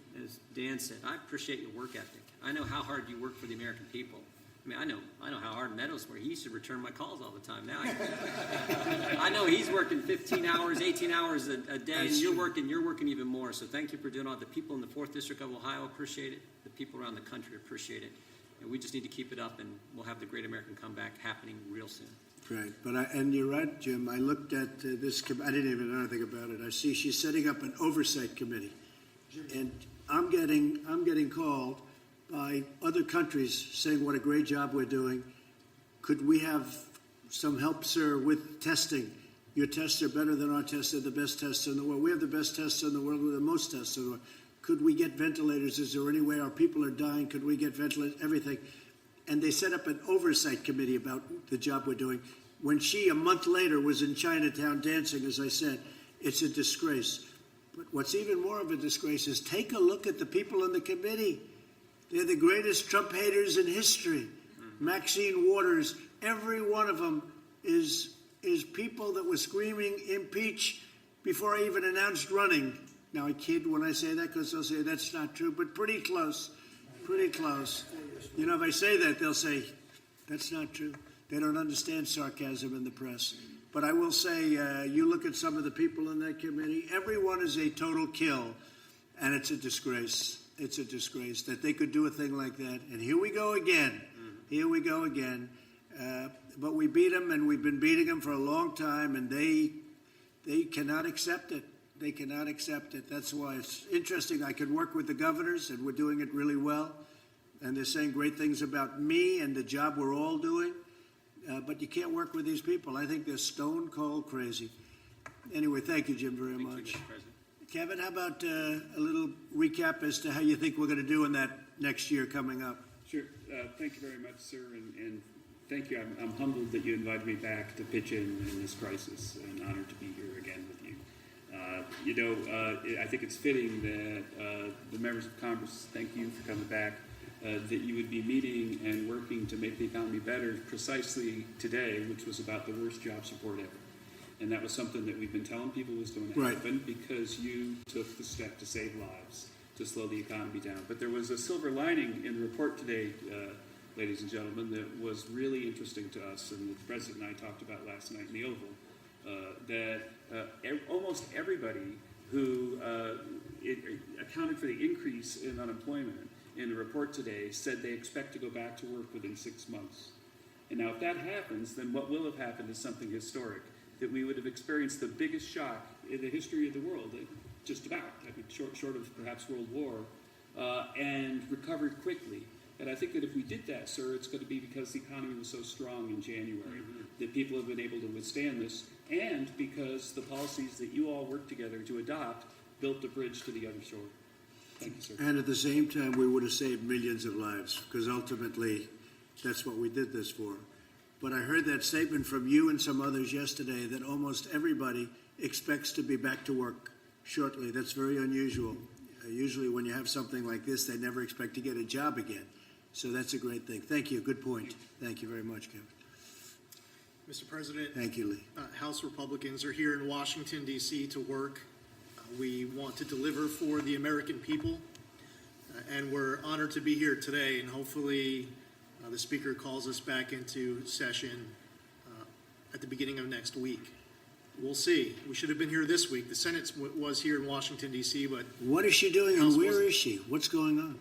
F: Dan said, I appreciate your work ethic. I know how hard you work for the American people. I mean, I know how hard Maddox works. He used to return my calls all the time. Now I know he's working 15 hours, 18 hours a day, and you're working even more. So thank you for doing all. The people in the 4th District of Ohio appreciate it. The people around the country appreciate it. And we just need to keep it up, and we'll have the Great American Comeback happening real soon.
W: Right, and you're right, Jim. I looked at this. I didn't even know anything about it. I see she's setting up an oversight committee, and I'm getting called by other countries saying what a great job we're doing. Could we have some help, sir, with testing? Your tests are better than our tests. They're the best tests in the world. We have the best tests in the world. We're the most tests in the world. Could we get ventilators? Is there any way our people are dying? Could we get ventilators? Everything. And they set up an oversight committee about the job we're doing. When she, a month later, was in Chinatown dancing, as I said, it's a disgrace. But what's even more of a disgrace is take a look at the people in the committee. They're the greatest Trump haters in history. Maxine Waters, every one of them is people that were screaming impeach before I even announced running. Now, I kid when I say that because they'll say that's not true, but pretty close, pretty close. You know, if I say that, they'll say that's not true. They don't understand sarcasm in the press. But I will say, you look at some of the people in that committee, everyone is a total kill, and it's a disgrace. It's a disgrace that they could do a thing like that. And here we go again. Here we go again. But we beat them, and we've been beating them for a long time, and they cannot accept it. They cannot accept it. That's why it's interesting. I can work with the governors, and we're doing it really well. And they're saying great things about me and the job we're all doing. But you can't work with these people. I think they're stone cold crazy. Anyway, thank you, Jim, very much. Kevin, how about a little recap as to how you think we're going to do in that next year coming up?
H: Sure. Thank you very much, sir, and thank you. I'm humbled that you invited me back to pitch in this crisis, and honored to be here again with you. I think it's fitting that the members of Congress, thank you for coming back, that you would be meeting and working to make the economy better precisely today, which was about the worst job support ever. And that was something that we've been telling people was going to happen because you took the step to save lives, to slow the economy down. But there was a silver lining in the report today, ladies and gentlemen, that was really interesting to us, and the President and I talked about last night in the Oval, that almost everybody who accounted for the increase in unemployment in the report today said they expect to go back to work within 6 months. And now if that happens, then what will have happened is something historic, that we would have experienced the biggest shock in the history of the world, just about, I mean, short of perhaps World War, and recovered quickly. And I think that if we did that, sir, it's going to be because the economy was so strong in January that people have been able to withstand this, and because the policies that you all worked together to adopt built the bridge to the other shore. Thank you, sir.
W: And at the same time, we would have saved millions of lives, because ultimately, that's what we did this for. But I heard that statement from you and some others yesterday that almost everybody expects to be back to work shortly. That's very unusual. Usually when you have something like this, they never expect to get a job again. So that's a great thing. Thank you. Good point. Thank you very much, Kevin.
M: Mr. President.
W: Thank you, Lee.
M: House Republicans are here in Washington, D.C. to work. We want to deliver for the American people, and we're honored to be here today, and hopefully the Speaker calls us back into session at the beginning of next week. We'll see. We should have been here this week. The Senate was here in Washington, D.C., but...
W: What is she doing, and where is she? What's going on?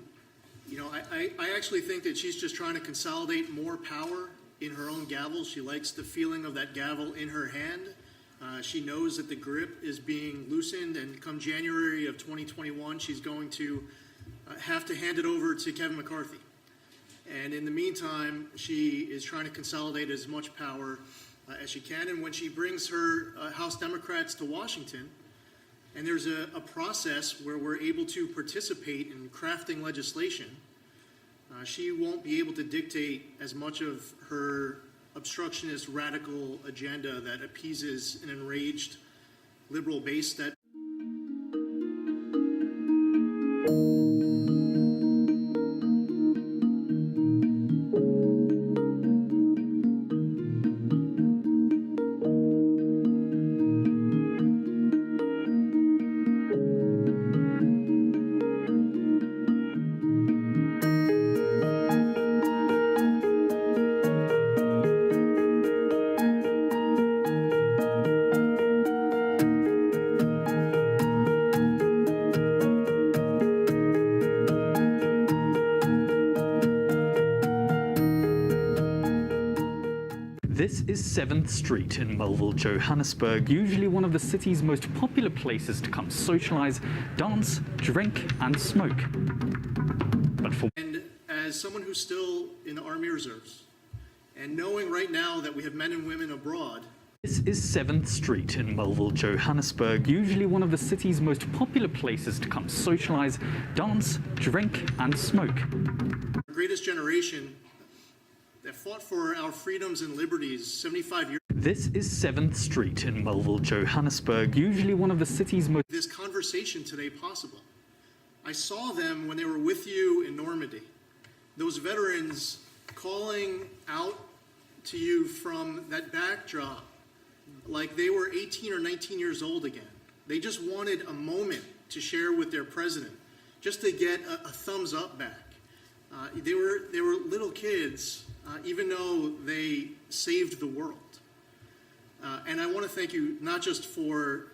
M: You know, I actually think that she's just trying to consolidate more power in her own gavel. She likes the feeling of that gavel in her hand. She knows that the grip is being loosened, and come January of 2021, she's going to have to hand it over to Kevin McCarthy. And in the meantime, she is trying to consolidate as much power as she can. And when she brings her House Democrats to Washington, and there's a process where we're able to participate in crafting legislation, she won't be able to dictate as much of her obstructionist radical agenda that appeases an enraged liberal base that
G: This is 7th Street in Melville, Johannesburg, usually one of the city's most popular places to come socialize, dance, drink, and smoke. But for
M: and as someone who's still in the Army Reserves, and knowing right now that we have men and women abroad.
G: This is 7th Street in Melville, Johannesburg, usually one of the city's most popular places to come socialize, dance, drink, and smoke.
M: Our greatest generation that fought for our freedoms and liberties 75 years.
G: This is 7th Street in Melville, Johannesburg, usually one of the city's most.
M: This conversation today possible. I saw them when they were with you in Normandy. Those veterans calling out to you from that backdrop like they were 18 or 19 years old again. They just wanted a moment to share with their president, just to get a thumbs up back. They were little kids, even though they saved the world. And I want to thank you not just for.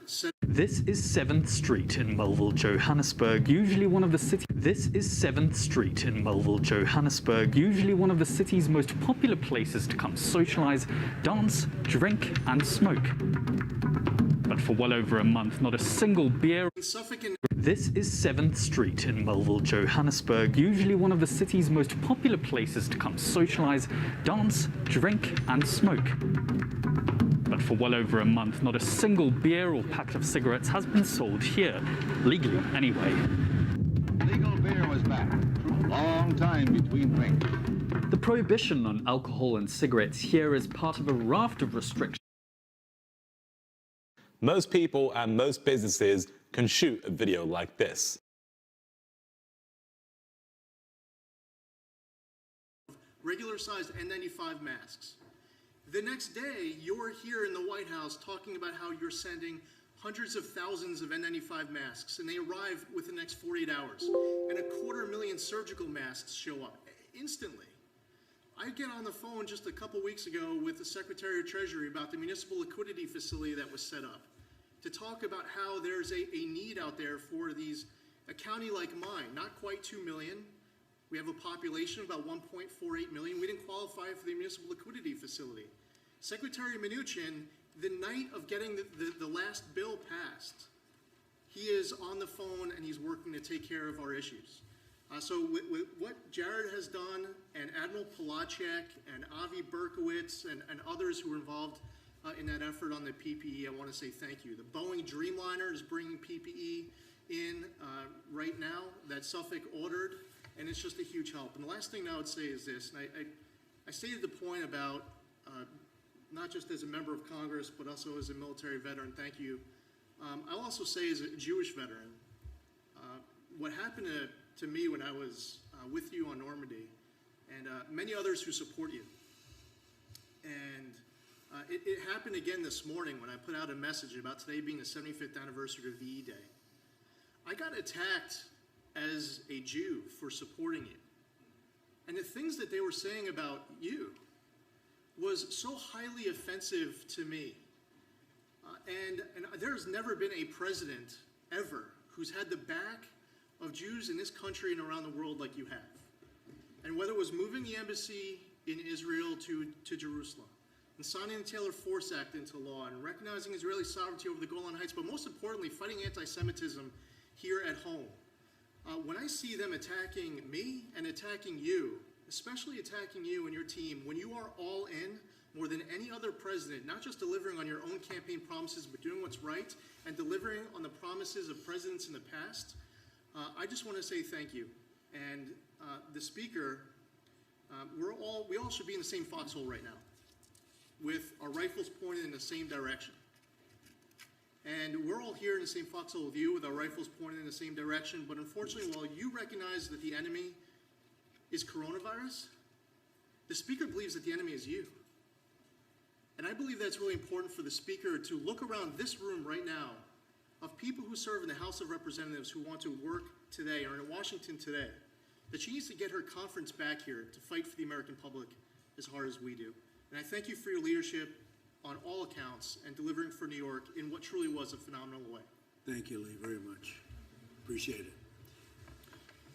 G: This is 7th Street in Melville, Johannesburg, usually one of the city. This is 7th Street in Melville, Johannesburg, usually one of the city's most popular places to come socialize, dance, drink, and smoke. But for well over a month, not a single beer. This is 7th Street in Melville, Johannesburg, usually one of the city's most popular places to come socialize, dance, drink, and smoke. But for well over a month, not a single beer or packet of cigarettes has been sold here, legally anyway.
N: Legal beer was back. Long time between drinks.
G: The prohibition on alcohol and cigarettes here is part of a raft of restrictions.
O: Most people and most businesses can shoot a video like this.
M: Regular-sized N95 masks. The next day, you're here in the White House talking about how you're sending hundreds of thousands of N95 masks, and they arrive within the next 48 hours. And 250,000 surgical masks show up instantly. I get on the phone just a couple weeks ago with the Secretary of Treasury about the municipal liquidity facility that was set up to talk about how there's a need out there for a county like mine, not quite 2 million. We have a population of about 1.48 million. We didn't qualify for the municipal liquidity facility. Secretary Mnuchin, the night of getting the last bill passed, he is on the phone and he's working to take care of our issues. So with what Jared has done, and Admiral Polacek and Avi Berkowitz and others who were involved in that effort on the PPE, I want to say thank you. The Boeing Dreamliner is bringing PPE in right now that Suffolk ordered, and it's just a huge help. And the last thing I would say is this, and I stated the point about not just as a member of Congress, but also as a military veteran, thank you. I'll also say as a Jewish veteran, what happened to me when I was with you on Normandy, and many others who support you. And it happened again this morning when I put out a message about today being the 75th anniversary of VE Day. I got attacked as a Jew for supporting you. And the things that they were saying about you was so highly offensive to me. And there's never been a president ever who's had the back of Jews in this country and around the world like you have. And whether it was moving the embassy in Israel to Jerusalem, and signing the Taylor Force Act into law, and recognizing Israeli sovereignty over the Golan Heights, but most importantly, fighting anti-Semitism here at home. When I see them attacking me and attacking you, especially attacking you and your team when you are all in more than any other president, not just delivering on your own campaign promises, but doing what's right and delivering on the promises of presidents in the past. I just want to say thank you. And the Speaker, we all should be in the same foxhole right now, with our rifles pointed in the same direction. And we're all here in the same foxhole with you, with our rifles pointed in the same direction. But unfortunately, while you recognize that the enemy is coronavirus, the Speaker believes that the enemy is you. And I believe that's really important for the Speaker to look around this room right now of people who serve in the House of Representatives who want to work today or in Washington today, that she needs to get her conference back here to fight for the American public as hard as we do. And I thank you for your leadership on all accounts and delivering for New York in what truly was a phenomenal way.
W: Thank you, Lee, very much. Appreciate it.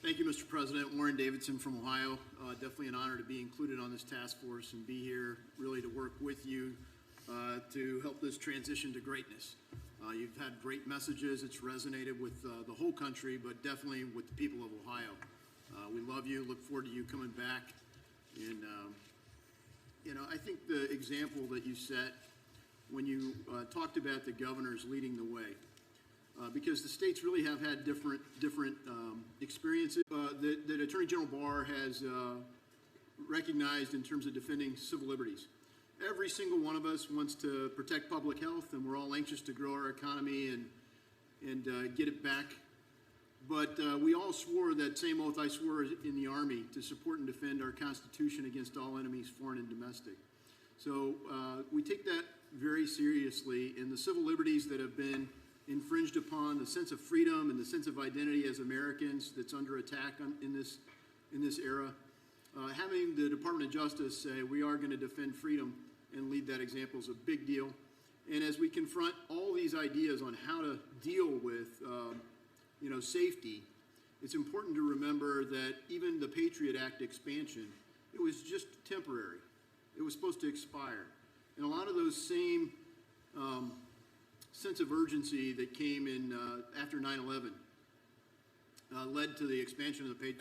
P: Thank you, Mr. President. Warren Davidson from Ohio. Definitely an honor to be included on this task force and be here really to work with you to help this transition to greatness. You've had great messages. It's resonated with the whole country, but definitely with the people of Ohio. We love you. Look forward to you coming back. And, you know, I think the example that you set when you talked about the governors leading the way, because the states really have had different experiences that Attorney General Barr has recognized in terms of defending civil liberties. Every single one of us wants to protect public health, and we're all anxious to grow our economy and get it back. But we all swore that same oath I swore in the Army to support and defend our Constitution against all enemies, foreign and domestic. So we take that very seriously, and the civil liberties that have been infringed upon, the sense of freedom and the sense of identity as Americans that's under attack in this era. Having the Department of Justice say we are going to defend freedom and lead that example is a big deal. And as we confront all these ideas on how to deal with safety, it's important to remember that even the Patriot Act expansion, it was just temporary. It was supposed to expire. And a lot of those same sense of urgency that came in after 9/11 led to the expansion of the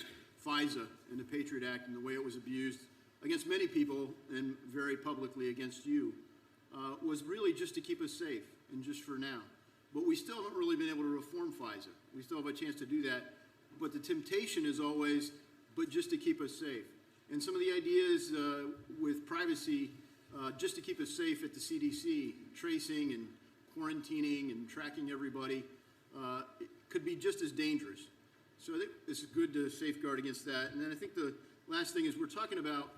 P: FISA and the Patriot Act and the way it was abused against many people and very publicly against you was really just to keep us safe and just for now. But we still haven't really been able to reform FISA. We still have a chance to do that. But the temptation is always, but just to keep us safe. And some of the ideas with privacy, just to keep us safe at the CDC, tracing and quarantining and tracking everybody, it could be just as dangerous. So I think it's good to safeguard against that. And then I think the last thing is we're talking about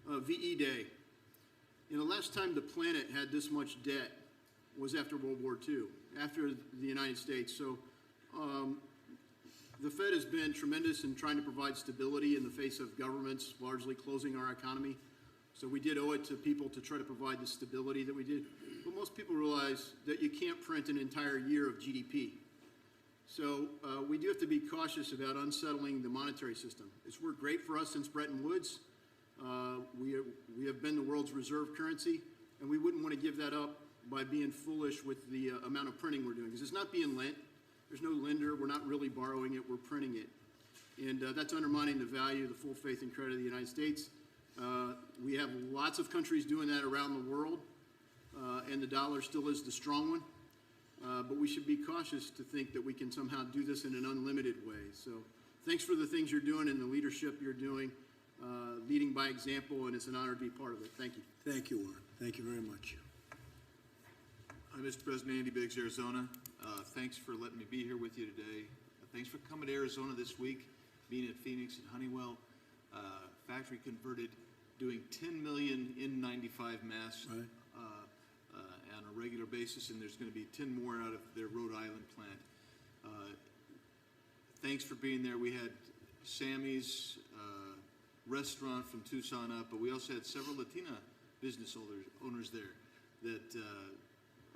P: VE Day. You know, last time the planet had this much debt was after World War II, after the United States. So the Fed has been tremendous in trying to provide stability in the face of governments largely closing our economy. So we did owe it to people to try to provide the stability that we did. But most people realize that you can't print an entire year of GDP. So we do have to be cautious about unsettling the monetary system. It's worked great for us since Bretton Woods. We have been the world's reserve currency, and we wouldn't want to give that up by being foolish with the amount of printing we're doing, because it's not being lent. There's no lender. We're not really borrowing it. We're printing it. And that's undermining the value, the full faith and credit of the United States. We have lots of countries doing that around the world, and the dollar still is the strong one. But we should be cautious to think that we can somehow do this in an unlimited way. So thanks for the things you're doing and the leadership you're doing, leading by example, and it's an honor to be part of it. Thank you.
W: Thank you, Warren. Thank you very much.
Q: Hi, Mr. President. Andy Biggs, Arizona. Thanks for letting me be here with you today. Thanks for coming to Arizona this week, being at Phoenix and Honeywell. Factory converted, doing 10 million N95 masks on a regular basis, and there's going to be 10 more out of their Rhode Island plant. Thanks for being there. We had Sammy's restaurant from Tucson up, but we also had several Latina business owners there that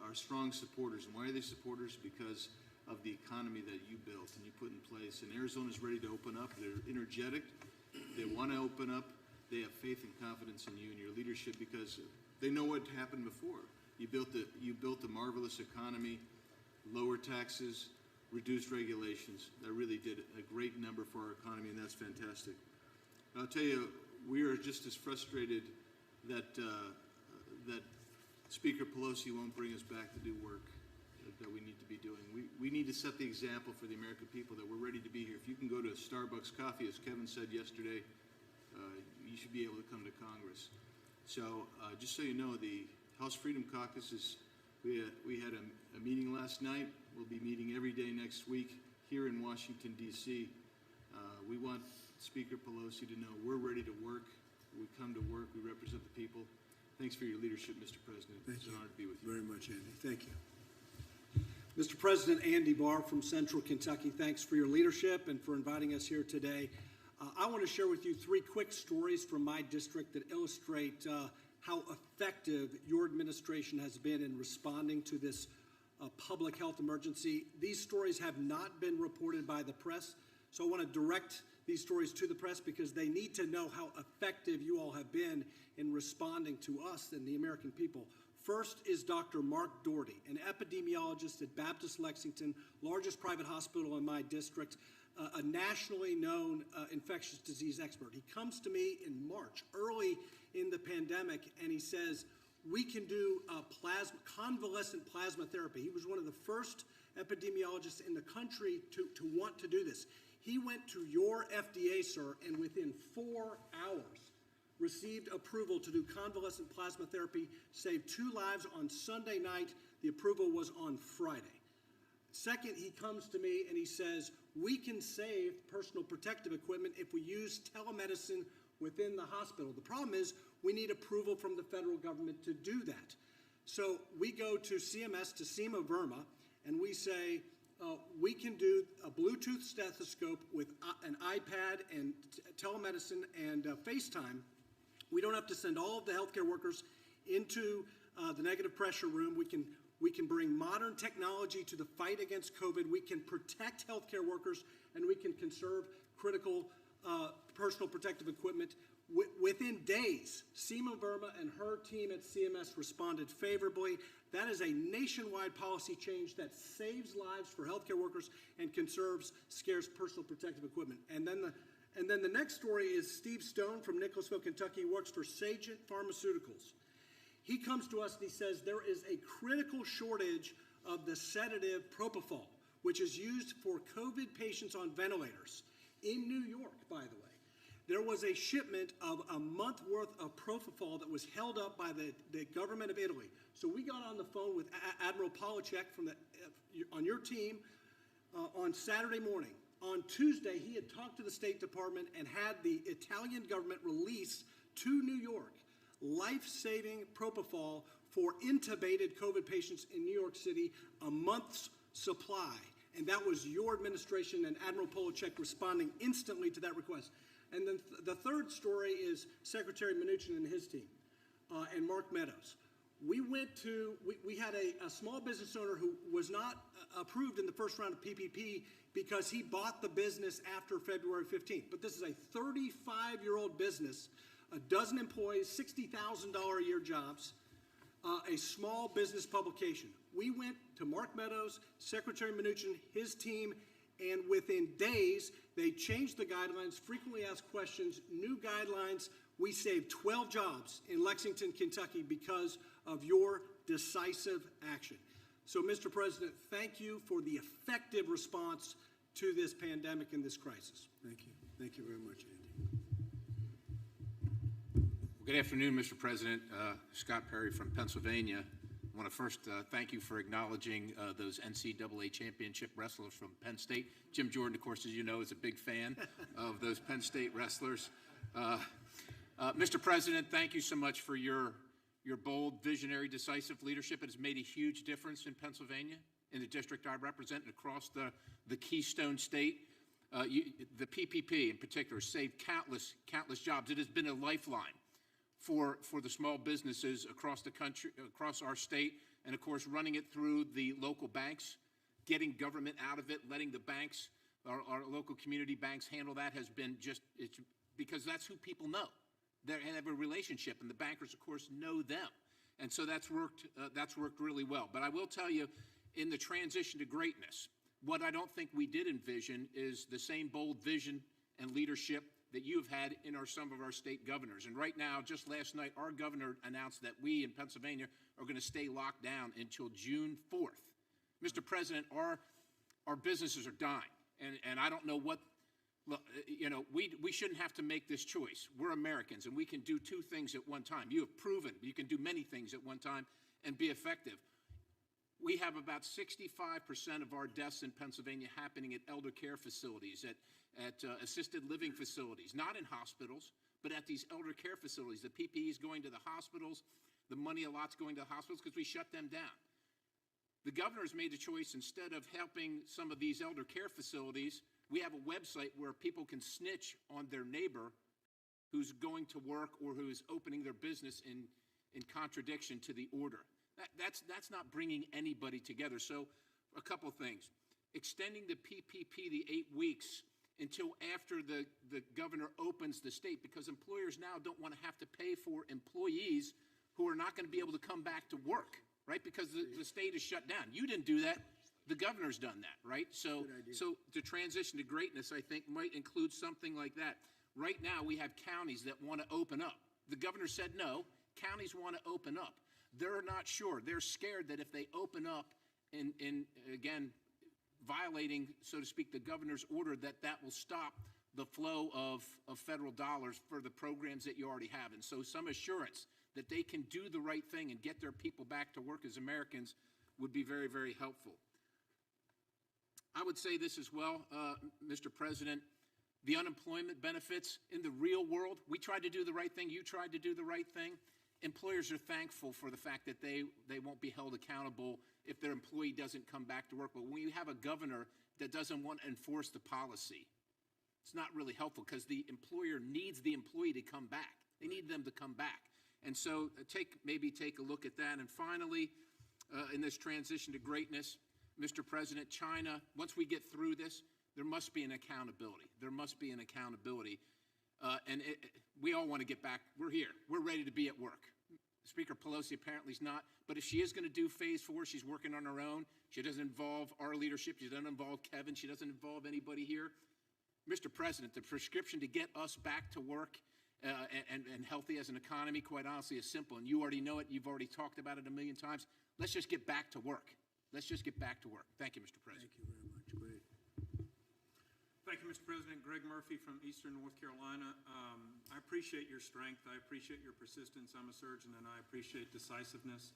Q: are strong supporters. And why are they supporters? Because of the economy that you built and you put in place. And Arizona's ready to open up. They're energetic. They want to open up. They have faith and confidence in you and your leadership because they know what happened before. You built a marvelous economy, lower taxes, reduced regulations. That really did a great number for our economy, and that's fantastic. I'll tell you,
P: we are just as frustrated that that Speaker Pelosi won't bring us back to do work that we need to be doing. We need to set the example for the American people that we're ready to be here. If you can go to a Starbucks coffee, as Kevin said yesterday, you should be able to come to Congress. So just so you know, the House Freedom Caucus is, we had a meeting last night. We'll be meeting every day next week here in Washington, D.C. We want Speaker Pelosi to know we're ready to work. We come to work. We represent the people. Thanks for your leadership, Mr. President. It's an honor to be with you.
W: Very much, Andy. Thank you.
R: Mr. President, Andy Barr from Central Kentucky, thanks for your leadership and for inviting us here today. I want to share with you 3 quick stories from my district that illustrate how effective your administration has been in responding to this public health emergency. These stories have not been reported by the press, so I want to direct these stories to the press because they need to know how effective you all have been in responding to us and the American people. First is Dr. Mark Doherty, an epidemiologist at Baptist Lexington, largest private hospital in my district, a nationally known infectious disease expert. He comes to me in March, early in the pandemic, and he says, we can do convalescent plasma therapy. He was one of the first epidemiologists in the country to want to do this. He went to your FDA, sir, and within 4 hours received approval to do convalescent plasma therapy, saved 2 lives on Sunday night. The approval was on Friday. Second, he comes to me and he says, we can save personal protective equipment if we use telemedicine within the hospital. The problem is we need approval from the federal government to do that. So we go to CMS, to Seema Verma, and we say, we can do a Bluetooth stethoscope with an iPad and telemedicine and FaceTime. We don't have to send all of the healthcare workers into the negative pressure room. We can bring modern technology to the fight against COVID. We can protect healthcare workers, and we can conserve critical personal protective equipment. Within days, Seema Verma and her team at CMS responded favorably. That is a nationwide policy change that saves lives for healthcare workers and conserves scarce personal protective equipment. And then the next story is Steve Stone from Nicholasville, Kentucky. He works for Sagent Pharmaceuticals. He comes to us and he says there is a critical shortage of the sedative propofol, which is used for COVID patients on ventilators in New York, by the way. There was a shipment of a month worth of propofol that was held up by the government of Italy. So we got on the phone with Admiral Polachek on your team on Saturday morning. On Tuesday, he had talked to the State Department and had the Italian government release to New York life-saving propofol for intubated COVID patients in New York City, a month's supply. And that was your administration and Admiral Polachek responding instantly to that request. And then the third story is Secretary Mnuchin and his team, and Mark Meadows. We had a small business owner who was not approved in the first round of PPP because he bought the business after February 15th. But this is a 35-year-old business, a dozen employees, $60,000 a year jobs, a small business publication. We went to Mark Meadows, Secretary Mnuchin, his team, and within days, they changed the guidelines, frequently asked questions, new guidelines. We saved 12 jobs in Lexington, Kentucky because of your decisive action. So, Mr. President, thank you for the effective response to this pandemic and this crisis.
W: Thank you. Thank you very much, Andy.
T: Good afternoon, Mr. President. Scott Perry from Pennsylvania. I want to first thank you for acknowledging those NCAA championship wrestlers from Penn State. Jim Jordan, of course, as you know, is a big fan of those Penn State wrestlers. Mr. President, thank you so much for your bold, visionary, decisive leadership. It has made a huge difference in Pennsylvania, in the district I represent, and across the Keystone State. The PPP in particular saved countless jobs. It has been a lifeline for the small businesses across the country, across our state, and of course running it through the local banks, getting government out of it, letting the banks, our local community banks handle that has been it's because that's who people know. They have a relationship, and the bankers, of course, know them. And so that's worked really well. But I will tell you, in the transition to greatness, what I don't think we did envision is the same bold vision and leadership that you have had in some of our state governors. And right now, just last night, our governor announced that we in Pennsylvania are going to stay locked down until June 4th. Mr. President, our businesses are dying, and I don't know what. Look, you know, we shouldn't have to make this choice. We're Americans, and we can do two things at one time. You have proven you can do many things at one time and be effective. We have about 65% of our deaths in Pennsylvania happening at elder care facilities, at assisted living facilities, not in hospitals, but at these elder care facilities. The PPE is going to the hospitals. The money a lot's going to the hospitals because we shut them down. The governor's made a choice, instead of helping some of these elder care facilities, we have a website where people can snitch on their neighbor who's going to work or who is opening their business in contradiction to the order. That's not bringing anybody together. So a couple things. Extending the PPP, the 8 weeks, until after the governor opens the state, because employers now don't want to have to pay for employees who are not going to be able to come back to work, right? Because the state is shut down. You didn't do that. The governor's done that, right? So the transition to greatness, I think, might include something like that. Right now, we have counties that want to open up. The governor said no. Counties want to open up. They're not sure. They're scared that if they open up and again, violating, so to speak, the governor's order, that will stop the flow of federal dollars for the programs that you already have. And so some assurance that they can do the right thing and get their people back to work as Americans would be very, very helpful. I would say this as well, Mr. President, the unemployment benefits in the real world, we tried to do the right thing, you tried to do the right thing. Employers are thankful for the fact that they won't be held accountable if their employee doesn't come back to work. But when you have a governor that doesn't want to enforce the policy, it's not really helpful because the employer needs the employee to come back. They need them to come back. And so maybe take a look at that. And finally, in this transition to greatness, Mr. President, China, once we get through this, there must be an accountability. There must be an accountability. We all want to get back. We're here. We're ready to be at work. Speaker Pelosi apparently is not. But if she is going to do phase 4, she's working on her own. She doesn't involve our leadership. She doesn't involve Kevin. She doesn't involve anybody here. Mr. President, the prescription to get us back to work and healthy as an economy, quite honestly, is simple. And you already know it. You've already talked about it a million times. Let's just get back to work. Let's just get back to work. Thank you, Mr. President.
W: Thank you very much. Great.
D: Thank you, Mr. President. Greg Murphy from Eastern North Carolina. I appreciate your strength. I appreciate your persistence. I'm a surgeon, and I appreciate decisiveness.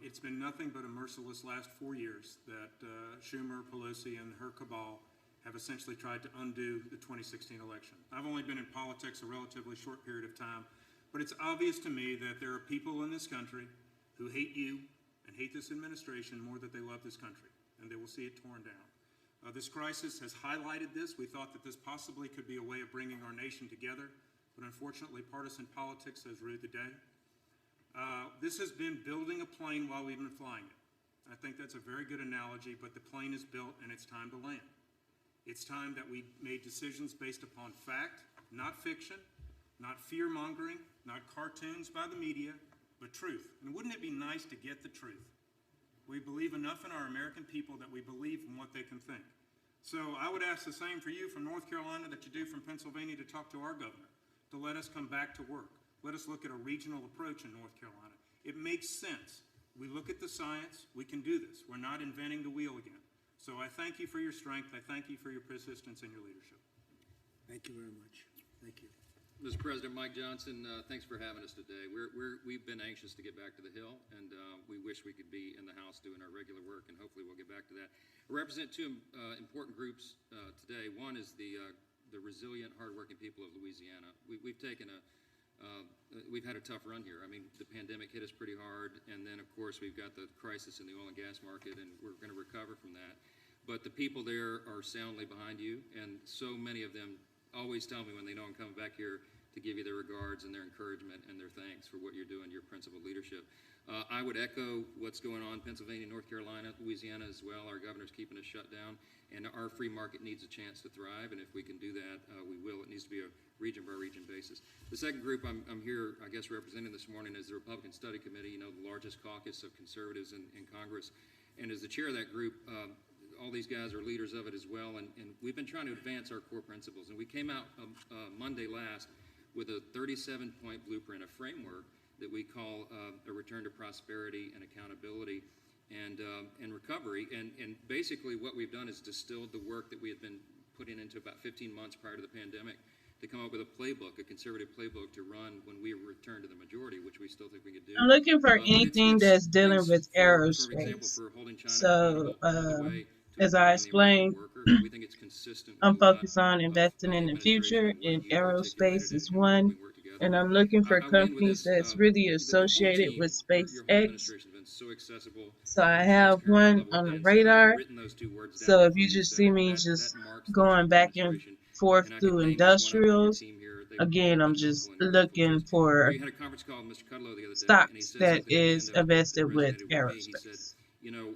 D: It's been nothing but a merciless last 4 years that Schumer, Pelosi, and her cabal have essentially tried to undo the 2016 election. I've only been in politics a relatively short period of time, but it's obvious to me that there are people in this country who hate you and hate this administration more than they love this country, and they will see it torn down. This crisis has highlighted this. We thought that this possibly could be a way of bringing our nation together, but unfortunately partisan politics has ruled the day. This has been building a plane while we've been flying it. I think that's a very good analogy, but the plane is built and it's time to land. It's time that we made decisions based upon fact, not fiction, not fear-mongering, not cartoons by the media, but truth. And wouldn't it be nice to get the truth? We believe enough in our American people that we believe in what they can think. So I would ask the same for you from North Carolina that you do from Pennsylvania to talk to our governor, to let us come back to work. Let us look at a regional approach in North Carolina. It makes sense. We look at the science. We can do this. We're not inventing the wheel again. So I thank you for your strength. I thank you for your persistence and your leadership.
W: Thank you very much. Thank you.
S: Mr. President, Mike Johnson, thanks for having us today. We've been anxious to get back to the Hill, and we wish we could be in the House doing our regular work, and hopefully we'll get back to that. I represent two important groups today. One is the resilient, hardworking people of Louisiana. We've had a tough run here. I mean, the pandemic hit us pretty hard, and then, of course, we've got the crisis in the oil and gas market, and we're going to recover from that. But the people there are soundly behind you, and so many of them always tell me when they know I'm coming back here to give you their regards and their encouragement and their thanks for what you're doing, your principled leadership. I would echo what's going on in Pennsylvania, North Carolina, Louisiana as well. Our governor's keeping us shut down, and our free market needs a chance to thrive, and if we can do that, we will. It needs to be a region-by-region basis. The second group I'm here, I guess, representing this morning is the Republican Study Committee, the largest caucus of conservatives in Congress. And as the chair of that group, all these guys are leaders of it as well, and we've been trying to advance our core principles. And we came out Monday last with a 37-point blueprint, a framework that we call a return to prosperity and accountability and recovery. And basically what we've done is distilled the work that we had been putting into about 15 months prior to the pandemic to come up with a playbook, a conservative playbook to run when we return to the majority, which we still think we could do.
A: I'm looking for anything that's dealing with
S: For example,
A: aerospace.
S: for holding China
A: So,
S: accountable all the way to
A: as I
S: empowering the American
A: explained,
S: worker. We think it's consistent with
A: I'm
S: a lot
A: focused on investing
S: of
A: in
S: the
A: the future,
S: administration and
A: and
S: what you've articulated
A: aerospace is
S: and what
A: one.
S: we work together.
A: And I'm looking for
S: I would end with
A: companies
S: this.
A: that's really
S: The whole
A: associated
S: team,
A: with
S: your whole
A: SpaceX.
S: administration has been so accessible
A: So I
S: and
A: have
S: transparent
A: one
S: with
A: on
S: what
A: the
S: Dan said. I've
A: radar.
S: written those two words down
A: So if
S: before
A: you
S: you
A: just
S: said
A: see
S: it.
A: me
S: That
A: just
S: marks the
A: going
S: Trump
A: back and
S: administration.
A: forth
S: And I
A: through
S: could name each one of them on your
A: industrials,
S: team here. They've
A: again,
S: all
A: I'm
S: been
A: just
S: helpful and grateful to
A: looking
S: us.
A: for
S: We had a conference call with Mr. Kudlow the other day, and he
A: stocks
S: said
A: that
S: something at the
A: is
S: end of it that
A: invested with
S: resonated with me. He said,
A: aerospace.
S: you know,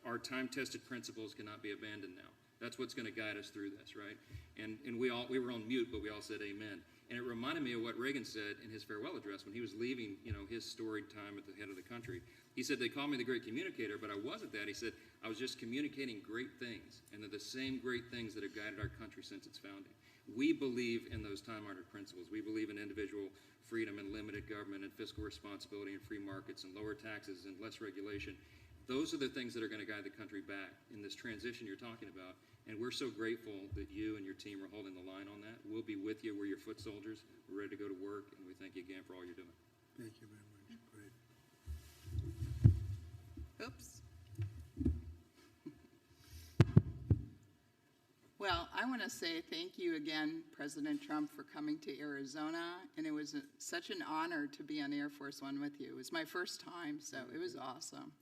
S: our time-tested principles cannot be abandoned now. That's what's going to guide us through this, right? And we were on mute, but we all said amen. And it reminded me of what Reagan said in his farewell address when he was leaving, you know, his storied time at the head of the country. He said, they call me the great communicator, but I wasn't that. He said, I was just communicating great things, and they're the same great things that have guided our country since its founding. We believe in those time-honored principles. We believe in individual freedom and limited government and fiscal responsibility and free markets and lower taxes and less regulation. Those are the things that are going to guide the country back in this transition you're talking about. And we're so grateful that you and your team are holding the line on that. We'll be with you. We're your foot soldiers. We're ready to go to work, and we thank you again for all you're doing.
W: Thank you very much. Great.
U: Oops. Well, I want to say thank you again, President Trump, for coming to Arizona. And it was such an honor to be on Air Force One with you. It was my first time, so it was awesome.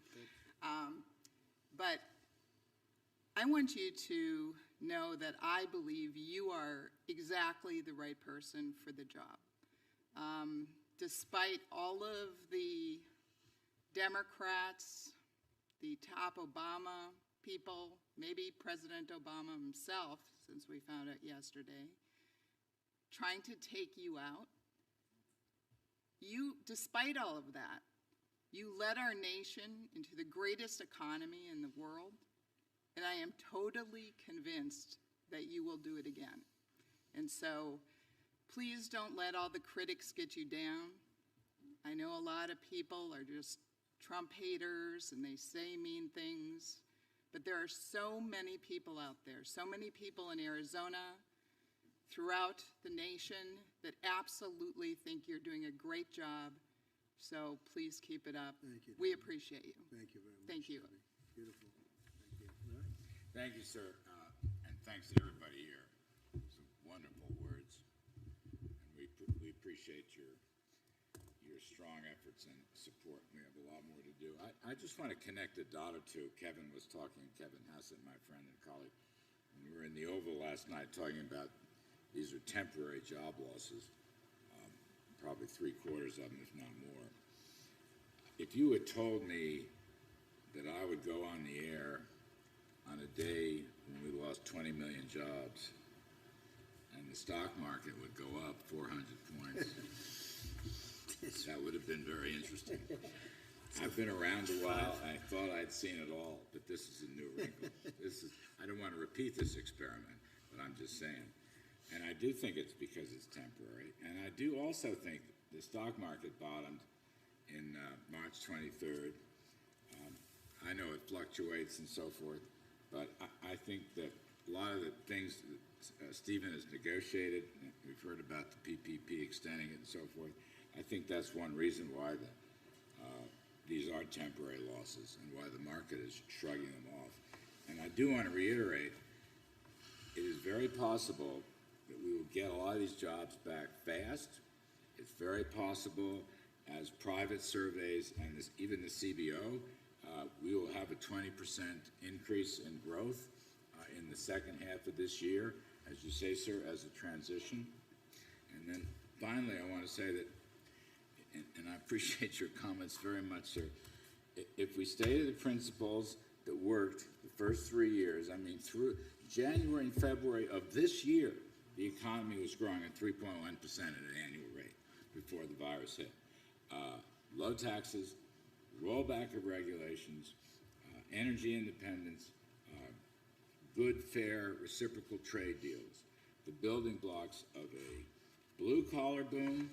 U: But I want you to know that I believe you are exactly the right person for the job. Despite all of the Democrats, the top Obama people, maybe President Obama himself, since we found out yesterday, trying to take you out, despite all of that, you led our nation into the greatest economy in the world, and I am totally convinced that you will do it again. And so please don't let all the critics get you down. I know a lot of people are just Trump haters and they say mean things, but there are so many people out there, so many people in Arizona, throughout the nation that absolutely think you're doing a great job. So please keep it up.
W: Thank you.
U: We appreciate you.
W: Thank you very much.
U: Thank you.
W: Beautiful. Thank you. All right.
V: Thank you, sir, and thanks to everybody here. Some wonderful words, and we appreciate your strong efforts and support. We have a lot more to do. I just want to connect a dot or two. Kevin was talking, Kevin Hassett, my friend and colleague, and we were in the Oval last night talking about these are temporary job losses, probably 3/4 of them, if not more. If you had told me that I would go on the air on a day when we lost 20 million jobs and the stock market would go up 400 points, that would have been very interesting. I've been around a while. I thought I'd seen it all, but this is a new wrinkle. I don't want to repeat this experiment, but I'm just saying. And I do think it's because it's temporary. And I do also think the stock market bottomed in March 23rd. I know it fluctuates and so forth, but I think that a lot of the things that Stephen has negotiated, we've heard about the PPP extending it and so forth, I think that's one reason why these are temporary losses and why the market is shrugging them off. And I do want to reiterate, it is very possible that we will get a lot of these jobs back fast. It's very possible, as private surveys and even the CBO, we will have a 20% increase in growth in the second half of this year, as you say, sir, as a transition. And then finally, I want to say that, and I appreciate your comments very much, sir, if we stay to the principles that worked the first 3 years, I mean, through January and February of this year, the economy was growing at 3.1% at an annual rate before the virus hit. Low taxes, rollback of regulations, energy independence,
B: good, fair, reciprocal trade deals, the building blocks of a blue-collar boom,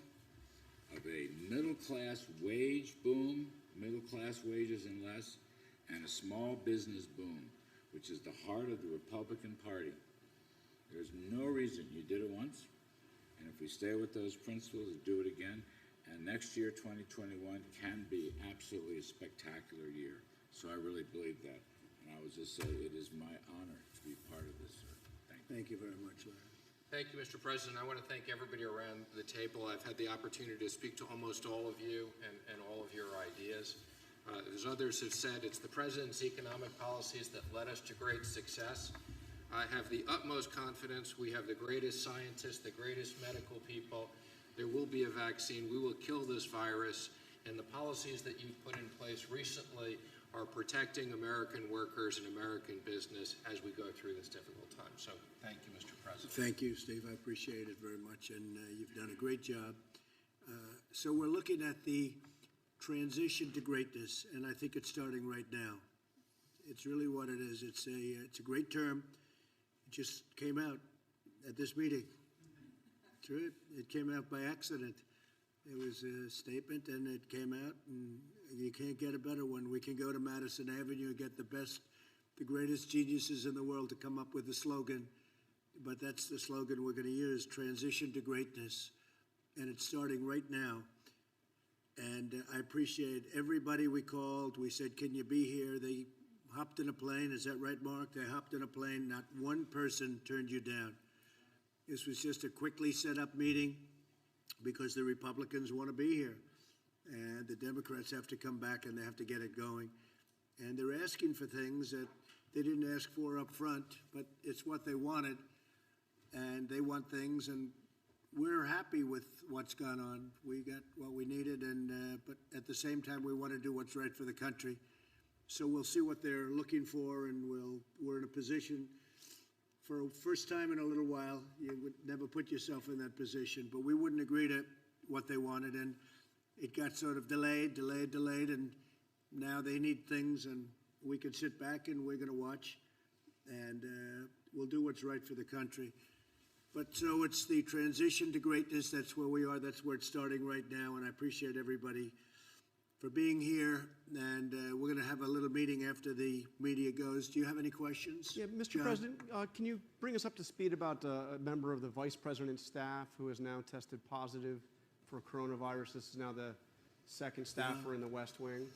B: of a middle-class wage boom, middle-class wages and less, and a small business boom, which is the heart of the Republican Party. There's no reason. You did it once, and if we stay with those principles and do it again, and next year, 2021, can be absolutely a spectacular year. So I really believe that. And I would just say it is my honor to be part of this, sir.
W: Thank you very much, Larry.
C: Thank you, Mr. President. I want to thank everybody around the table. I've had the opportunity to speak to almost all of you and all of your ideas. As others have said, it's the President's economic policies that led us to great success. I have the utmost confidence. We have the greatest scientists, the greatest medical people. There will be a vaccine. We will kill this virus. And the policies that you've put in place recently are protecting American workers and American business as we go through this difficult time. So thank you, Mr. President.
W: Thank you, Steve. I appreciate it very much, and you've done a great job. So we're looking at the transition to greatness, and I think it's starting right now. It's really what it is. It's a great term. It just came out at this meeting. That's right. It came out by accident. It was a statement, and it came out, and you can't get a better one. We can go to Madison Avenue and get the greatest geniuses in the world to come up with a slogan, but that's the slogan we're going to use, transition to greatness, and it's starting right now. And I appreciate everybody we called. We said, can you be here? They hopped in a plane. Is that right, Mark? They hopped in a plane. Not one person turned you down. This was just a quickly set up meeting because the Republicans want to be here. And the Democrats have to come back and they have to get it going. And they're asking for things that they didn't ask for up front, but it's what they wanted. And they want things, and we're happy with what's gone on. We got what we needed, and but at the same time, we want to do what's right for the country. So we'll see what they're looking for, and we're in a position for a first time in a little while. You would never put yourself in that position, but we wouldn't agree to what they wanted, and it got sort of delayed, and now they need things, and we can sit back and we're going to watch, and we'll do what's right for the country. But so it's the transition to greatness. That's where we are. That's where it's starting right now. And I appreciate everybody for being here. And we're going to have a little meeting after the media goes. Do you have any questions?
E: Yeah, Mr.
W: John?
E: President, can you bring us up to speed about a member of the Vice President's staff who has now tested positive for coronavirus? This is now the second staffer in the West Wing.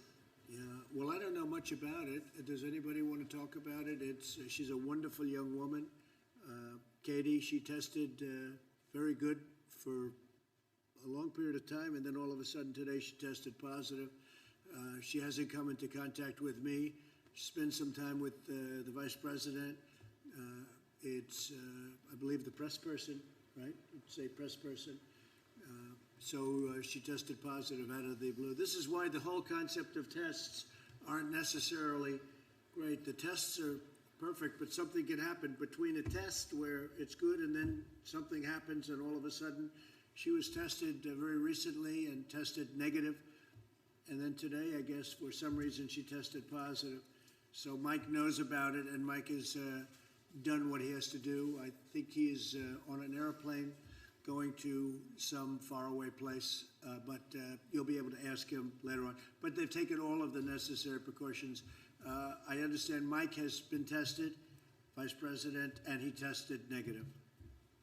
W: Yeah, well, I don't know much about it. Does anybody want to talk about it? She's a wonderful young woman. Katie, she tested very good for a long period of time, and then all of a sudden today she tested positive. She hasn't come into contact with me. She spent some time with the Vice President. It's, I believe, the press person, right? It's a press person. So she tested positive out of the blue. This is why the whole concept of tests aren't necessarily great. The tests are perfect, but something can happen between a test where it's good and then something happens and all of a sudden she was tested very recently and tested negative. And then today, I guess, for some reason, she tested positive. So Mike knows about it, and Mike has done what he has to do. I think he is on an airplane going to some faraway place, but you'll be able to ask him later on. But they've taken all of the necessary precautions. I understand Mike has been tested, Vice President, and he tested negative.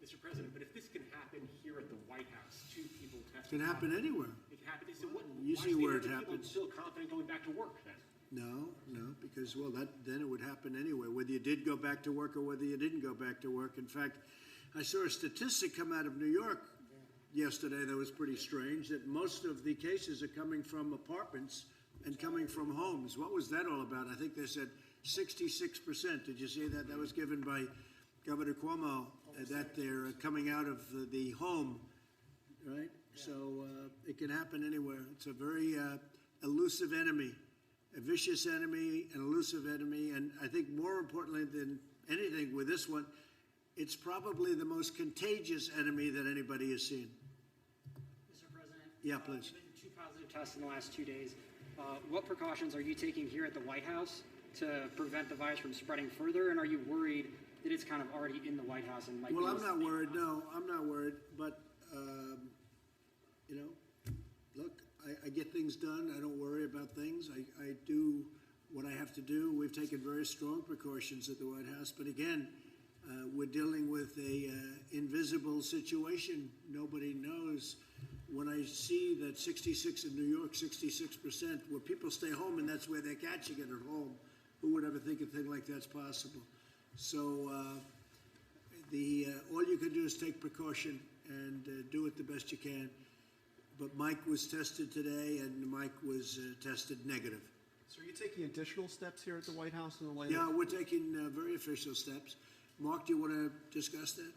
X: Mr. President, but if this can happen here at the White House, two people
W: It
X: tested.
W: can happen anywhere.
X: It can happen. So what,
W: You
X: why
W: see
X: is the
W: where it
X: American people
W: happens.
X: still confident going back to work then?
W: No, because, well, then it would happen anyway, whether you did go back to work or whether you didn't go back to work. In fact, I saw a statistic come out of New York yesterday that was pretty strange, that most of the cases are coming from apartments and coming from homes. What was that all about? I think they said 66%. Did you see that? That was given by Governor Cuomo, that they're coming out of the home, right? So it can happen anywhere. It's a very elusive enemy, a vicious enemy, an elusive enemy, and I think more importantly than anything with this one, it's probably the most contagious enemy that anybody has seen.
Y: Mr. President?
W: Yeah, please.
Y: Given two positive tests in the last 2 days, what precautions are you taking here at the White House
X: to prevent the virus from spreading further, and are you worried that it's kind of already in the White House and might
W: Well,
X: be
W: I'm not worried. No, I'm not worried. But, you know, look, I get things done. I don't worry about things. I do what I have to do. We've taken very strong precautions at the White House. But again, we're dealing with a invisible situation. Nobody knows. When I see that 66 in New York, 66%, where people stay home and that's where they're catching it at home, who would ever think a thing like that's possible? So all you can do is take precaution and do it the best you can. But Mike was tested today, and Mike was tested negative.
E: So are you taking additional steps here at the White House in the light
W: Yeah,
E: of...
W: we're taking very official steps. Mark, do you want to discuss that?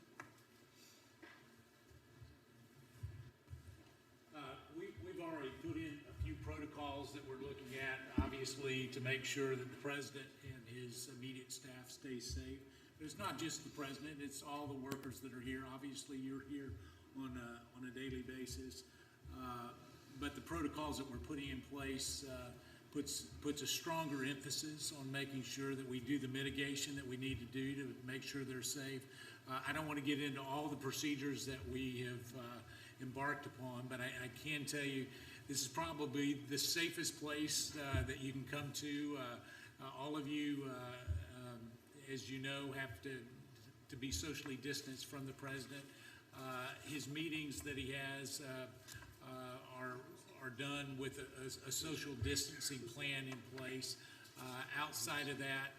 F: We've already put in a few protocols that we're looking at, obviously, to make sure that the president and his immediate staff stay safe. But it's not just the president, it's all the workers that are here. Obviously, you're here on a daily basis. But the protocols that we're putting in place puts a stronger emphasis on making sure that we do the mitigation that we need to do to make sure they're safe. I don't want to get into all the procedures that we have embarked upon, but I can tell you this is probably the safest place that you can come to. All of you, as you know, have to be socially distanced from the president. His meetings that he has are done with a social distancing plan in place. Outside of that,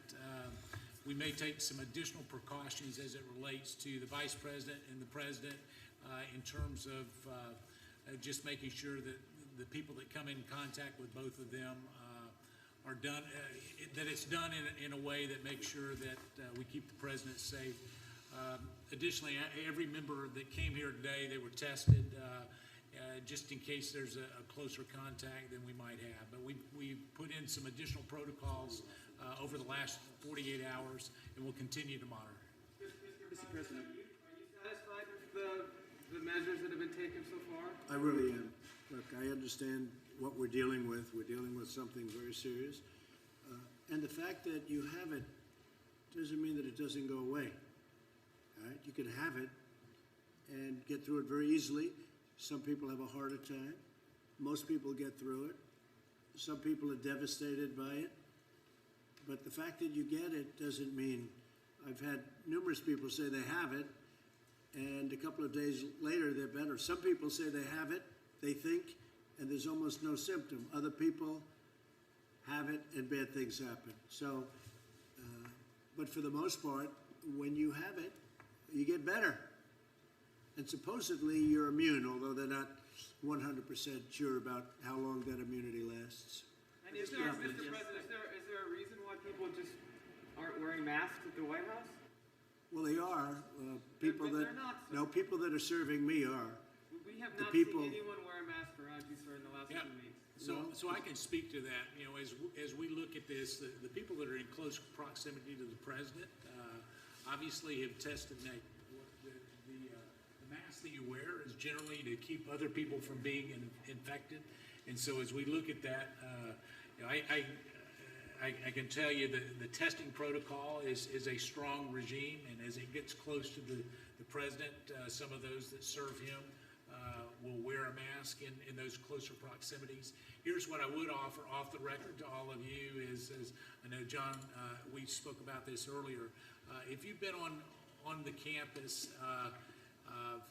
F: we may take some additional precautions as it relates to the vice president and the president in terms of just making sure that the people that come in contact with both of them are done, that it's done in a way that makes sure that we keep the president safe. Additionally, every member that came here today, they were tested just in case there's a closer contact than we might have. But we put in some additional protocols over the last 48 hours, and we'll continue to monitor.
I: Mr. President, are you satisfied with the measures that have been taken so far?
W: I really am. Look, I understand what we're dealing with. We're dealing with something very serious. And the fact that you have it doesn't mean that it doesn't go away. All right? You can have it and get through it very easily. Some people have a harder time. Most people get through it. Some people are devastated by it. But the fact that you get it doesn't mean, I've had numerous people say they have it, and a couple of days later they're better. Some people say they have it, they think, and there's almost no symptom. Other people have it and bad things happen. So, but for the most part, when you have it, you get better. And supposedly you're immune, although they're not 100% sure about how long that immunity lasts.
I: And is there, Mr. President, is there a reason why people just aren't wearing masks at the White House?
W: Well, they are. People
I: But
W: that
I: they're not, sir.
W: no, people that are serving me are.
I: We have
W: The
I: not
W: people-
I: seen anyone wear a mask around you, sir, in the last
F: Yeah.
I: few weeks.
F: So I can speak to that. You know, as we look at this, the people that are in close proximity to the president obviously have tested negative. The mask that you wear is generally to keep other people from being infected, and so as we look at that, you know, I can tell you that the testing protocol is a strong regime, and as it gets close to the president, some of those that serve him will wear a mask in those closer proximities. Here's what I would offer off the record to all of you is I know, John, we spoke about this earlier. If you've been on the campus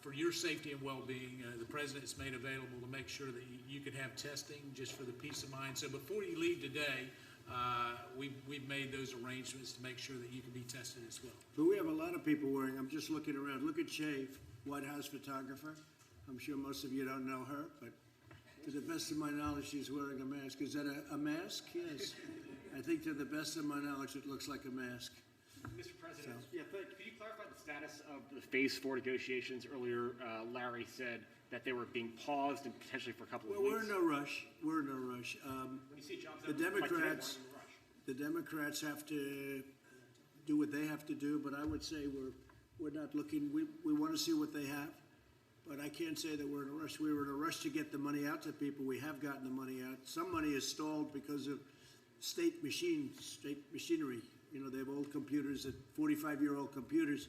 F: for your safety and well-being, the president's made available to make sure that you can have testing just for the peace of mind. So before you leave today, we've made those arrangements to make sure that you can be tested as well.
W: But we have a lot of people wearing. I'm just looking around. Look at Shave, White House photographer. I'm sure most of you don't know her, but to the best of my knowledge, she's wearing a mask. Is that a mask? Yes. I think to the best of my knowledge, it looks like a mask.
X: Mr. President, could you clarify the status of the Phase 4 negotiations? Earlier, Larry said that they were being paused and potentially for a couple of
W: Well,
X: weeks.
W: we're in no rush. We're in no rush.
X: When you see jobs
W: The
X: out like today, why are you in a
W: Democrats,
X: rush?
W: the Democrats have to do what they have to do, but I would say we're not looking. We want to see what they have, but I can't say that we're in a rush. We were in a rush to get the money out to people. We have gotten the money out. Some money is stalled because of state machinery. You know, they have old computers, 45-year-old computers.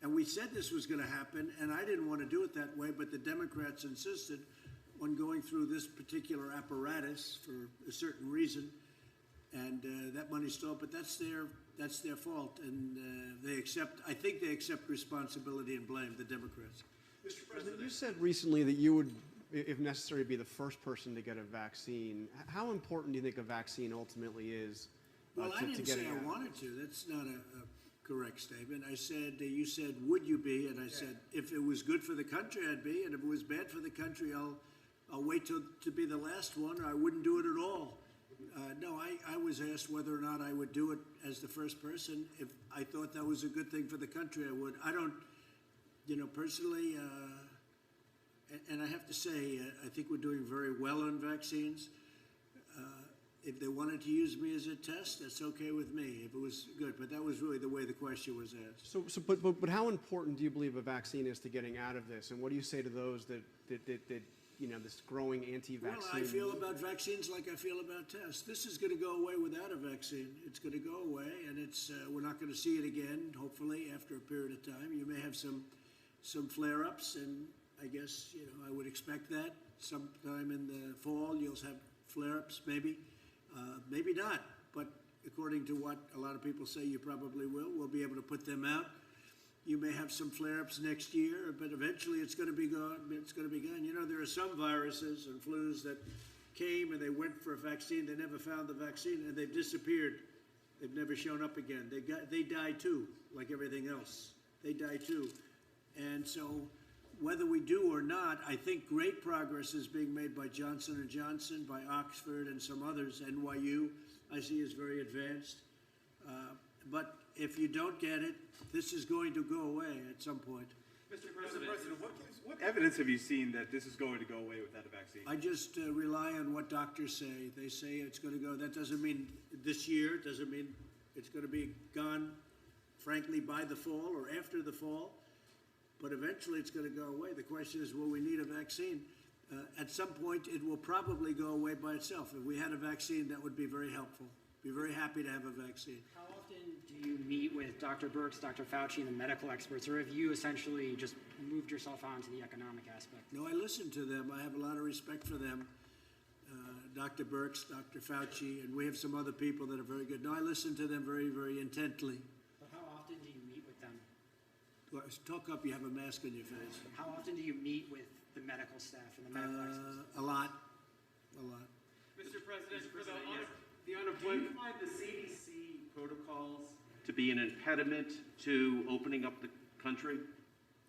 W: And we said this was going to happen, and I didn't want to do it that way, but the Democrats insisted on going through this particular apparatus for a certain reason, and that money stalled. But that's their fault, and I think they accept responsibility and blame, the Democrats.
E: Mr. President, you said recently that you would, if necessary, be the first person to get a vaccine. How important do you think a vaccine ultimately is?
W: Well, I didn't say I wanted to. That's not a correct statement. I said, you said, would you be? And I said, if it was good for the country, I'd be. And if it was bad for the country, I'll wait to be the last one, or I wouldn't do it at all. No, I was asked whether or not I would do it as the first person. If I thought that was a good thing for the country, I would. I don't, personally, and I have to say, I think we're doing very well on vaccines. If they wanted to use me as a test, that's okay with me, if it was good. But that was really the way the question was asked.
E: But how important do you believe a vaccine is to getting out of this? And what do you say to those that this growing anti-vaccine?
W: Well, I feel about vaccines like I feel about tests. This is going to go away without a vaccine. It's going to go away, and we're not going to see it again, hopefully, after a period of time. You may have some flare-ups, and I guess, I would expect that. Sometime in the fall, you'll have flare-ups, maybe. Maybe not, but according to what a lot of people say, you probably will. We'll be able to put them out. You may have some flare-ups next year, but eventually it's going to be gone. It's going to be gone. There are some viruses and flus that came and they went for a vaccine. They never found the vaccine, and they've disappeared. They've never shown up again. They die too, like everything else. They die too. And so whether we do or not, I think great progress is being made by Johnson & Johnson, by Oxford, and some others. NYU, I see, is very advanced. But if you don't get it, this is going to go away at some point.
H: Mr. President, what evidence have you seen that this is going to go away without a vaccine?
W: I just rely on what doctors say. They say it's going to go. That doesn't mean this year. It doesn't mean it's going to be gone, frankly, by the fall or after the fall. But eventually it's going to go away. The question is, will we need a vaccine? At some point, it will probably go away by itself. If we had a vaccine, that would be very helpful. Be very happy to have a vaccine.
Y: How often do you meet with Dr. Birx, Dr. Fauci, and the medical experts, or have you essentially just moved yourself on to the economic aspect?
W: No, I listen to them. I have a lot of respect for them. Dr. Birx, Dr. Fauci, and we have some other people that are very good. No, I listen to them very, very intently.
Y: But how often do you meet with them?
W: Talk up, you have a mask on your face.
Y: How often do you meet with the medical staff and the medical experts?
W: A lot.
I: Mr. President, for the unemployment.
J: Do you find the CDC protocols to be an impediment to opening up the country?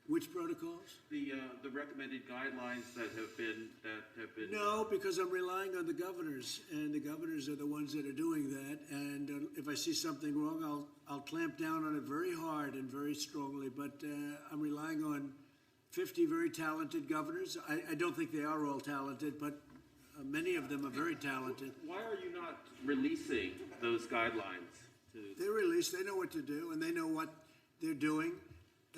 W: Which protocols?
J: The recommended guidelines that have been.
W: No, because I'm relying on the governors, and the governors are the ones that are doing that. And if I see something wrong, I'll clamp down on it very hard and very strongly. But I'm relying on 50 very talented governors. I don't think they are all talented, but many of them are very talented.
J: Why are you not releasing those guidelines?
W: They're released. They know what to do, and they know what they're doing.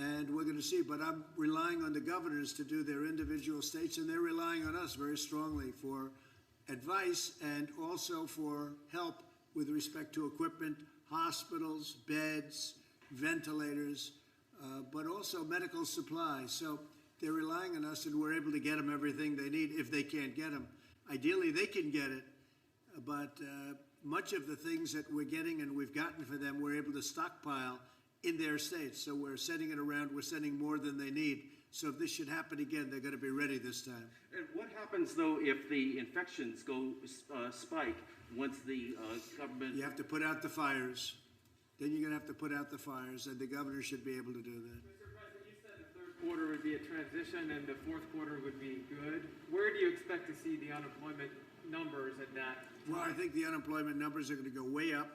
W: And we're going to see. But I'm relying on the governors to do their individual states, and they're relying on us very strongly for advice and also for help with respect to equipment, hospitals, beds, ventilators, but also medical supplies. So they're relying on us, and we're able to get them everything they need if they can't get them. Ideally, they can get it, but much of the things that we're getting and we've gotten for them, we're able to stockpile in their states. So we're sending it around. We're sending more than they need. So if this should happen again, they're going to be ready this time.
J: And what happens, though, if the infections go spike once the government...
W: You have to put out the fires. Then you're going to have to put out the fires, and the governor should be able to do that.
I: Mr. President, you said the third quarter would be a transition and the fourth quarter would be good. Where do you expect to see the unemployment numbers at that time?
W: Well, I think the unemployment numbers are going to go way up,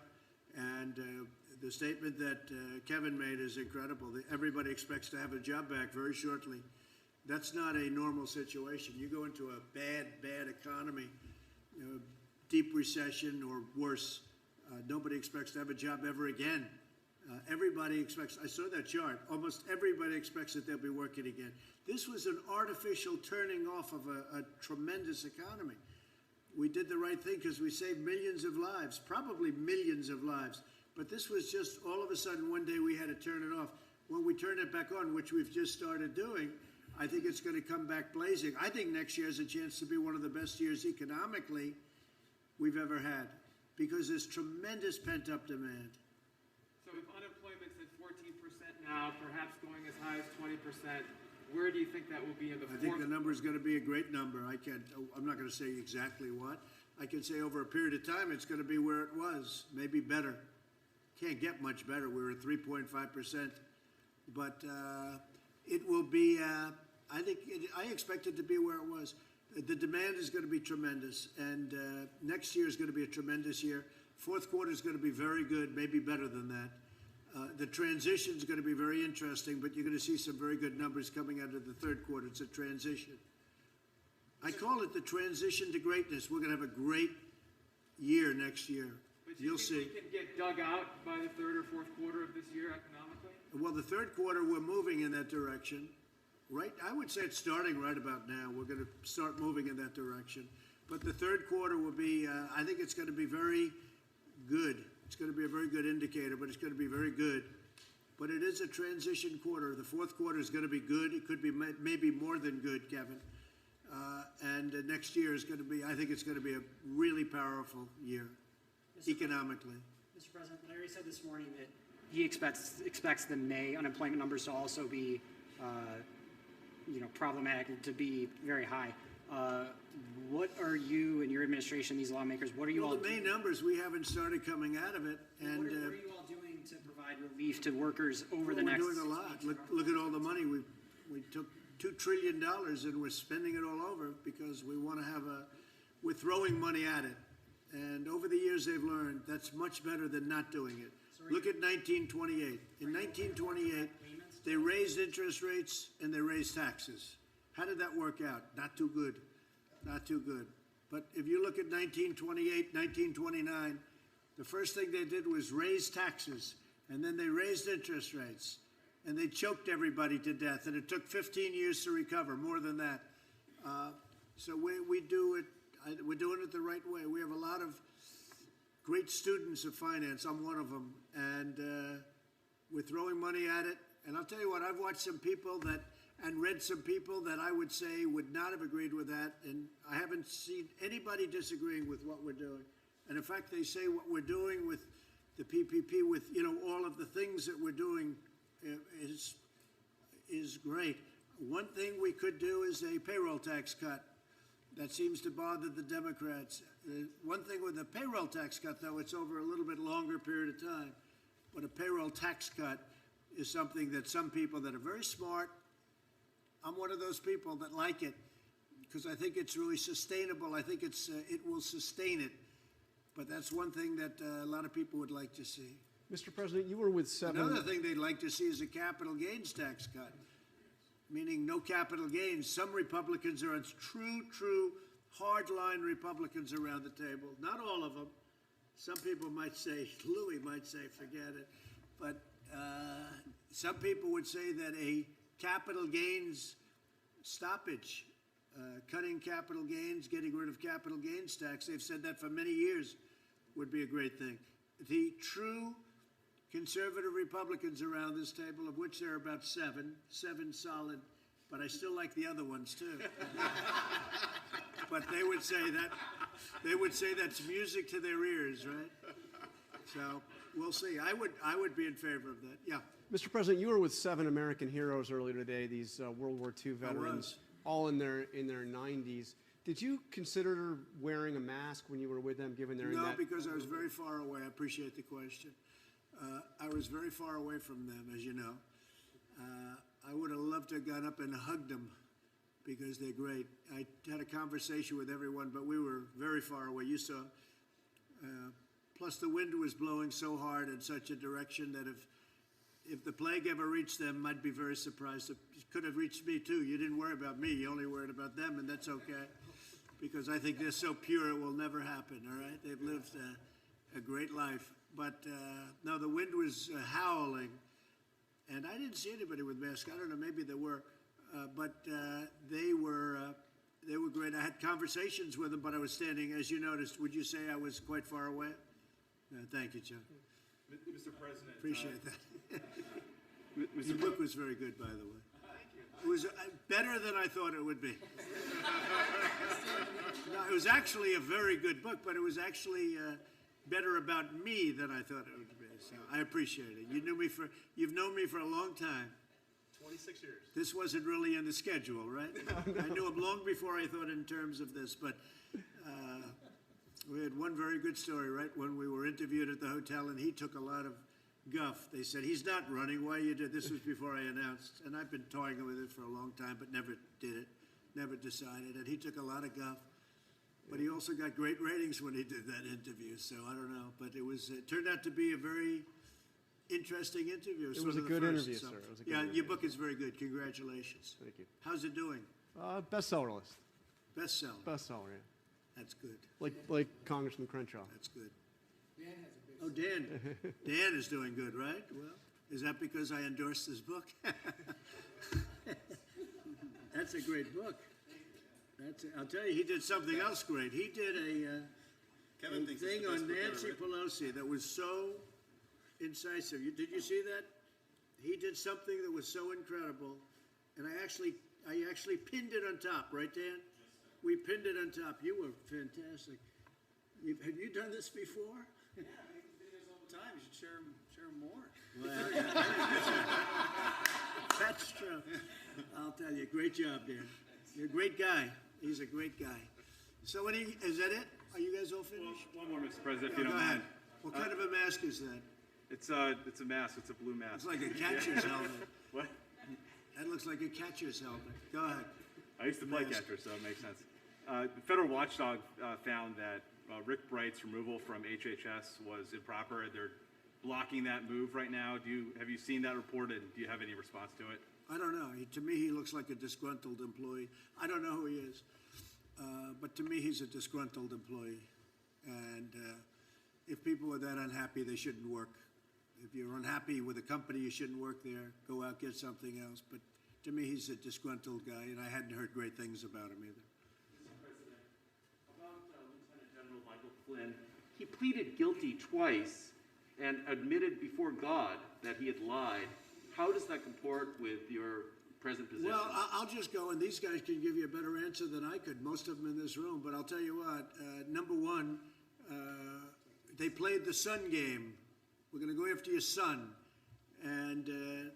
W: and the statement that Kevin made is incredible. Everybody expects to have a job back very shortly. That's not a normal situation. You go into a bad economy, deep recession or worse, nobody expects to have a job ever again. Everybody expects, I saw that chart, almost everybody expects that they'll be working again. This was an artificial turning off of a tremendous economy. we did the right thing because we saved millions of lives, probably millions of lives. But this was just all of a sudden one day we had to turn it off. When we turn it back on, which we've just started doing, I think it's going to come back blazing. I think next year has a chance to be one of the best years economically we've ever had because there's tremendous pent-up demand.
I: So if unemployment's at 14% now, perhaps going as high as 20%, where do you think that will be in the
W: I think the number is going to be a great number. I'm not going to say exactly what. I can say over a period of time it's going to be where it was, maybe better. Can't get much better. We were at 3.5%. But it will be, I expect it to be where it was. The demand is going to be tremendous, and next year is going to be a tremendous year. Fourth quarter is going to be very good, maybe better than that. The transition is going to be very interesting, but you're going to see some very good numbers coming out of the third quarter. It's a transition. I call it the transition to greatness. We're going to have a great year next year.
I: But do you think we can get dug out by the third or fourth quarter of this year economically?
W: Well, the third quarter, we're moving in that direction. Right, I would say it's starting right about now. We're going to start moving in that direction. But the third quarter will be, I think it's going to be very good. It's going to be a very good indicator, but it's going to be very good. But it is a transition quarter. The fourth quarter is going to be good. It could be maybe more than good, Kevin. And next year is going to be, I think it's going to be a really powerful year, economically.
Y: Mr. President, Larry said this morning that he expects the May unemployment numbers to also be, problematic, to be very high. What are you and your administration, these lawmakers, what are you all
W: doing? The May numbers, we haven't started coming out of it. And
Y: what are you all doing to provide relief to workers over the next?
W: We're doing a lot. Look at all the money. We took $2 trillion and we're spending it all over because we want to have we're throwing money at it. And over the years they've learned that's much better than not doing it. Look at 1928. In 1928, they raised interest rates and they raised taxes. How did that work out? Not too good. Not too good. But if you look at 1928, 1929, the first thing they did was raise taxes, and then they raised interest rates, and they choked everybody to death, and it took 15 years to recover, more than that. So we do it, we're doing it the right way. We have a lot of great students of finance. I'm one of them, and we're throwing money at it. And I'll tell you what, I've watched some people and read some people that I would say would not have agreed with that, and I haven't seen anybody disagreeing with what we're doing. And in fact, they say what we're doing with the PPP, with all of the things that we're doing, is great. One thing we could do is a payroll tax cut. That seems to bother the Democrats. One thing with the payroll tax cut, though, it's over a little bit longer period of time. But a payroll tax cut is something that some people that are very smart, I'm one of those people that like it because I think it's really sustainable. I think it will sustain it. But that's one thing that a lot of people would like to see.
E: Mr. President, you were with seven.
W: Another thing they'd like to see is a capital gains tax cut, meaning no capital gains. Some Republicans are true hardline Republicans around the table. Not all of them. Some people might say, Louis might say, forget it. But some people would say that a capital gains stoppage, cutting capital gains, getting rid of capital gains tax, they've said that for many years would be a great thing. The true conservative Republicans around this table, of which there are about seven solid, but I still like the other ones too. But they would say that's music to their ears, right? So we'll see. I would be in favor of that. Yeah.
E: Mr. President, you were with 7 American heroes earlier today, these World War II veterans, all in their 90s. Did you consider wearing a mask when you were with them, given they're in that?
W: No, because I was very far away. I appreciate the question. I was very far away from them, as you know. I would have loved to have gone up and hugged them because they're great. I had a conversation with everyone, but we were very far away. You saw. Plus, the wind was blowing so hard in such a direction that if the plague ever reached them, I'd be very surprised. It could have reached me, too. You didn't worry about me. You only worried about them, and that's okay, because I think they're so pure it will never happen, all right? They've lived a great life. But, no, the wind was howling, and I didn't see anybody with masks. I don't know, maybe there were. But they were They were great. I had conversations with them, but I was standing, as you noticed. Would you say I was quite far away? Thank you, John.
H: Mr. President.
W: Appreciate that.
H: Mr.
W: Your book was very good, by the way. It was better than I thought it would be. No, it was actually a very good book, but it was actually better about me than I thought it would be. So I appreciate it. You've known me for a long time.
H: 26 years.
W: This wasn't really in the schedule, right? I knew him long before I thought in terms of this, but we had one very good story, right? When we were interviewed at the hotel, and he took a lot of guff. They said, he's not running. Why you did this? Was before I announced. And I've been toying with it for a long time, but never did it, never decided. And he took a lot of guff. But he also got great ratings when he did that interview. So I don't know. But it turned out to be a very interesting interview.
E: It was a good interview, sir. It was a good interview.
W: Your book is very good. Congratulations.
E: Thank you.
W: How's it doing?
E: Bestseller list.
W: Bestseller.
E: Bestseller, yeah.
W: That's good.
E: Like Congressman Crenshaw.
W: That's good. Oh, Dan. Dan is doing good, right? Well, is that because I endorsed his book? That's a great book. I'll tell you, he did something else great. He did a thing on Nancy Pelosi that was so incisive. Did you see that? He did something that was so incredible, and I actually pinned it on top, right, Dan? We pinned it on top. You were fantastic. Have you done this before?
G: Yeah, I make videos all the time. You should share them more.
W: Well, that's true. I'll tell you, great job, Dan. You're a great guy. He's a great guy. So is that it? Are you guys all finished?
H: One more, Mr. President, if you
W: Go
H: don't
W: ahead.
H: mind.
W: What kind of a mask is that?
H: It's a mask. It's a blue mask.
W: It's like a catcher's helmet.
H: What?
W: That looks like a catcher's helmet. Go ahead.
H: I used to play catcher, so it makes sense. The federal watchdog found that Rick Bright's removal from HHS was improper. They're blocking that move right now. Have you seen that report, and do you have any response to it?
W: I don't know. To me, he looks like a disgruntled employee. I don't know who he is, but to me, he's a disgruntled employee. And if people are that unhappy, they shouldn't work. If you're unhappy with a company, you shouldn't work there. Go out, get something else. But to me, he's a disgruntled guy, and I hadn't heard great things about him either.
J: Mr. President, about Lieutenant General Michael Flynn, he pleaded guilty twice and admitted before God that he had lied. How does that comport with your present position?
W: Well, I'll just go, and these guys can give you a better answer than I could, most of them in this room. But I'll tell you what, number one, they played the son game. We're going to go after your son, and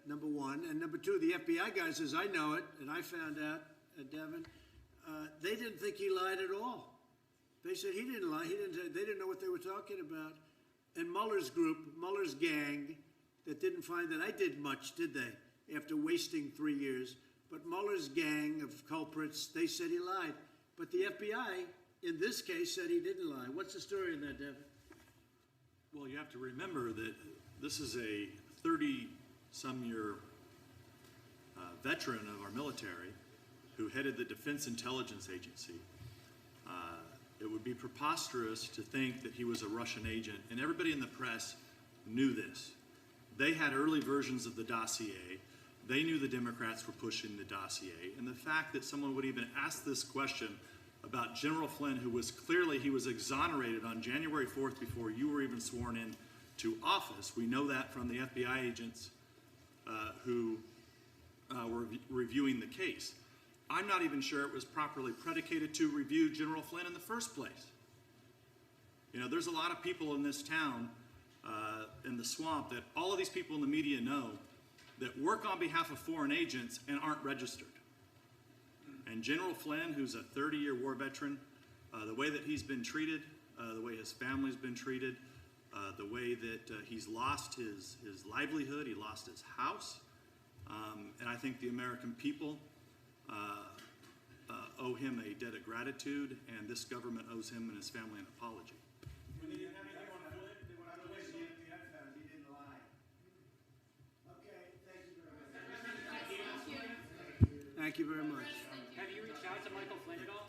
W: number one. And number two, the FBI guys, as I know it, and I found out, Devin, they didn't think he lied at all. They said he didn't lie. They didn't know what they were talking about. And Mueller's group, Mueller's gang, that didn't find that I did much, did they, after wasting 3 years? But Mueller's gang of culprits, they said he lied. But the FBI, in this case, said he didn't lie. What's the story in that, Devin?
K: Well, you have to remember that this is a 30-some-year veteran of our military who headed the Defense Intelligence Agency. It would be preposterous to think that he was a Russian agent, and everybody in the press knew this. They had early versions of the dossier. They knew the Democrats were pushing the dossier, and the fact that someone would even ask this question about General Flynn, who was clearly, he was exonerated on January 4th before you were even sworn in to office. We know that from the FBI agents who were reviewing the case. I'm not even sure it was properly predicated to review General Flynn in the first place. You know, there's a lot of people in this town, in the swamp, that all of these people in the media know that work on behalf of foreign agents and aren't registered. And General Flynn, who's a 30-year war veteran, the way that he's been treated, the way his family's been treated, the way that he's lost his livelihood, he lost his house, and I think the American people owe him a debt of gratitude, and this government owes him and his family an apology.
W: Thank you very much.
Y: Have you reached out to Michael Flynn at all?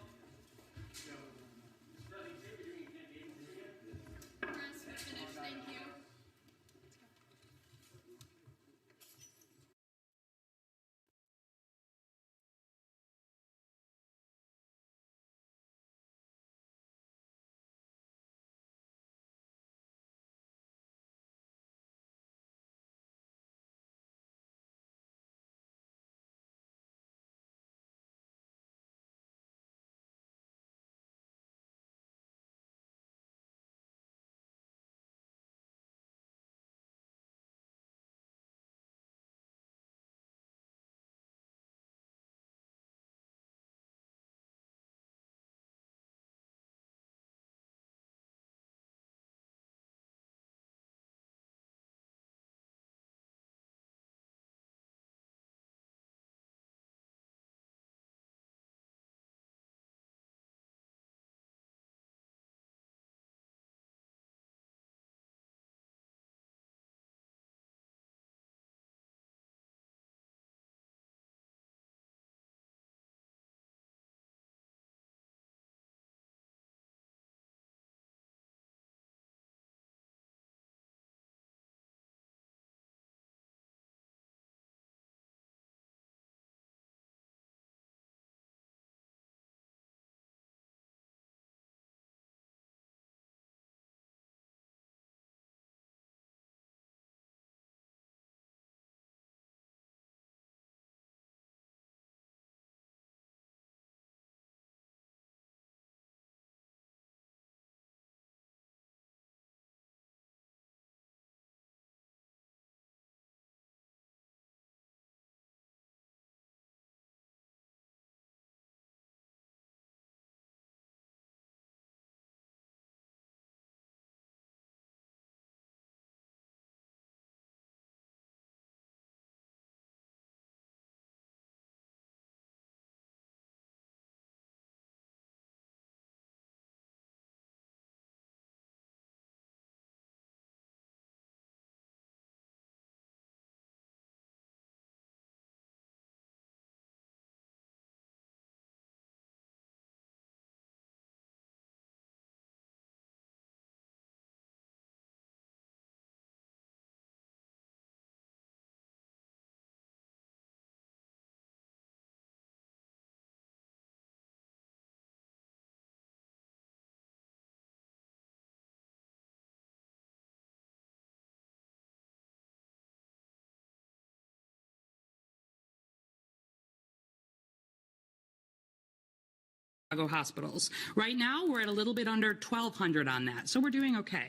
L: Chicago hospitals. Right now, we're at a little bit under 1,200 on that, so we're doing okay.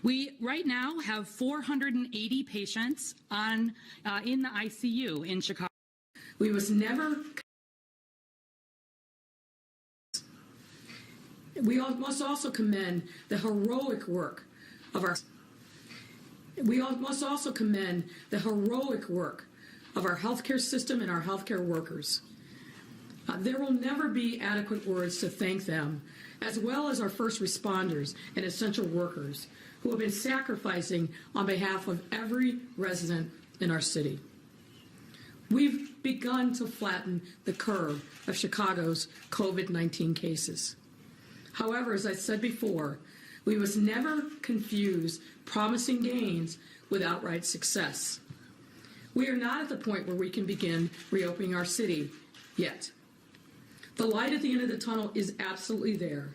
L: We right now have 480 patients on in the ICU in Chicago. We must never. Must also commend the heroic work of our. Must also commend the heroic work of our healthcare system and our healthcare workers. There will never be adequate words to thank them, as well as our first responders and essential workers who have been sacrificing on behalf of every resident in our city. We've begun to flatten the curve of Chicago's COVID-19 cases. However, as I said before, we must never confuse promising gains with outright success. We are not at the point where we can begin reopening our city yet. The light at the end of the tunnel is absolutely there,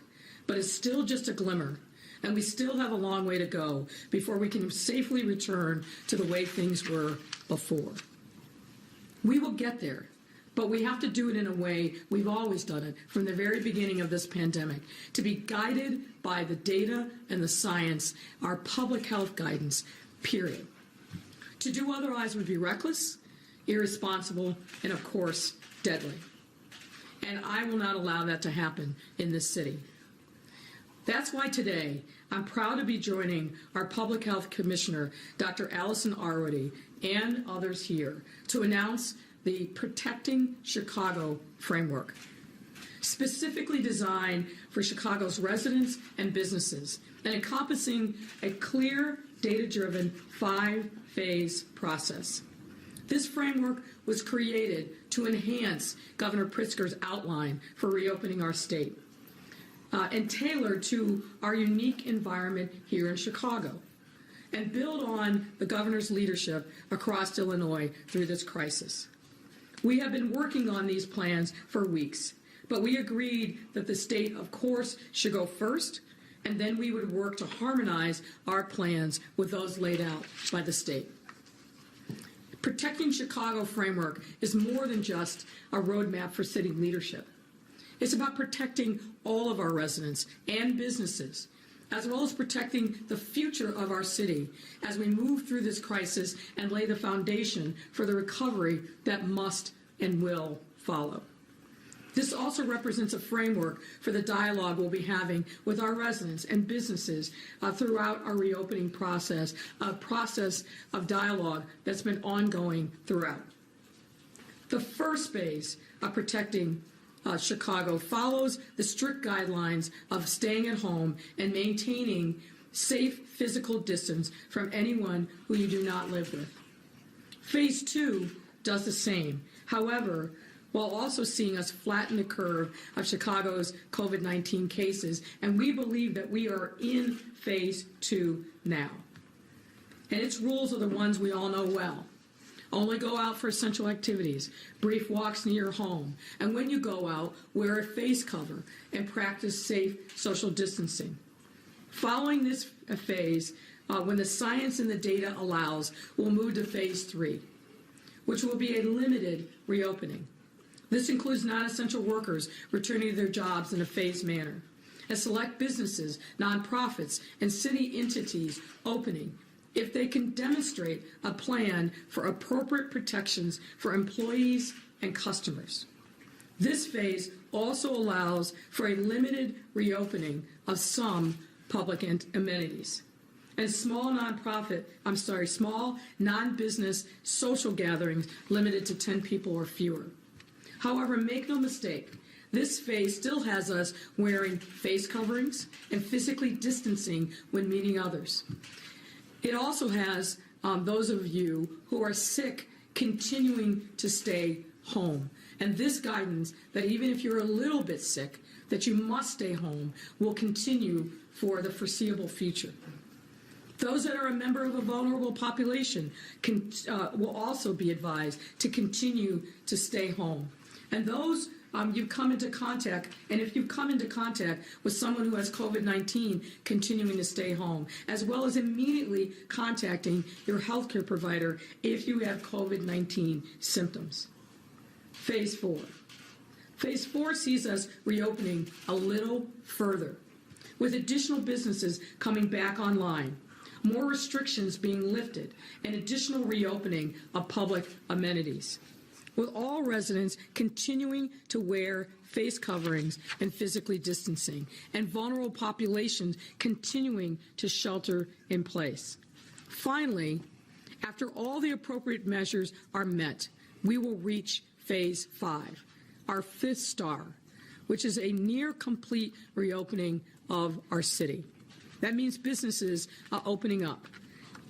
L: but it's still just a glimmer, and we still have a long way to go before we can safely return to the way things were before. We will get there, but we have to do it in a way we've always done it from the very beginning of this pandemic, to be guided by the data and the science, our public health guidance, period. To do otherwise would be reckless, irresponsible, and of course, deadly. And I will not allow that to happen in this city. That's why today I'm proud to be joining our Public Health Commissioner, Dr. Allison Arwady, and others here to announce the Protecting Chicago framework, specifically designed for Chicago's residents and businesses, and encompassing a clear, data-driven 5-phase process. This framework was created to enhance Governor Pritzker's outline for reopening our state and tailored to our unique environment here in Chicago, and build on the governor's leadership across Illinois through this crisis. We have been working on these plans for weeks, but we agreed that the state, of course, should go first, and then we would work to harmonize our plans with those laid out by the state. Protecting Chicago framework is more than just a roadmap for city leadership. It's about protecting all of our residents and businesses, as well as protecting the future of our city as we move through this crisis and lay the foundation for the recovery that must and will follow. This also represents a framework for the dialogue we'll be having with our residents and businesses throughout our reopening process, a process of dialogue that's been ongoing throughout. The first phase of protecting Chicago follows the strict guidelines of staying at home and maintaining safe physical distance from anyone who you do not live with. Phase 2 does the same. However, while also seeing us flatten the curve of Chicago's COVID-19 cases, and we believe that we are in phase 2 now. And its rules are the ones we all know well. Only go out for essential activities, brief walks near your home, and when you go out, wear a face cover and practice safe social distancing. Following this phase, when the science and the data allows, we'll move to phase 3, which will be a limited reopening. This includes non-essential workers returning to their jobs in a phased manner, and select businesses, nonprofits, and city entities opening if they can demonstrate a plan for appropriate protections for employees and customers. This phase also allows for a limited reopening of some public amenities and small non-business social gatherings limited to 10 people or fewer. However, make no mistake, this phase still has us wearing face coverings and physically distancing when meeting others. It also has those of you who are sick continuing to stay home. And this guidance that even if you're a little bit sick, that you must stay home will continue for the foreseeable future. Those that are a member of a vulnerable population will also be advised to continue to stay home. And those you've come into contact, and if you've come into contact with someone who has COVID-19, continuing to stay home, as well as immediately contacting your healthcare provider if you have COVID-19 symptoms. Phase 4. Phase 4 sees us reopening a little further, with additional businesses coming back online, more restrictions being lifted, and additional reopening of public amenities, with all residents continuing to wear face coverings and physically distancing, and vulnerable populations continuing to shelter in place. Finally, after all the appropriate measures are met, we will reach Phase 5, our 5th star, which is a near complete reopening of our city. That means businesses are opening up,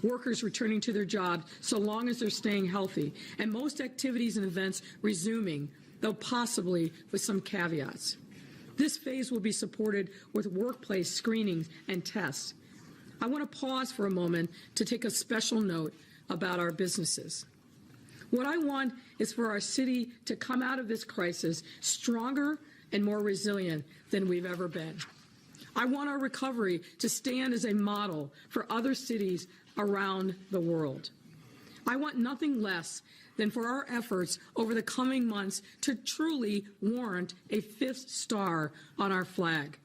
L: workers returning to their jobs so long as they're staying healthy, and most activities and events resuming, though possibly with some caveats. This phase will be supported with workplace screenings and tests. I want to pause for a moment to take a special note about our businesses. What I want is for our city to come out of this crisis stronger and more resilient than we've ever been. I want our recovery to stand as a model for other cities around the world. I want nothing less than for our efforts over the coming months to truly warrant a 5th star on our flag.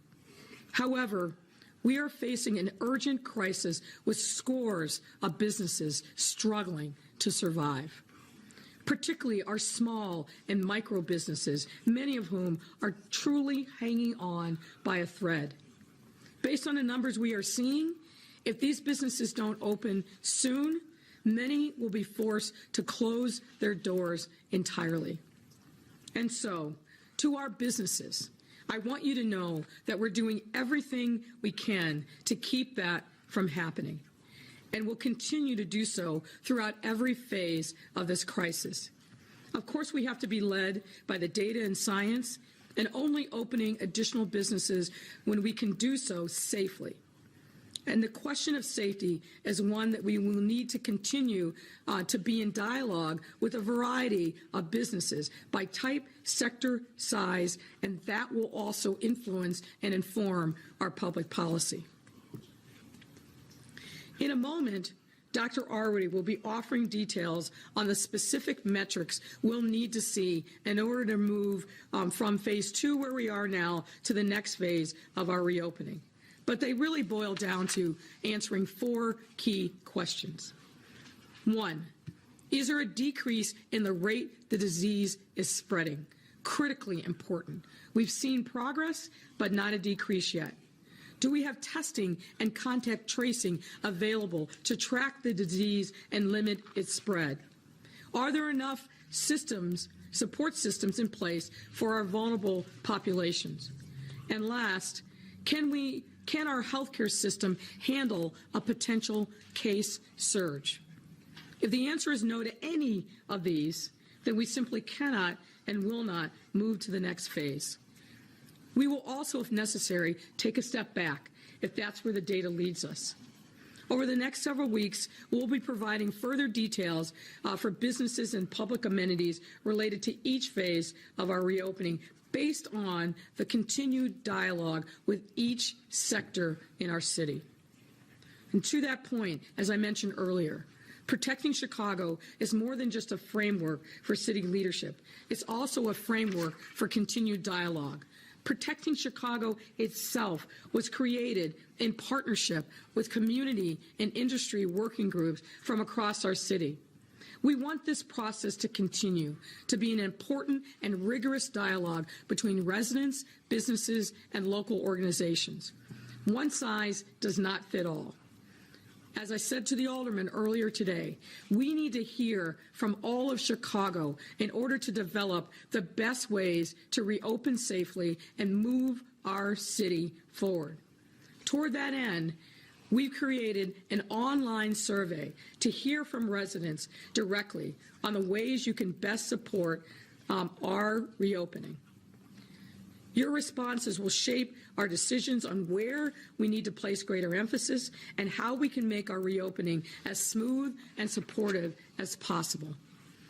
L: However, we are facing an urgent crisis with scores of businesses struggling to survive, particularly our small and micro businesses, many of whom are truly hanging on by a thread. Based on the numbers we are seeing, if these businesses don't open soon, many will be forced to close their doors entirely. And so, to our businesses, I want you to know that we're doing everything we can to keep that from happening, and will continue to do so throughout every phase of this crisis. Of course, we have to be led by the data and science, and only opening additional businesses when we can do so safely. And the question of safety is one that we will need to continue to be in dialogue with a variety of businesses by type, sector, size, and that will also influence and inform our public policy. In a moment, Dr. Arwady will be offering details on the specific metrics we'll need to see in order to move from Phase 2, where we are now, to the next phase of our reopening. But they really boil down to answering 4 key questions. 1, is there a decrease in the rate the disease is spreading? Critically important. We've seen progress, but not a decrease yet. Do we have testing and contact tracing available to track the disease and limit its spread? Are there enough systems, support systems in place for our vulnerable populations? And last, can our healthcare system handle a potential case surge? If the answer is no to any of these, then we simply cannot and will not move to the next phase. We will also, if necessary, take a step back if that's where the data leads us. Over the next several weeks, we'll be providing further details for businesses and public amenities related to each phase of our reopening based on the continued dialogue with each sector in our city. And to that point, as I mentioned earlier, protecting Chicago is more than just a framework for city leadership. It's also a framework for continued dialogue. Protecting Chicago itself was created in partnership with community and industry working groups from across our city. We want this process to continue to be an important and rigorous dialogue between residents, businesses, and local organizations. One size does not fit all. As I said to the alderman earlier today, we need to hear from all of Chicago in order to develop the best ways to reopen safely and move our city forward. Toward that end, we've created an online survey to hear from residents directly on the ways you can best support our reopening. Your responses will shape our decisions on where we need to place greater emphasis and how we can make our reopening as smooth and supportive as possible.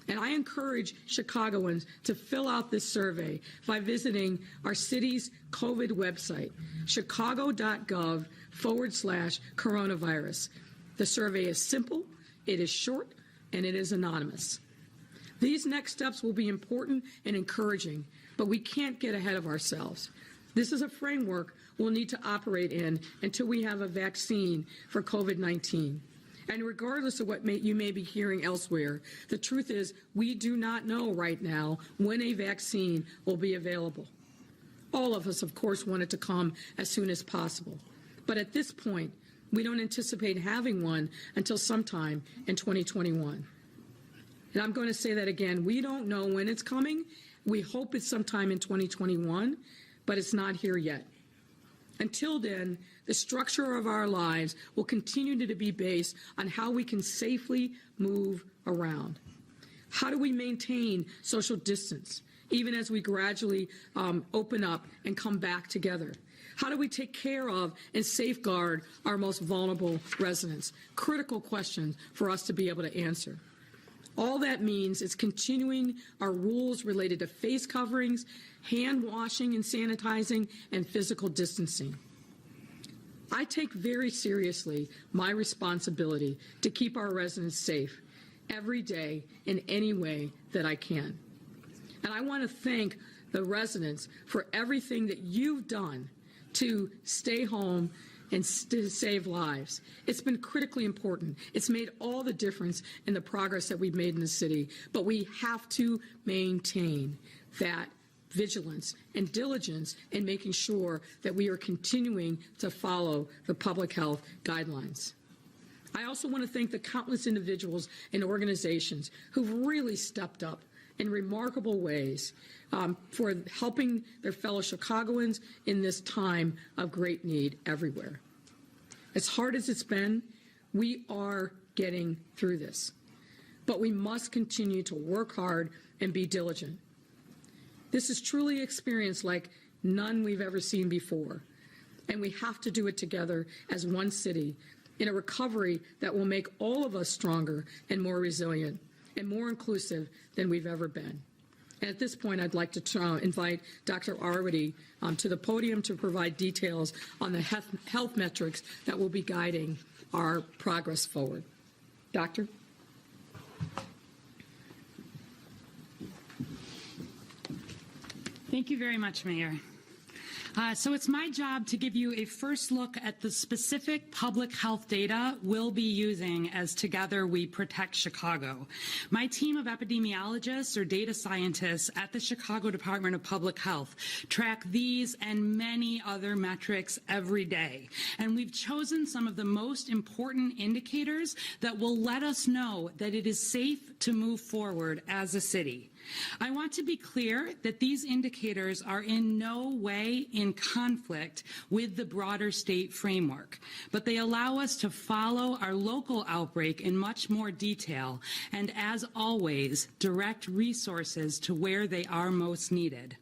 L: And I encourage Chicagoans to fill out this survey by visiting our city's COVID website, chicago.gov/coronavirus. The survey is simple, it is short, and it is anonymous. These next steps will be important and encouraging. but we can't get ahead of ourselves. This is a framework we'll need to operate in until we have a vaccine for COVID-19. And regardless of what you may be hearing elsewhere, the truth is we do not know right now when a vaccine will be available. All of us, of course, want it to come as soon as possible. But at this point, we don't anticipate having one until sometime in 2021. And I'm going to say that again. We don't know when it's coming. We hope it's sometime in 2021, but it's not here yet. Until then, the structure of our lives will continue to be based on how we can safely move around. How do we maintain social distance, even as we gradually open up and come back together? How do we take care of and safeguard our most vulnerable residents? Critical questions for us to be able to answer. All that means is continuing our rules related to face coverings, hand washing and sanitizing, and physical distancing. I take very seriously my responsibility to keep our residents safe every day in any way that I can. And I want to thank the residents for everything that you've done to stay home and to save lives. It's been critically important. It's made all the difference in the progress that we've made in the city, but we have to maintain that vigilance and diligence in making sure that we are continuing to follow the public health guidelines. I also want to thank the countless individuals and organizations who've really stepped up in remarkable ways for helping their fellow Chicagoans in this time of great need everywhere. As hard as it's been, we are getting through this, but we must continue to work hard and be diligent. This is truly an experience like none we've ever seen before, and we have to do it together as one city in a recovery that will make all of us stronger and more resilient and more inclusive than we've ever been. And at this point, I'd like to invite Dr. Arwady to the podium to provide details on the health metrics that will be guiding our progress forward. Doctor?
M: Thank you very much, Mayor. So it's my job to give you a first look at the specific public health data we'll be using as Together We Protect Chicago. My team of epidemiologists or data scientists at the Chicago Department of Public Health track these and many other metrics every day. And we've chosen some of the most important indicators that will let us know that it is safe to move forward as a city. I want to be clear that these indicators are in no way in conflict with the broader state framework, but they allow us to follow our local outbreak in much more detail and, as always, direct resources to where they are most needed.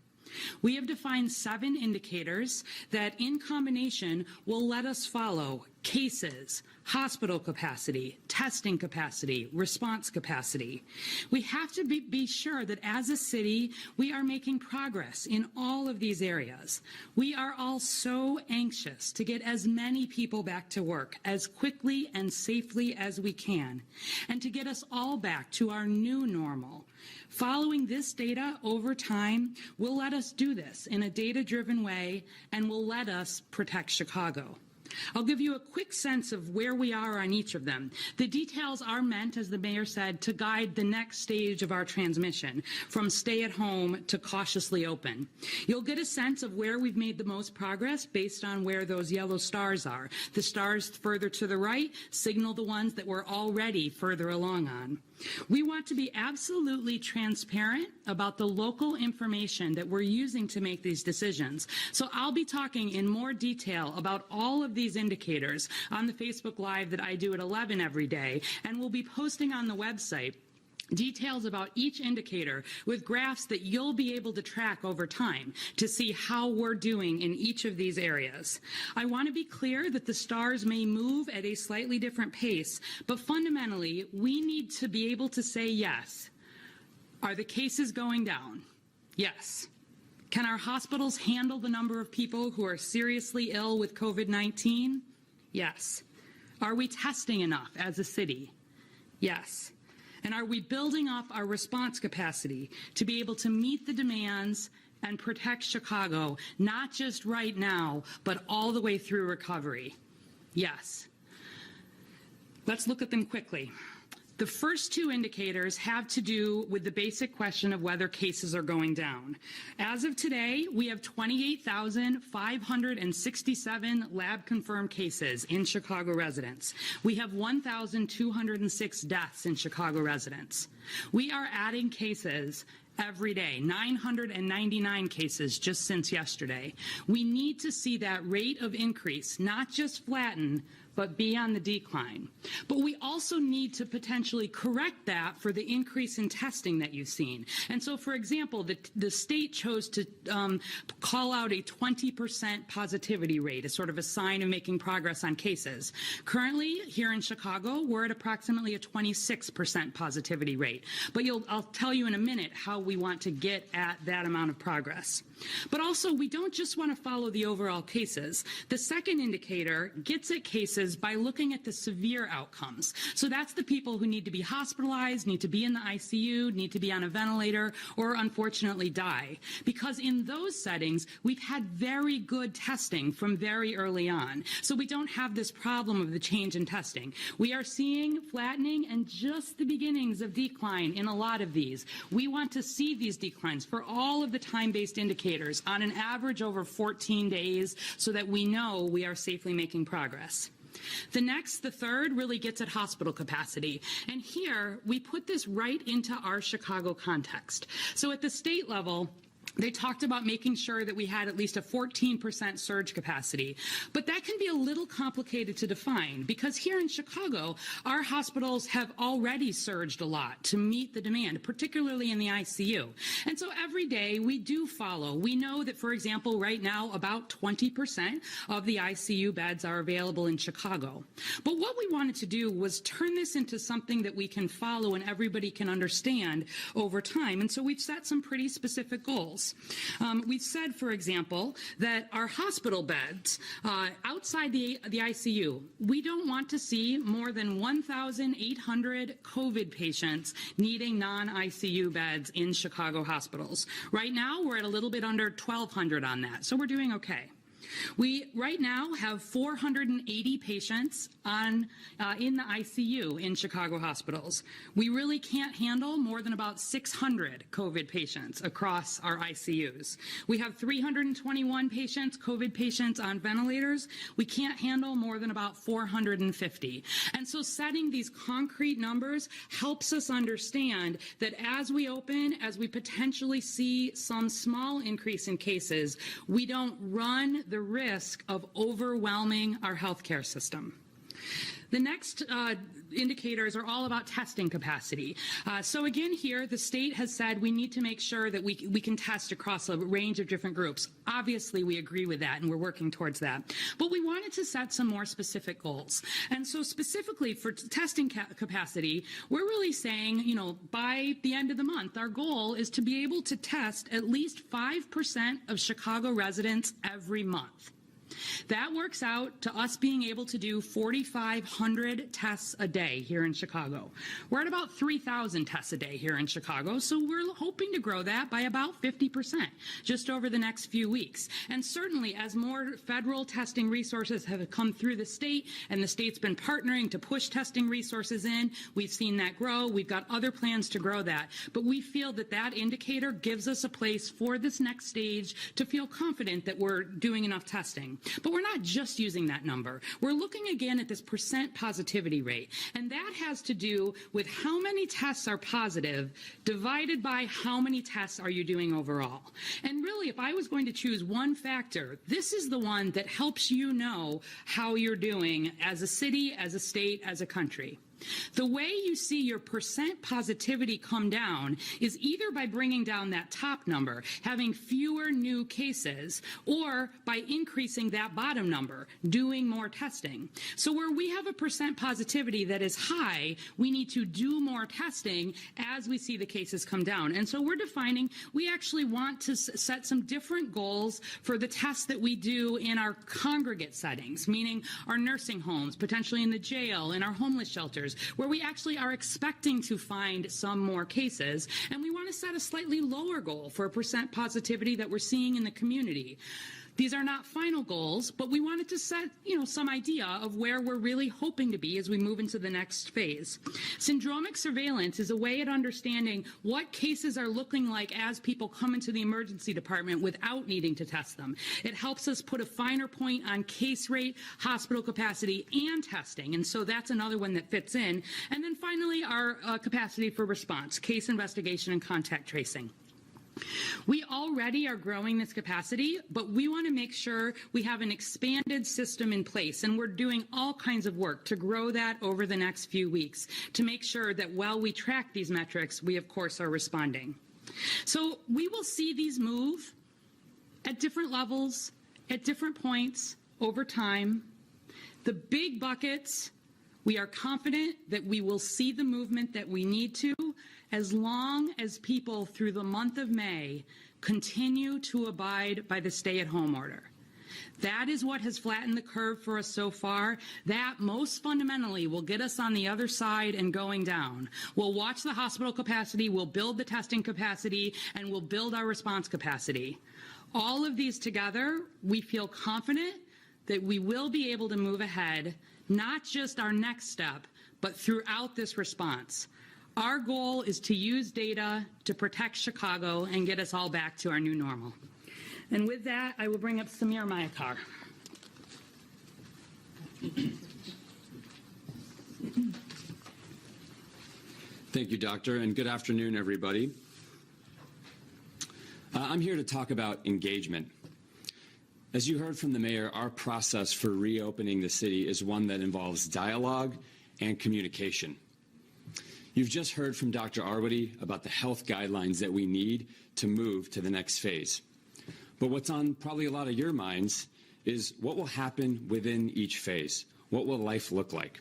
M: We have defined 7 indicators that in combination will let us follow cases, hospital capacity, testing capacity, response capacity. We have to be sure that as a city, we are making progress in all of these areas. We are all so anxious to get as many people back to work as quickly and safely as we can, and to get us all back to our new normal. Following this data over time will let us do this in a data-driven way and will let us protect Chicago. I'll give you a quick sense of where we are on each of them. The details are meant, as the mayor said, to guide the next stage of our transmission, from stay at home to cautiously open. You'll get a sense of where we've made the most progress based on where those yellow stars are. The stars further to the right signal the ones that we're already further along on. We want to be absolutely transparent about the local information that we're using to make these decisions. So I'll be talking in more detail about all of these indicators on the Facebook Live that I do at 11 every day, and we'll be posting on the website details about each indicator with graphs that you'll be able to track over time to see how we're doing in each of these areas. I want to be clear that the stars may move at a slightly different pace, but fundamentally, we need to be able to say yes. Are the cases going down? Yes. Can our hospitals handle the number of people who are seriously ill with COVID-19? Yes. Are we testing enough as a city? Yes. And are we building up our response capacity to be able to meet the demands and protect Chicago, not just right now, but all the way through recovery? Yes. Let's look at them quickly. The first two indicators have to do with the basic question of whether cases are going down. As of today, we have 28,567 lab-confirmed cases in Chicago residents. We have 1,206 deaths in Chicago residents. We are adding cases every day, 999 cases just since yesterday. We need to see that rate of increase not just flatten, but be on the decline. But we also need to potentially correct that for the increase in testing that you've seen. And so, for example, the state chose to call out a 20% positivity rate as sort of a sign of making progress on cases. Currently, here in Chicago, we're at approximately a 26% positivity rate. But I'll tell you in a minute how we want to get at that amount of progress. But also, we don't just want to follow the overall cases. The second indicator gets at cases by looking at the severe outcomes. So that's the people who need to be hospitalized, need to be in the ICU, need to be on a ventilator, or unfortunately die. Because in those settings, we've had very good testing from very early on. So we don't have this problem of the change in testing. We are seeing flattening and just the beginnings of decline in a lot of these. We want to see these declines for all of the time-based indicators on an average over 14 days so that we know we are safely making progress. The third really gets at hospital capacity. And here, we put this right into our Chicago context. So at the state level, they talked about making sure that we had at least a 14% surge capacity. But that can be a little complicated to define because here in Chicago, our hospitals have already surged a lot to meet the demand, particularly in the ICU. And so every day we do follow. We know that, for example, right now about 20% of the ICU beds are available in Chicago. But what we wanted to do was turn this into something that we can follow and everybody can understand over time. And so we've set some pretty specific goals. We've said, for example, that our hospital beds outside the ICU, we don't want to see more than 1,800 COVID patients needing non-ICU beds in Chicago hospitals. Right now, we're at a little bit under 1,200 on that, so we're doing okay. We right now have 480 patients in the ICU in Chicago hospitals. We really can't handle more than about 600 COVID patients across our ICUs. We have 321 patients, COVID patients on ventilators. We can't handle more than about 450. And so setting these concrete numbers helps us understand that as we open, as we potentially see some small increase in cases, we don't run the risk of overwhelming our healthcare system. The next indicators are all about testing capacity. So again here, the state has said we need to make sure that we can test across a range of different groups. Obviously, we agree with that, and we're working towards that. But we wanted to set some more specific goals. And so specifically for testing capacity, we're really saying, you know, by the end of the month, our goal is to be able to test at least 5% of Chicago residents every month. That works out to us being able to do 4,500 tests a day here in Chicago. We're at about 3,000 tests a day here in Chicago, so we're hoping to grow that by about 50% just over the next few weeks. And certainly as more federal testing resources have come through the state and the state's been partnering to push testing resources in, we've seen that grow. We've got other plans to grow that. But we feel that that indicator gives us a place for this next stage to feel confident that we're doing enough testing. But we're not just using that number. We're looking again at this percent positivity rate. And that has to do with how many tests are positive divided by how many tests are you doing overall. And really, if I was going to choose one factor, this is the one that helps you know how you're doing as a city, as a state, as a country. The way you see your percent positivity come down is either by bringing down that top number, having fewer new cases, or by increasing that bottom number, doing more testing. So where we have a percent positivity that is high, we need to do more testing as we see the cases come down. And so we're defining, we actually want to set some different goals for the tests that we do in our congregate settings, meaning our nursing homes, potentially in the jail, in our homeless shelters. others, where we actually are expecting to find some more cases, and we want to set a slightly lower goal for percent positivity that we're seeing in the community. These are not final goals, but we wanted to set, some idea of where we're really hoping to be as we move into the next phase. Syndromic surveillance is a way at understanding what cases are looking like as people come into the emergency department without needing to test them. It helps us put a finer point on case rate, hospital capacity, and testing, and so that's another one that fits in. And then finally, our capacity for response, case investigation and contact tracing. We already are growing this capacity, but we want to make sure we have an expanded system in place, and we're doing all kinds of work to grow that over the next few weeks to make sure that while we track these metrics, we of course are responding. So we will see these move at different levels, at different points over time. The big buckets, we are confident that we will see the movement that we need to, as long as people through the month of May continue to abide by the stay-at-home order. That is what has flattened the curve for us so far. That most fundamentally will get us on the other side and going down. We'll watch the hospital capacity, we'll build the testing capacity, and we'll build our response capacity. All of these together, we feel confident that we will be able to move ahead, not just our next step, but throughout this response. Our goal is to use data to protect Chicago and get us all back to our new normal. And with that, I will bring up Samir Mayakar.
N: Thank you, Doctor, and good afternoon, everybody. I'm here to talk about engagement. As you heard from the mayor, our process for reopening the city is one that involves dialogue and communication. You've just heard from Dr. Arwady about the health guidelines that we need to move to the next phase. But what's on probably a lot of your minds is what will happen within each phase? What will life look like?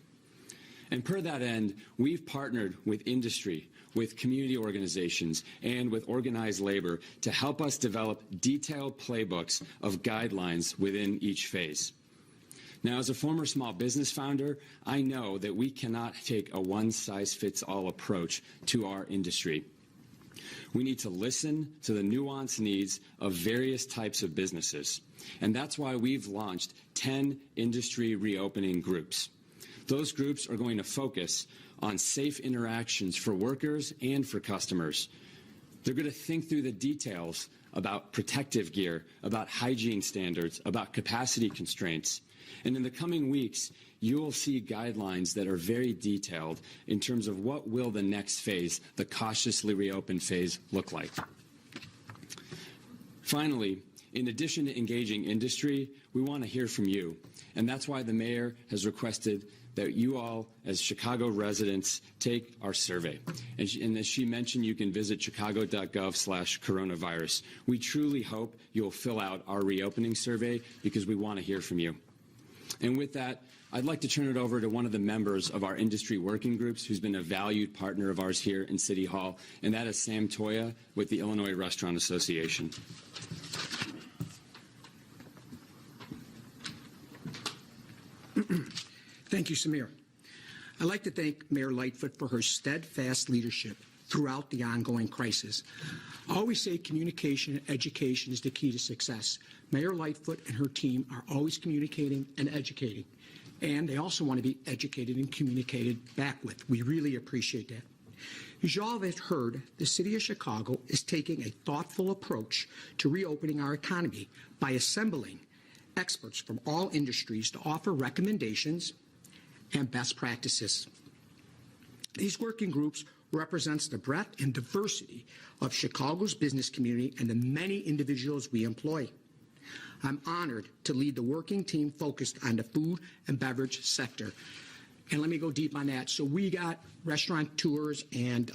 N: And per that end, we've partnered with industry, with community organizations, and with organized labor to help us develop detailed playbooks of guidelines within each phase. Now, as a former small business founder, I know that we cannot take a one-size-fits-all approach to our industry. We need to listen to the nuanced needs of various types of businesses, and that's why we've launched 10 industry reopening groups. Those groups are going to focus on safe interactions for workers and for customers. They're going to think through the details about protective gear, about hygiene standards, about capacity constraints. And in the coming weeks, you will see guidelines that are very detailed in terms of what will the next phase, the cautiously reopened phase, look like. Finally, in addition to engaging industry, we want to hear from you. And that's why the mayor has requested that you all, as Chicago residents, take our survey. And as she mentioned, you can visit chicago.gov/coronavirus. We truly hope you'll fill out our reopening survey because we want to hear from you. And with that, I'd like to turn it over to one of the members of our industry working groups who's been a valued partner of ours here in City Hall, and that is Sam Toya with the Illinois Restaurant Association.
O: Thank you, Samir. I'd like to thank Mayor Lightfoot for her steadfast leadership throughout the ongoing crisis. I always say communication and education is the key to success. Mayor Lightfoot and her team are always communicating and educating, and they also want to be educated and communicated back with. We really appreciate that. As you all have heard, the City of Chicago is taking a thoughtful approach to reopening our economy by assembling experts from all industries to offer recommendations and best practices. These working groups represents the breadth and diversity of Chicago's business community and the many individuals we employ. I'm honored to lead the working team focused on the food and beverage sector. And let me go deep on that. So we got restaurateurs and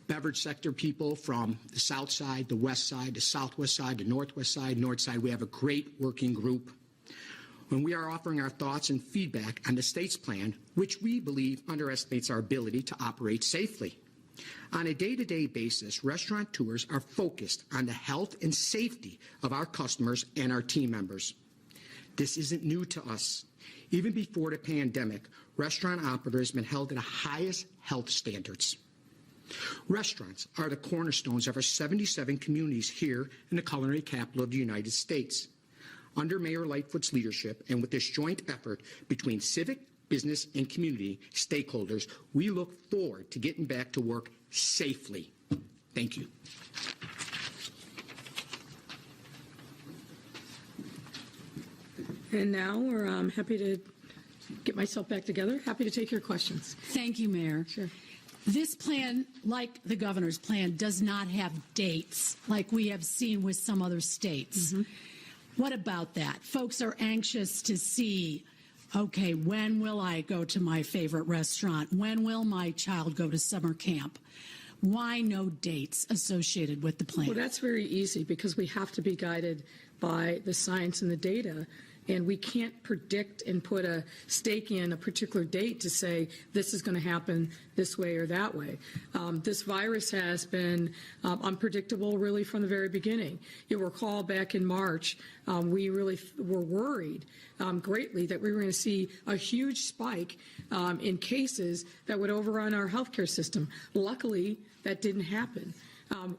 O: beverage sector people from the south side, the west side, the southwest side, the northwest side, north side. We have a great working group. When we are offering our thoughts and feedback on the state's plan, which we believe underestimates our ability to operate safely. On a day-to-day basis, restaurateurs are focused on the health and safety of our customers and our team members. This isn't new to us. Even before the pandemic, restaurant operators have been held to the highest health standards. Restaurants are the cornerstones of our 77 communities here in the culinary capital of the United States. Under Mayor Lightfoot's leadership and with this joint effort between civic, business, and community stakeholders, we look forward to getting back to work safely. Thank you.
L: And now we're happy to get myself back together. Happy to take your questions.
D: Thank you, Mayor.
L: Sure.
D: This plan, like the governor's plan, does not have dates like we have seen with some other states. What about that? Folks are anxious to see, okay, when will I go to my favorite restaurant? When will my child go to summer camp? Why no dates associated with the plan?
L: Well, that's very easy because we have to be guided by the science and the data. And we can't predict and put a stake in a particular date to say this is going to happen this way or that way. This virus has been unpredictable really from the very beginning. You'll recall back in March, we really were worried greatly that we were going to see a huge spike in cases that would overrun our healthcare system. Luckily, that didn't happen.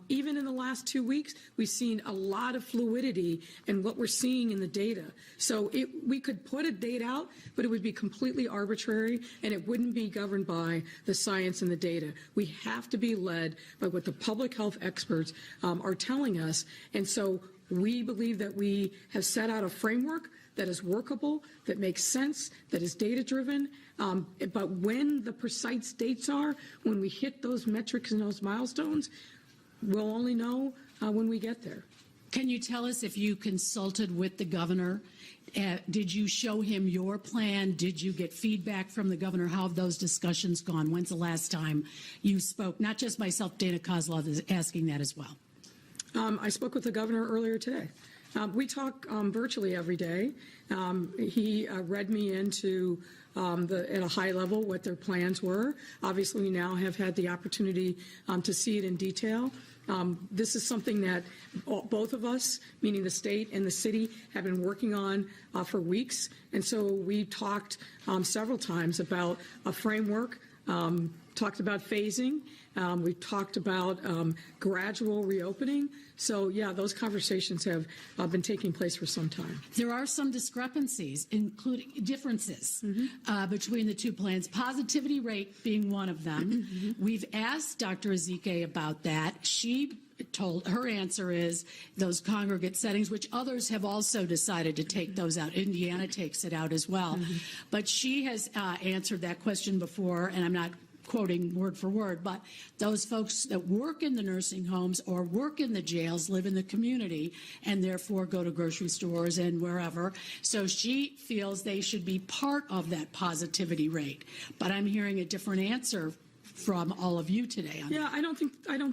L: Even in the last 2 weeks, we've seen a lot of fluidity in what we're seeing in the data. So we could put a date out, but it would be completely arbitrary, and it wouldn't be governed by the science and the data. We have to be led by what the public health experts are telling us. And so we believe that we have set out a framework that is workable, that makes sense, that is data-driven. But when the precise dates are, when we hit those metrics and those milestones, we'll only know when we get there.
D: Can you tell us if you consulted with the governor? Did you show him your plan? Did you get feedback from the governor? How have those discussions gone? When's the last time you spoke? Not just myself, Dana Kozlov is asking that as well.
L: I spoke with the governor earlier today. We talk virtually every day. He read me into at a high level what their plans were. Obviously, we now have had the opportunity to see it in detail. This is something that both of us, meaning the state and the city, have been working on for weeks. And so we talked several times about a framework, talked about phasing. We talked about gradual reopening. So, yeah, those conversations have been taking place for some time.
D: There are some discrepancies, including differences between the two plans, positivity rate being one of them. We've asked Dr. Ezike about that. She told, her answer is those congregate settings, which others have also decided to take those out. Indiana takes it out as well. But she has answered that question before, and I'm not quoting word for word, but those folks that work in the nursing homes or work in the jails live in the community and therefore go to grocery stores and wherever. So she feels they should be part of that positivity rate. But I'm hearing a different answer from all of you today on
L: Yeah, I don't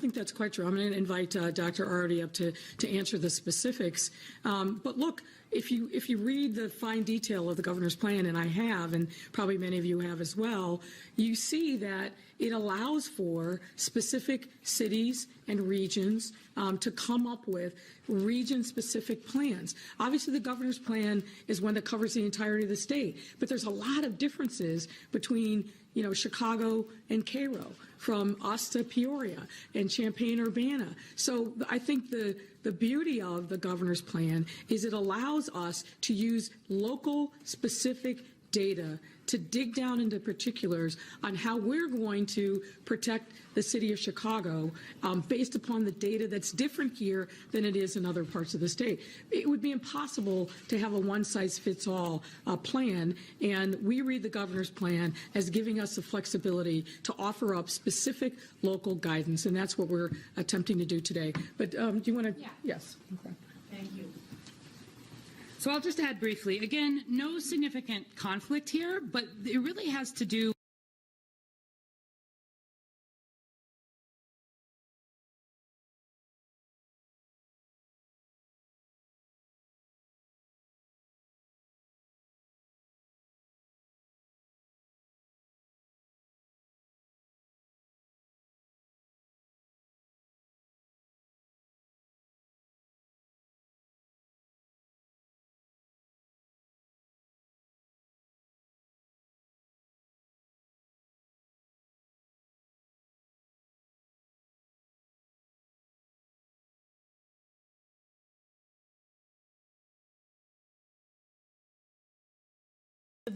L: think that's quite true. I'm going to invite Dr. Arty up to answer the specifics. But look, if you read the fine detail of the governor's plan, and I have, and probably many of you have as well, you see that it allows for specific cities and regions to come up with region-specific plans. Obviously, the governor's plan is one that covers the entirety of the state, but there's a lot of differences between Chicago and Cairo, from us to Peoria and Champaign-Urbana. So I think the beauty of the governor's plan is it allows us to use local specific data to dig down into particulars on how we're going to protect the city of Chicago based upon the data that's different here than it is in other parts of the state. It would be impossible to have a one-size-fits-all plan, and we read the governor's plan as giving us the flexibility to offer up specific local guidance, and that's what we're attempting to do today. But do you want to?
D: Yeah.
L: Yes. Okay.
D: Thank you.
M: So I'll just add briefly, again, no significant conflict here, but it really has to do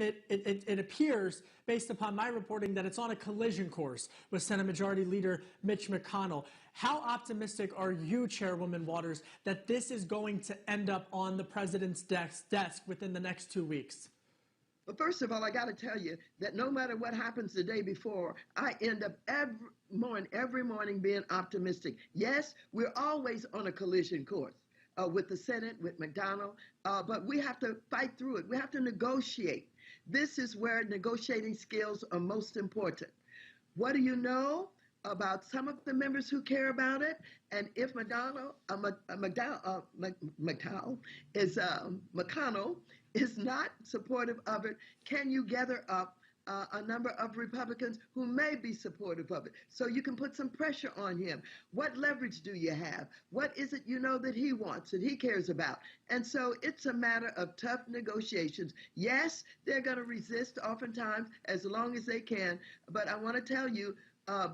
A: it appears, based upon my reporting, that it's on a collision course with Senate Majority Leader Mitch McConnell. How optimistic are you, Chairwoman Waters, that this is going to end up on the president's desk within the next 2 weeks?
P: Well, first of all, I got to tell you that no matter what happens the day before, I end up every morning being optimistic. Yes, we're always on a collision course with the Senate, with McDonnell, but we have to fight through it. We have to negotiate. This is where negotiating skills are most important. What do you know about some of the members who care about it? And if McConnell is not supportive of it, can you gather up a number of Republicans who may be supportive of it, so you can put some pressure on him? What leverage do you have? What is it you know that he wants, that he cares about? And so it's a matter of tough negotiations. Yes, they're going to resist oftentimes as long as they can, but I want to tell you,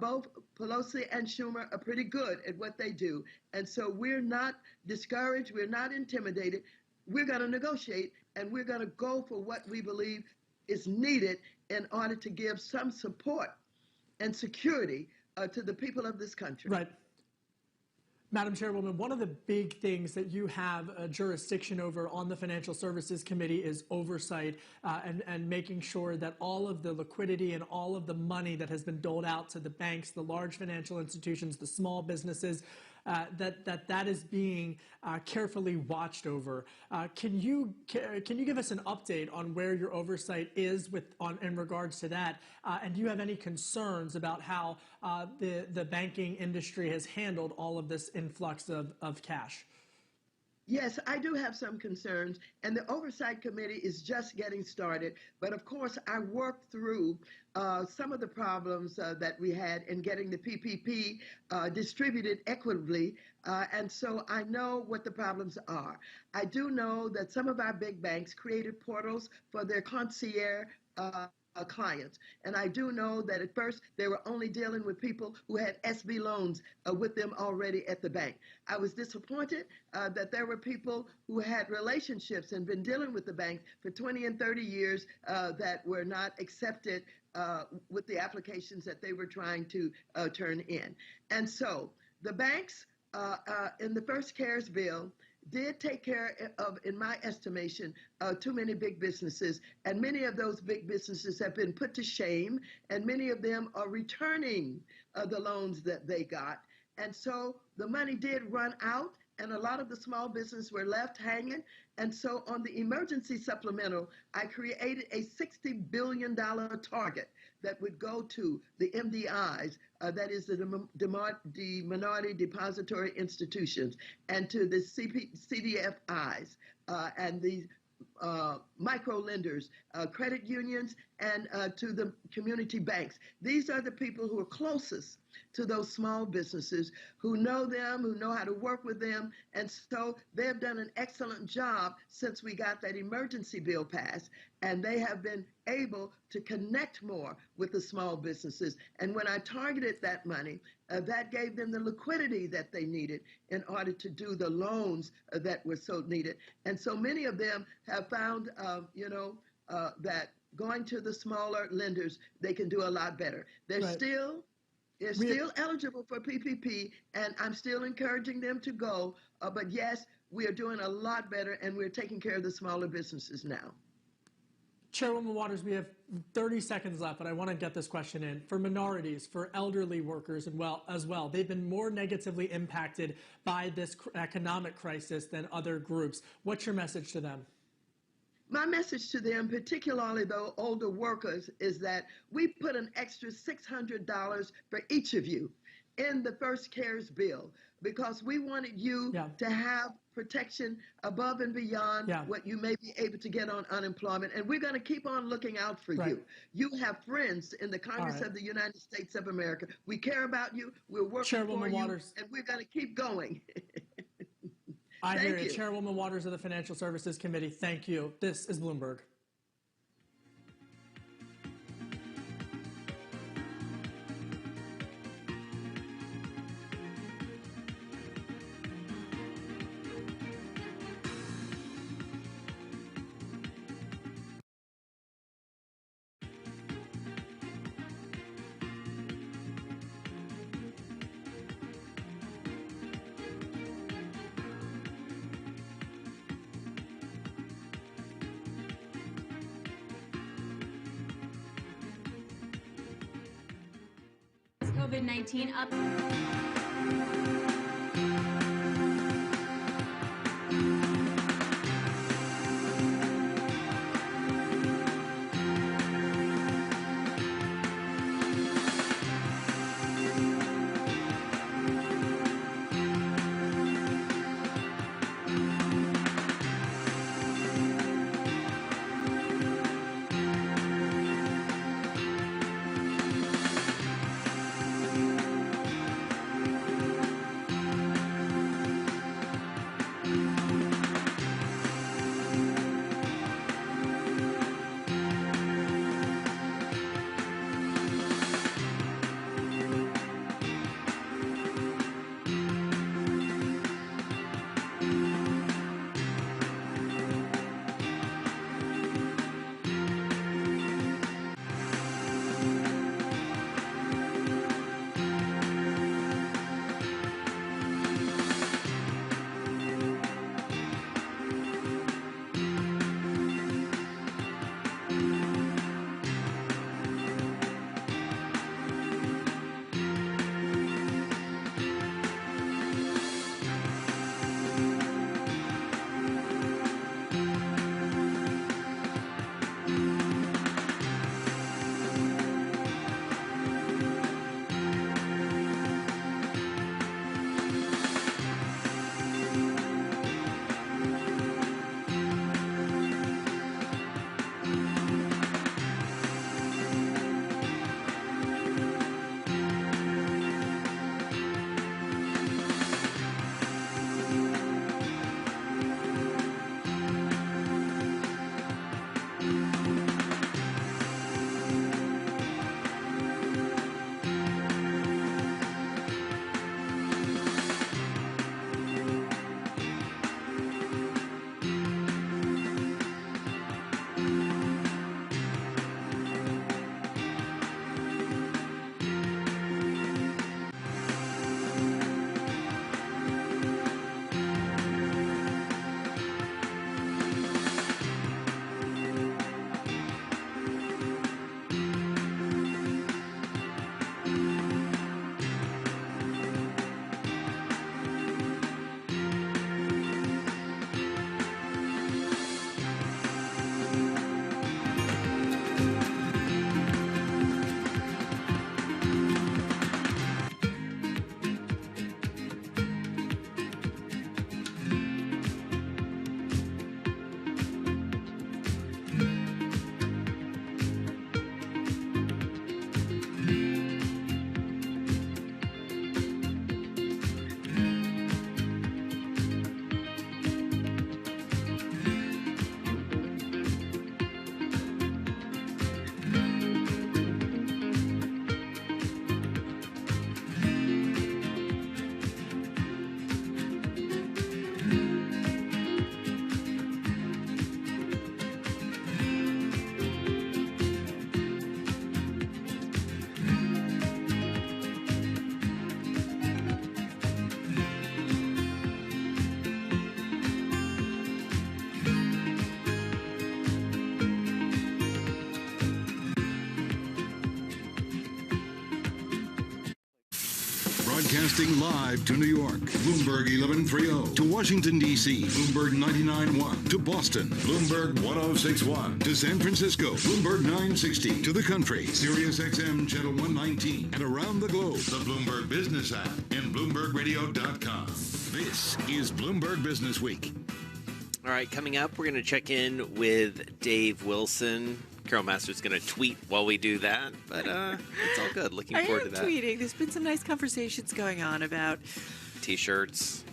P: both Pelosi and Schumer are pretty good at what they do. And so we're not discouraged. We're not intimidated. We're going to negotiate, and we're going to go for what we believe is needed in order to give some support and security to the people of this country.
A: Right. Madam Chairwoman, one of the big things that you have a jurisdiction over on the Financial Services Committee is oversight and making sure that all of the liquidity and all of the money that has been doled out to the banks, the large financial institutions, the small businesses, that is being carefully watched over. Can you give us an update on where your oversight is in regards to that? And do you have any concerns about how the banking industry has handled all of this influx of cash?
P: Yes, I do have some concerns, and the Oversight Committee is just getting started. But of course, I worked through some of the problems that we had in getting the PPP distributed equitably, and so I know what the problems are. I do know that some of our big banks created portals for their concierge clients. And I do know that at first they were only dealing with people who had SB loans with them already at the bank. I was disappointed that there were people who had relationships and been dealing with the bank for 20 and 30 years that were not accepted with the applications that they were trying to turn in. And so the banks in the first CARES bill did take care of, in my estimation, too many big businesses. And many of those big businesses have been put to shame, and many of them are returning the loans that they got. And so the money did run out, and a lot of the small businesses were left hanging. And so on the emergency supplemental, I created a $60 billion target that would go to the MDIs, that is the Minority Depository Institutions, and to the CDFIs, and the micro lenders, credit unions, and to the community banks. These are the people who are closest to those small businesses, who know them, who know how to work with them. And so they've done an excellent job since we got that emergency bill passed, and they have been able to connect more with the small businesses. And when I targeted that money, that gave them the liquidity that they needed in order to do the loans that were so needed. And so many of them have found, that going to the smaller lenders, they can do a lot better. They're still eligible for PPP, and I'm still encouraging them to go. But yes, we are doing a lot better, and we're taking care of the smaller businesses now.
A: Chairwoman Waters, we have 30 seconds left, but I want to get this question in. For minorities, for elderly workers as well, they've been more negatively impacted by this economic crisis than other groups. What's your message to them?
P: My message to them, particularly the older workers, is that we put an extra $600 for each of you in the first CARES bill, because we wanted you to have protection above and beyond what you may be able to get on unemployment. And we're going to keep on looking out for you. You have friends in the Congress of the United States of America. We care about you. We're working for you, and we're going to keep going.
A: I hear you. Chairwoman Waters of the Financial Services Committee, thank you. This is Bloomberg.
Q: COVID-19 up.
R: Broadcasting live to New York, Bloomberg 1130. To Washington, D.C., Bloomberg 99.1. To Boston, Bloomberg 106.1. To San Francisco, Bloomberg 960. To the country, Sirius XM Channel 119. And around the globe, the Bloomberg Business app and BloombergRadio.com. This is Bloomberg Business Week.
S: All right, coming up, we're going to check in with Dave Wilson. Carol Master's going to tweet while we do that, but it's all good. Looking forward to that.
T: I am tweeting. There's been some nice conversations going on about
S: T-shirts,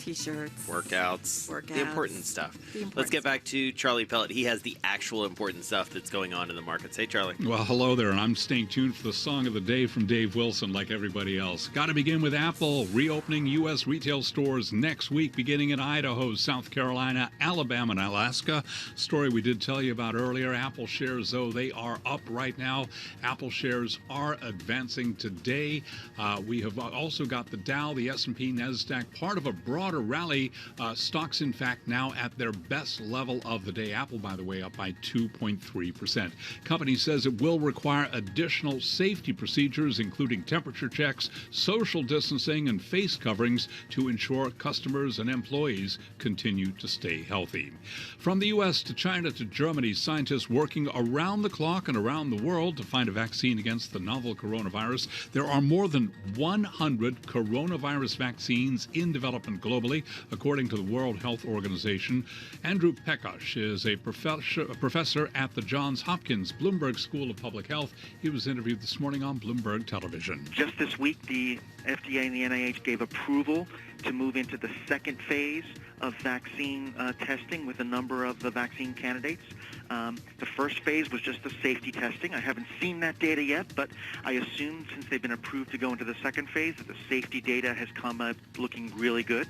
S: workouts, the important stuff. Let's get back to Charlie Pellet. He has the actual important stuff that's going on in the markets. Hey, Charlie.
U: Well, hello there, and I'm staying tuned for the song of the day from Dave Wilson, like everybody else. Got to begin with Apple reopening U.S. retail stores next week, beginning in Idaho, South Carolina, Alabama, and Alaska. Story we did tell you about earlier. Apple shares, though, they are up right now. Apple shares are advancing today. We have also got the Dow, the S&P, NASDAQ, part of a broader quarter rally. Stocks, in fact, now at their best level of the day. Apple, by the way, up by 2.3%. Company says it will require additional safety procedures, including temperature checks, social distancing, and face coverings to ensure customers and employees continue to stay healthy. From the U.S. to China to Germany, scientists working around the clock and around the world to find a vaccine against the novel coronavirus. There are more than 100 coronavirus vaccines in development globally, according to the World Health Organization. Andrew Pekosh is a professor at the Johns Hopkins Bloomberg School of Public Health. He was interviewed this morning on Bloomberg Television.
B: Just this week, the FDA and the NIH gave approval to move into the second phase of vaccine testing with a number of the vaccine candidates. The first phase was just the safety testing. I haven't seen that data yet, but I assume since they've been approved to go into the second phase that the safety data has come up looking really good.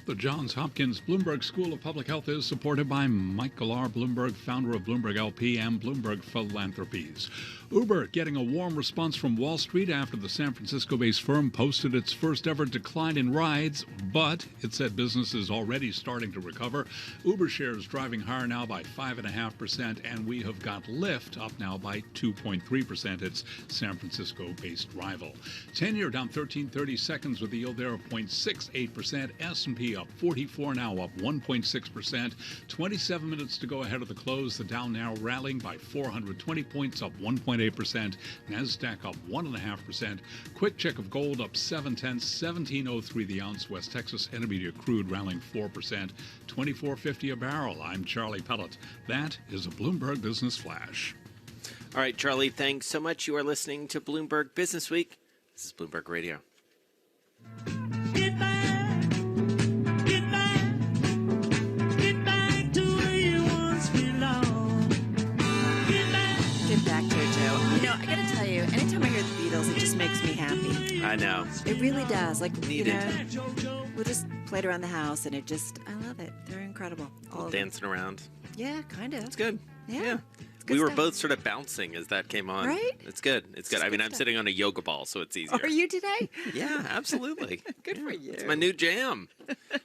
U: The Johns Hopkins Bloomberg School of Public Health is supported by Mike Galar Bloomberg, founder of Bloomberg LP and Bloomberg Philanthropies. Uber getting a warm response from Wall Street after the San Francisco-based firm posted its first ever decline in rides, but it said business is already starting to recover. Uber shares driving higher now by 5.5%, and we have got Lyft up now by 2.3%. Its San Francisco-based rival. 10-year down 13.30 seconds with a yield there of 0.68%. S&P up 44 now, up 1.6%. 27 minutes to go ahead of the close. The Dow now rallying by 420 points, up 1.8%. NASDAQ up 1.5%. Quick check of gold up 0.7, 17.03 the ounce. West Texas Intermediate crude rallying 4%, 24.50 a barrel. I'm Charlie Pellet. That is a Bloomberg Business Flash.
S: All right, Charlie, thanks so much. You are listening to Bloomberg Business Week. This is Bloomberg Radio.
C: Get back to where you once belonged.
T: Get back, Jojo. You know, I gotta tell you, anytime I hear the Beatles, it just makes me happy.
S: I know.
T: It really does. Like,
S: Needed.
T: you know, we'll just play it around the house, and I love it. They're incredible. All of them.
S: Dancing around.
T: Yeah, kind of.
S: It's good.
T: Yeah.
S: We were
T: stuff.
S: both sort of bouncing as that came on.
T: Right?
S: It's good. It's good. I mean, I'm sitting on a yoga ball, so it's easier.
T: Are you today?
S: Yeah, absolutely.
T: Good for you.
S: It's my new jam.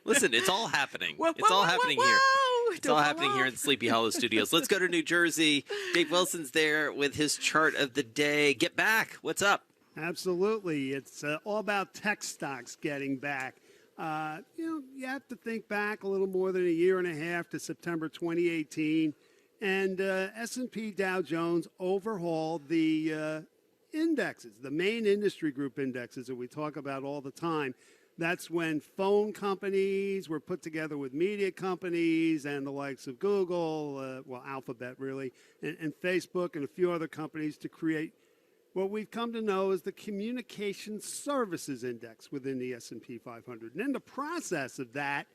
S: Listen, it's all happening.
T: Whoa,
S: It's all
T: whoa,
S: happening
T: whoa,
S: here.
T: whoa.
S: It's
T: Don't
S: all
T: fall
S: happening here
T: off.
S: in Sleepy Hollow Studios. Let's go to New Jersey. Dave Wilson's there with his chart of the day. Get back. What's up?
E: Absolutely. It's all about tech stocks getting back. You have to think back a little more than a year and a half to September 2018. And S&P Dow Jones overhauled the indexes, the main industry group indexes that we talk about all the time. That's when phone companies were put together with media companies and the likes of Google, Alphabet really, and Facebook and a few other companies to create what we've come to know as the Communication Services Index within the S&P 500. And in the process of that,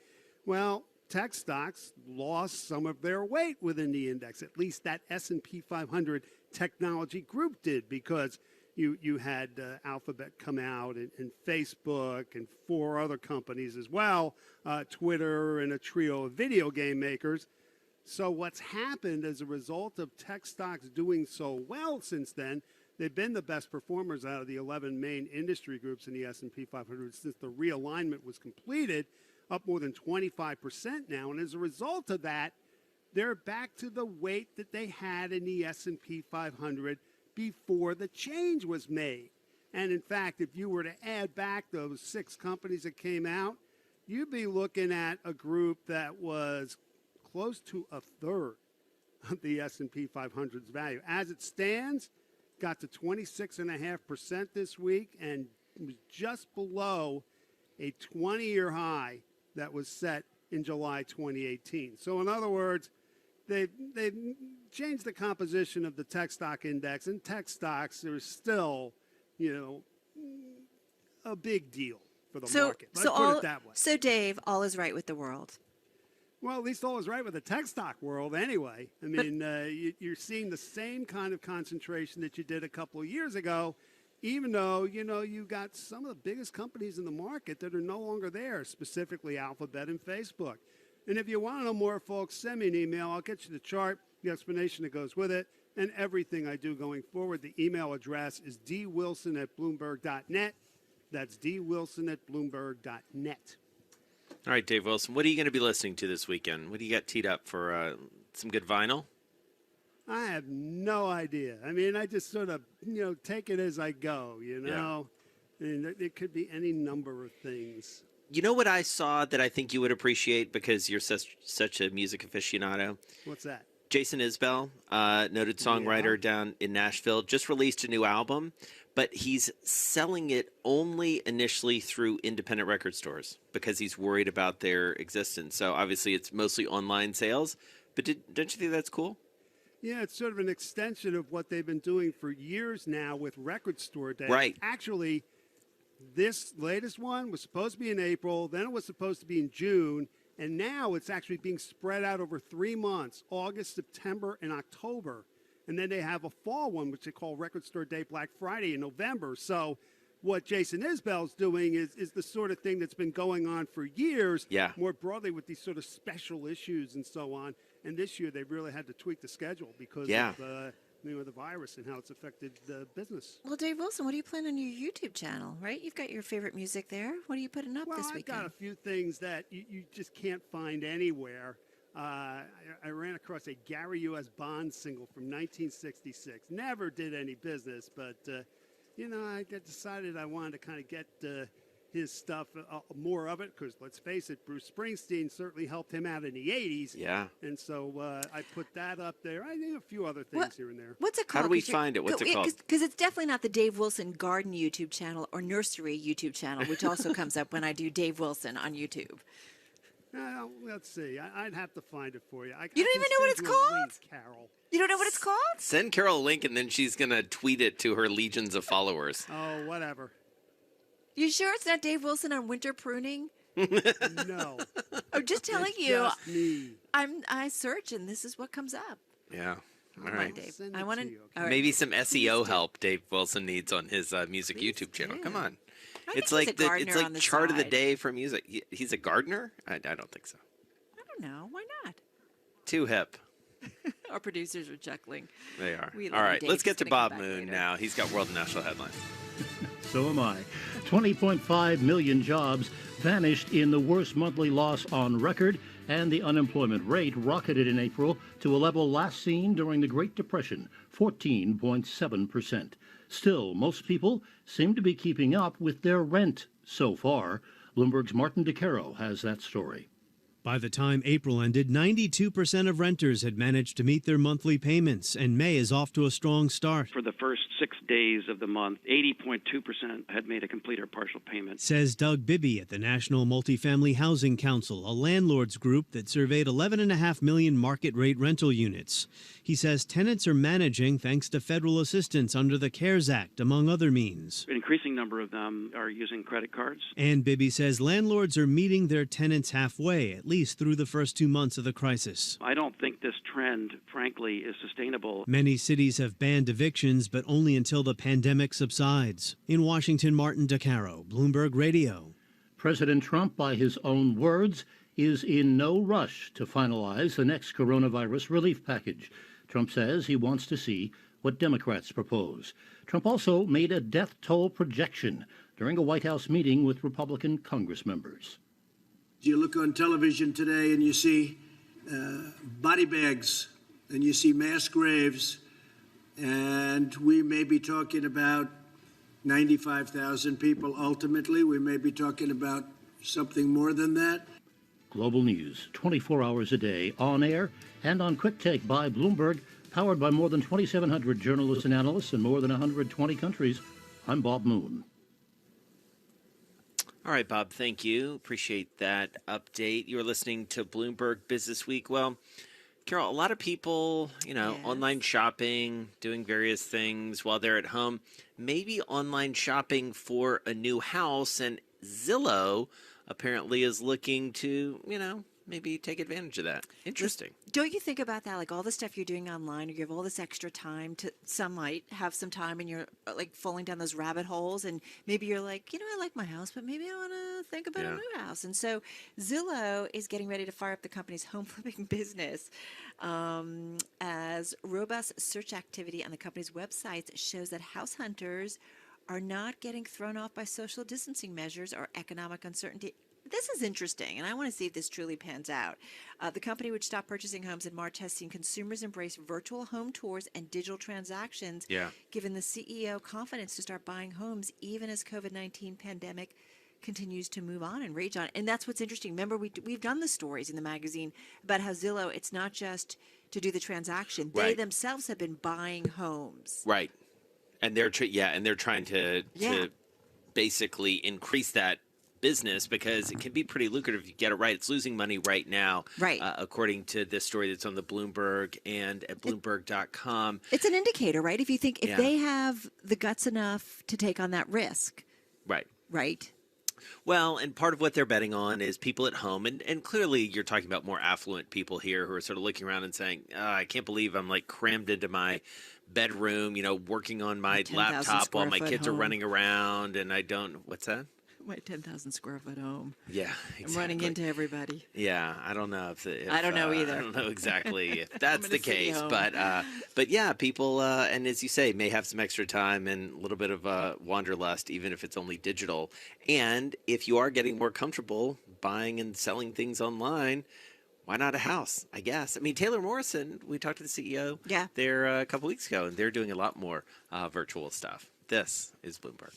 E: well, tech stocks lost some of their weight within the index. At least that S&P 500 technology group did, because you had Alphabet come out and Facebook and 4 other companies as well, Twitter and a trio of video game makers. So what's happened as a result of tech stocks doing so well since then, they've been the best performers out of the 11 main industry groups in the S&P 500 since the realignment was completed, up more than 25% now. And as a result of that, they're back to the weight that they had in the S&P 500 before the change was made. And in fact, if you were to add back those 6 companies that came out, you'd be looking at a group that was close to a third of the S&P 500's value. As it stands, got to 26.5% this week and was just below a 20-year high that was set in July 2018. So in other words, they've changed the composition of the tech stock index, and tech stocks are still, a big deal for the market. Let's put it that way.
T: So Dave, all is right with the world.
E: Well, at least all is right with the tech stock world anyway. I mean, you're seeing the same kind of concentration that you did a couple of years ago, even though, you've got some of the biggest companies in the market that are no longer there, specifically Alphabet and Facebook. And if you want to know more, folks, send me an email. I'll get you the chart, the explanation that goes with it, and everything I do going forward. The email address is dwilson@bloomberg.net. That's dwilson@bloomberg.net.
S: All right, Dave Wilson, what are you going to be listening to this weekend? What do you got teed up for some good vinyl?
E: I have no idea. I mean, I just sort of, take it as I go, And it could be any number of things.
S: You know what I saw that I think you would appreciate because you're such a music aficionado?
E: What's that?
S: Jason Isbell, noted songwriter down in Nashville, just released a new album, but he's selling it only initially through independent record stores because he's worried about their existence. So obviously it's mostly online sales, but don't you think that's cool?
E: Yeah, it's sort of an extension of what they've been doing for years now with Record Store Day.
S: Right.
E: Actually, this latest one was supposed to be in April, then it was supposed to be in June, and now it's actually being spread out over 3 months, August, September, and October. And then they have a fall one, which they call Record Store Day Black Friday in November. So what Jason Isbell's doing is the sort of thing that's been going on for years, more broadly with these sort of special issues and so on. And this year they really had to tweak the schedule because of the virus and how it's affected the business.
T: Well, Dave Wilson, what do you plan on your YouTube channel, right? You've got your favorite music there. What are you putting up this weekend?
E: I've got a few things that you just can't find anywhere. I ran across a Gary U.S. Bond single from 1966. Never did any business, but, I decided I wanted to kind of get his stuff, more of it, because let's face it, Bruce Springsteen certainly helped him out in the 80s.
S: Yeah.
E: And so I put that up there. I think a few other things here and there.
T: What's it called?
S: How do we find it? What's it called?
T: Because it's definitely not the Dave Wilson Garden YouTube channel or Nursery YouTube channel, which also comes up when I do Dave Wilson on YouTube.
E: Let's see. I'd have to find it for you.
T: You don't even know what it's called?
E: Link, Carol.
T: You don't know what it's called?
S: Send Carol a link, and then she's going to tweet it to her legions of followers.
E: Oh, whatever.
T: You sure it's not Dave Wilson on winter pruning?
E: No.
T: I'm just telling
E: It's
T: you.
E: just me.
T: I search, and this is what comes up.
S: Yeah. All
T: Come
S: right.
T: on, Dave. I want to.
S: Maybe some SEO help Dave Wilson needs on his music YouTube channel. Come on.
T: It's like
S: it's like chart of the day for music. He's a gardener? I don't think so.
T: I don't know. Why not?
S: Too hip.
T: Our producers are chuckling.
S: They are.
T: We love
S: All
T: you,
S: right,
T: Dave.
S: let's get
T: He's
S: to
T: gonna
S: Bob
T: come back
S: Moon
T: later.
S: now. He's got world and national headlines.
F: So am I. 20.5 million jobs vanished in the worst monthly loss on record, and the unemployment rate rocketed in April to a level last seen during the Great Depression, 14.7%. Still, most people seem to be keeping up with their rent so far. Bloomberg's Martin DeCaro has that story.
I: By the time April ended, 92% of renters had managed to meet their monthly payments, and May is off to a strong start.
Q: For the first 6 days of the month, 80.2% had made a complete or partial payment.
I: Says Doug Bibby at the National Multifamily Housing Council, a landlords group that surveyed 11.5 million market-rate rental units. He says tenants are managing thanks to federal assistance under the CARES Act, among other means.
Q: An increasing number of them are using credit cards.
I: And Bibby says landlords are meeting their tenants halfway, at least through the first 2 months of the crisis.
Q: I don't think this trend, frankly, is sustainable.
I: Many cities have banned evictions, but only until the pandemic subsides. In Washington, Martin DeCaro, Bloomberg Radio.
F: President Trump, by his own words, is in no rush to finalize the next coronavirus relief package. Trump says he wants to see what Democrats propose. Trump also made a death toll projection during a White House meeting with Republican Congress members.
W: You look on television today and you see body bags and you see mass graves, and we may be talking about 95,000 people ultimately. We may be talking about something more than that.
F: Global News, 24 hours a day, on air and on Quick Take by Bloomberg, powered by more than 2,700 journalists and analysts in more than 120 countries. I'm Bob Moon.
S: All right, Bob, thank you. Appreciate that update. You're listening to Bloomberg Business Week. Well, Carol, a lot of people, online shopping, doing various things while they're at home, maybe online shopping for a new house, and Zillow apparently is looking to, maybe take advantage of that. Interesting.
T: Don't you think about that? Like all the stuff you're doing online, you have all this extra time to, some might have some time and you're like falling down those rabbit holes, and maybe you're like, I like my house, but maybe I want to think about a new house. And so Zillow is getting ready to fire up the company's home flipping business as robust search activity on the company's websites shows that house hunters are not getting thrown off by social distancing measures or economic uncertainty. This is interesting, and I want to see if this truly pans out. The company, which stopped purchasing homes in March, has seen consumers embrace virtual home tours and digital transactions, giving the CEO confidence to start buying homes even as COVID-19 pandemic continues to move on and rage on. And that's what's interesting. Remember, we've done the stories in the magazine about how Zillow, it's not just to do the transaction. They themselves have been buying homes.
S: Right. And they're trying to basically increase that business because it can be pretty lucrative if you get it right. It's losing money right now, according to this story that's on the Bloomberg and at Bloomberg.com.
T: It's an indicator, right? If you think if they have the guts enough to take on that risk. Right.
S: Well, and part of what they're betting on is people at home. And clearly you're talking about more affluent people here who are sort of looking around and saying, I can't believe I'm like crammed into my bedroom, working on my laptop while my kids are running around and I don't, what's that?
T: My 10,000 square foot home.
S: Yeah, exactly.
T: I'm running into everybody.
S: Yeah, I don't know if
T: I don't know either.
S: I don't know exactly if that's the case, but yeah, people and as you say, may have some extra time and a little bit of wanderlust, even if it's only digital. And if you are getting more comfortable buying and selling things online, why not a house? I guess. I mean, Taylor Morrison. We talked to the CEO. There a couple weeks ago, and they're doing a lot more virtual stuff. This is Bloomberg.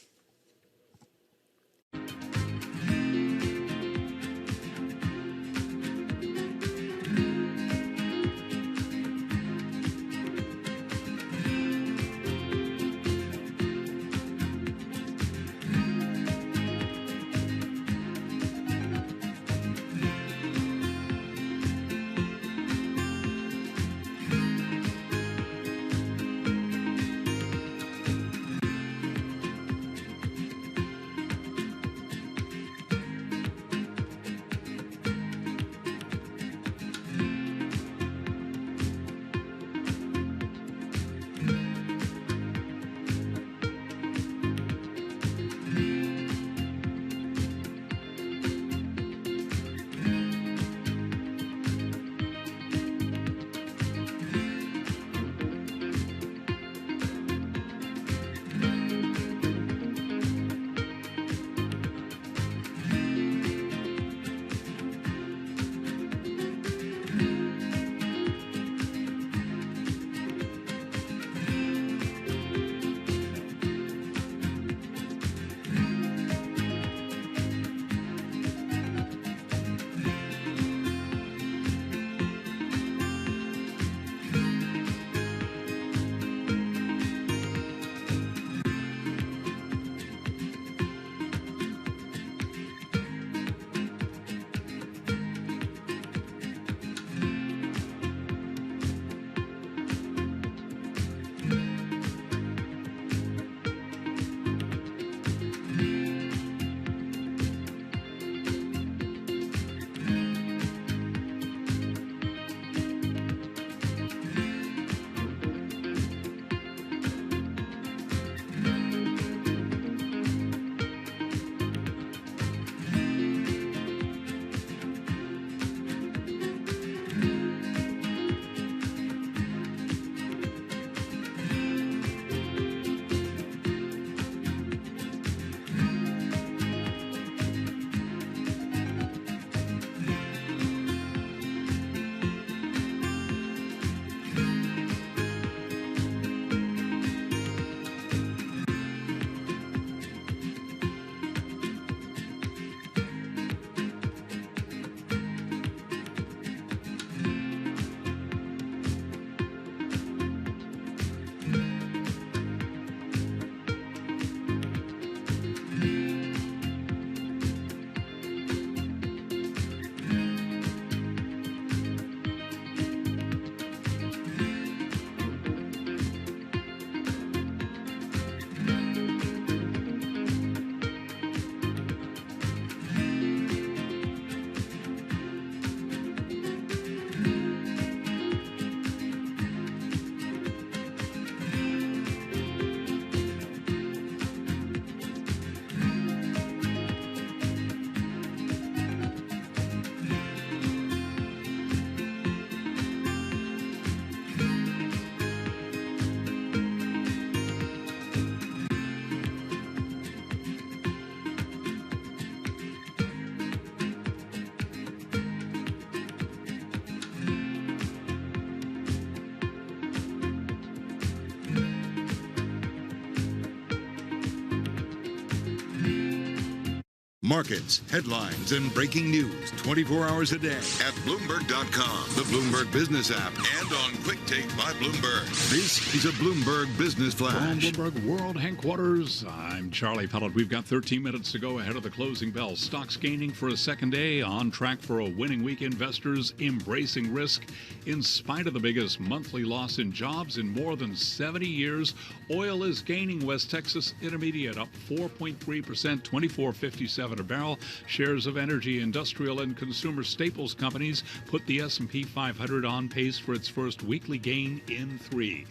R: Markets, headlines, and breaking news 24 hours a day at Bloomberg.com, the Bloomberg Business app, and on Quick Take by Bloomberg. This is a Bloomberg Business
U: From
R: Flash.
U: Bloomberg World Headquarters, I'm Charlie Pellet. We've got 13 minutes to go ahead of the closing bell. Stocks gaining for a second day, on track for a winning week. Investors embracing risk in spite of the biggest monthly loss in jobs in more than 70 years. Oil is gaining. West Texas Intermediate up 4.3%, $24.57 a barrel. Shares of energy, industrial, and consumer staples companies put the S&P 500 on pace for its first weekly gain in 3.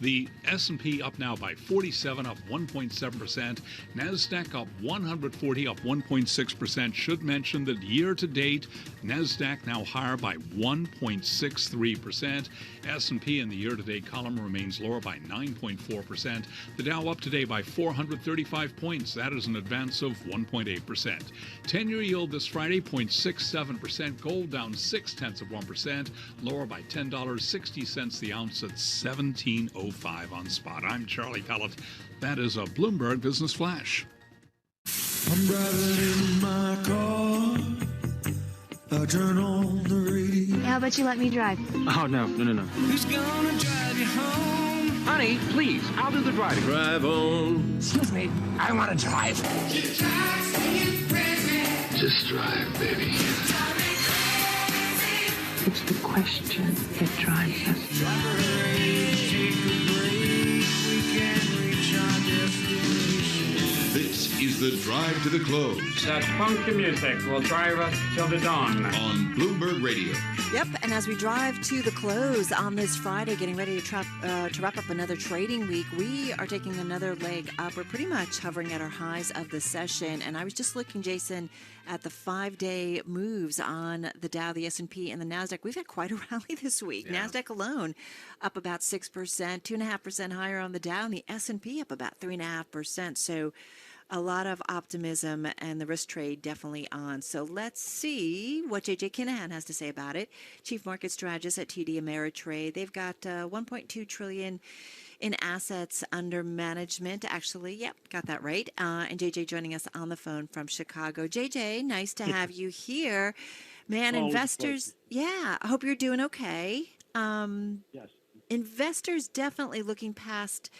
U: The S&P up now by 47, up 1.7%. NASDAQ up 140, up 1.6%. Should mention that year-to-date, NASDAQ now higher by 1.63%. S&P in the year-to-date column remains lower by 9.4%. The Dow up today by 435 points. That is an advance of 1.8%. 10-year yield this Friday, 0.67%. Gold down 0.6%, lower by $10.60 the ounce at $17.05 on spot. I'm Charlie Pellet. That is a Bloomberg Business Flash.
C: I'm driving in my car. I turn on the radio.
G: How about you let me drive?
H: Oh, no.
C: Who's gonna drive you home?
H: Honey, please, I'll do the driving.
C: Drive on.
H: Excuse me, I want to drive.
C: Just drive, baby.
G: It's the question that drives us.
R: This is the drive to the close.
H: That funky music will drive us till the dawn.
R: On Bloomberg Radio.
T: Yep, and as we drive to the close on this Friday, getting ready to wrap up another trading week, we are taking another leg up. We're pretty much hovering at our highs of the session, and I was just looking, Jason, at the 5-day moves on the Dow, the S&P, and the NASDAQ. We've had quite a rally this week. Yeah. NASDAQ alone up about 6%, 2.5% higher on the Dow, and the S&P up about 3.5%. So a lot of optimism, and the risk trade definitely on. So let's see what J.J. Kinahan has to say about it. Chief Market Strategist at TD Ameritrade. They've got $1.2 trillion in assets under management. Actually, yep, got that right. And J.J. joining us on the phone from Chicago. J.J., nice to have you here. Man, investors, I hope you're doing okay.
J: Yes.
T: Investors definitely looking past,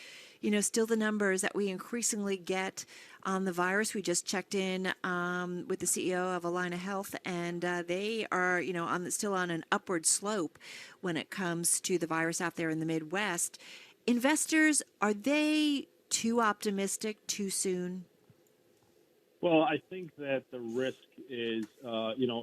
T: still the numbers that we increasingly get on the virus. We just checked in with the CEO of Allina Health, and they are, still on an upward slope when it comes to the virus out there in the Midwest. Investors, are they too optimistic too soon?
J: Well, I think that the risk is,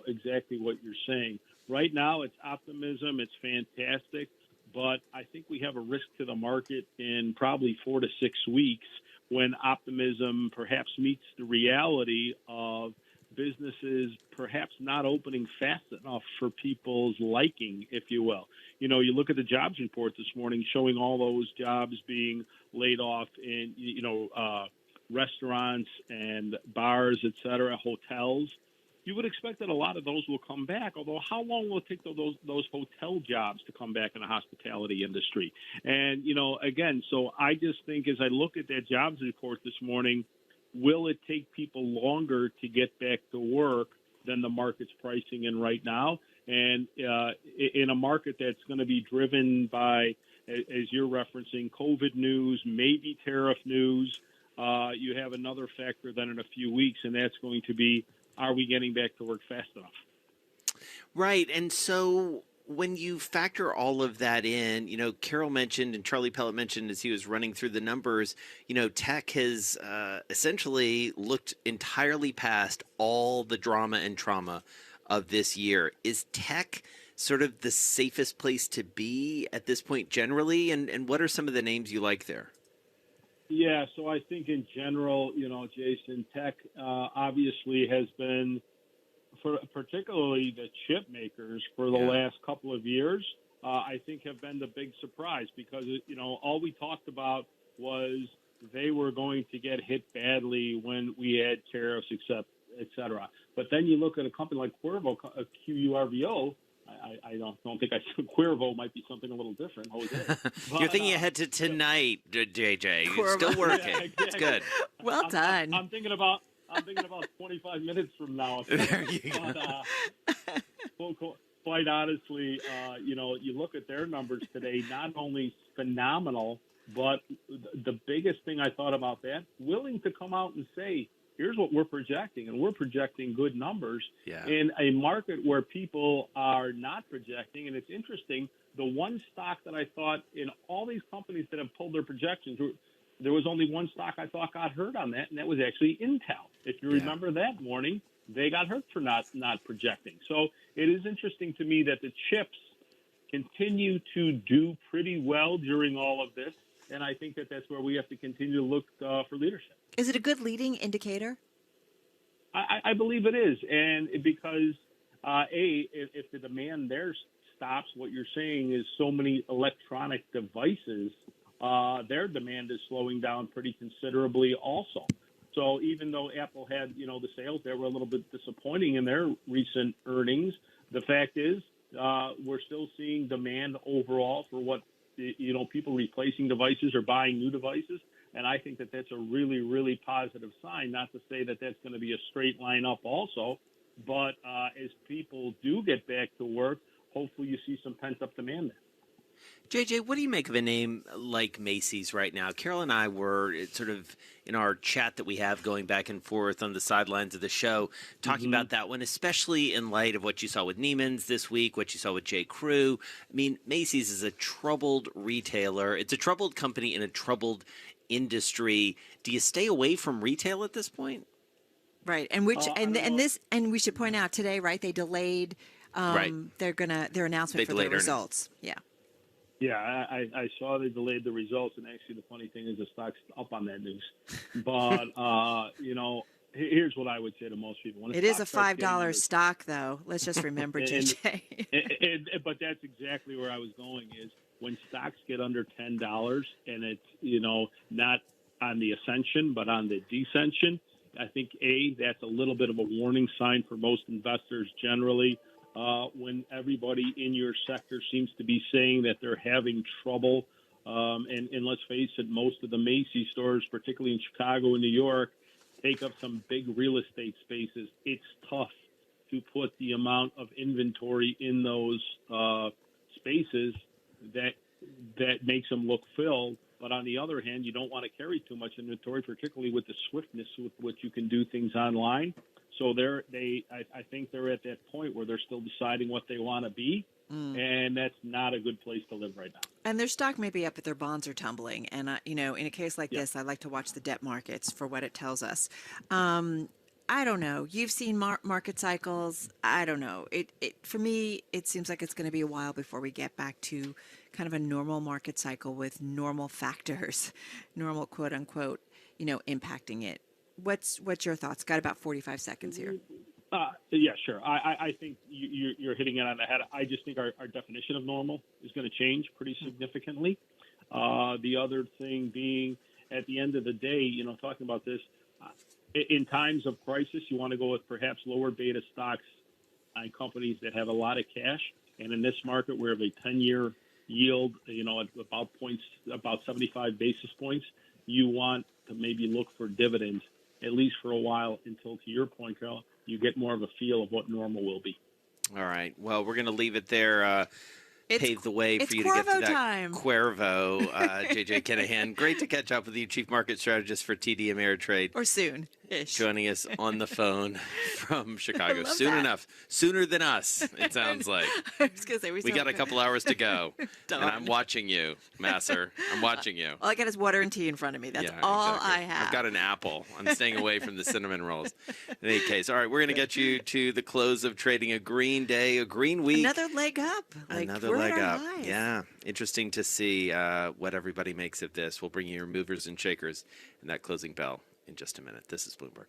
J: exactly what you're saying. Right now, it's optimism. It's fantastic. But I think we have a risk to the market in probably 4 to 6 weeks when optimism perhaps meets the reality of businesses perhaps not opening fast enough for people's liking, if you will. You look at the jobs report this morning showing all those jobs being laid off in, restaurants and bars, et cetera, hotels. You would expect that a lot of those will come back, although how long will it take those hotel jobs to come back in the hospitality industry? And, again, so I just think as I look at that jobs report this morning, will it take people longer to get back to work than the market's pricing in right now? And in a market that's going to be driven by, as you're referencing, COVID news, maybe tariff news, you have another factor then in a few weeks, and that's going to be, are we getting back to work fast enough?
S: Right. And so when you factor all of that in, Carol mentioned and Charlie Pellet mentioned as he was running through the numbers, tech has essentially looked entirely past all the drama and trauma of this year. Is tech sort of the safest place to be at this point generally? And what are some of the names you like there?
J: Yeah, so I think in general, Jason, tech obviously has been, particularly the chip makers for the last couple of years, I think have been the big surprise because, all we talked about was they were going to get hit badly when we had tariffs, et cetera. But then you look at a company like Cuervo, QURVO. I don't think Cuervo might be something a little different, Jose. But,
S: you're thinking ahead to tonight, JJ. You're still working.
J: Yeah, exactly.
S: It's good.
T: Well done.
J: I'm thinking about I'm thinking about 25 minutes from now.
S: There you
J: go. Quite honestly, you look at their numbers today, not only phenomenal, but the biggest thing I thought about that, willing to come out and say, here's what we're projecting, and we're projecting good numbers in a market where people are not projecting. And it's interesting, the one stock that I thought in all these companies that have pulled their projections, there was only one stock I thought got hurt on that, and that was actually Intel. If you remember that morning, they got hurt for not projecting. So it is interesting to me that the chips continue to do pretty well during all of this, and I think that that's where we have to continue to look for leadership.
T: Is it a good leading indicator?
J: I believe it is, and because if the demand there stops, what you're saying is so many electronic devices, their demand is slowing down pretty considerably also. So even though Apple had, the sales there were a little bit disappointing in their recent earnings, the fact is we're still seeing demand overall for what, people replacing devices or buying new devices. And I think that that's a really, really positive sign, not to say that that's going to be a straight line up also. But as people do get back to work, hopefully you see some pent-up demand there.
S: JJ, what do you make of a name like Macy's right now? Carol and I were sort of in our chat that we have going back and forth on the sidelines of the show, talking about that one, especially in light of what you saw with Neiman's this week, what you saw with J. Crew. I mean, Macy's is a troubled retailer. It's a troubled company in a troubled industry. Do you stay away from retail at this point?
T: Right, and and we should point out today, right? They delayed their announcement for their results. Yeah.
J: Yeah, I saw they delayed the results, and actually the funny thing is the stock's up on that news. But, here's what I would say to most people.
T: It is a $5 stock, though. Let's just remember, JJ.
J: But that's exactly where I was going is when stocks get under $10 and it's, not on the ascension but on the descension, I think, that's a little bit of a warning sign for most investors generally. When everybody in your sector seems to be saying that they're having trouble. And let's face it, most of the Macy's stores, particularly in Chicago and New York, take up some big real estate spaces. It's tough to put the amount of inventory in those spaces that makes them look filled. But on the other hand, you don't want to carry too much inventory, particularly with the swiftness with which you can do things online. So I think they're at that point where they're still deciding what they want to be, and that's not a good place to live right now.
T: And their stock may be up, but their bonds are tumbling. And in a case like this, I like to watch the debt markets for what it tells us. I don't know. You've seen market cycles. I don't know. For me, it seems like it's going to be a while before we get back to kind of a normal market cycle with normal factors, normal quote unquote, impacting it. What's your thoughts? Got about 45 seconds here.
J: Yeah, sure. I think you're hitting it on the head. I just think our definition of normal is going to change pretty significantly. The other thing being, at the end of the day, talking about this, in times of crisis, you want to go with perhaps lower beta stocks on companies that have a lot of cash. And in this market, we have a 10-year yield, at about 75 basis points. You want to maybe look for dividends, at least for a while, until, to your point, Carol, you get more of a feel of what normal will be.
S: All right. Well, we're going to leave it there. Pave the way for you to
T: Cuervo
S: get to that
T: time.
S: Cuervo, JJ Kinahan. Great to catch up with you, Chief Market Strategist for TD Ameritrade.
T: Or soon-ish.
S: Joining us on the phone from Chicago.
T: Soon
S: enough. Sooner than us, it sounds like.
T: I was going to say,
S: we got a couple hours to go. And I'm watching you, Masser. I'm watching you.
T: All I got is water and tea in front of me. That's all
S: exactly.
T: I have.
S: I've got an apple. I'm staying away from the cinnamon rolls. In any case, all right, we're going to get you to the close of trading. A green day, a green week.
T: Another leg up.
S: Another leg up. Yeah. Interesting to see what everybody makes of this. We'll bring you your movers and shakers and that closing bell in just a minute. This is Bloomberg.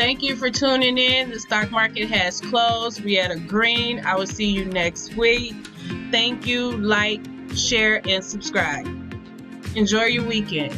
K: Thank you for tuning in. The stock market has closed. We at a green. I will see you next week. Thank you. Like, share, and subscribe. Enjoy your weekend.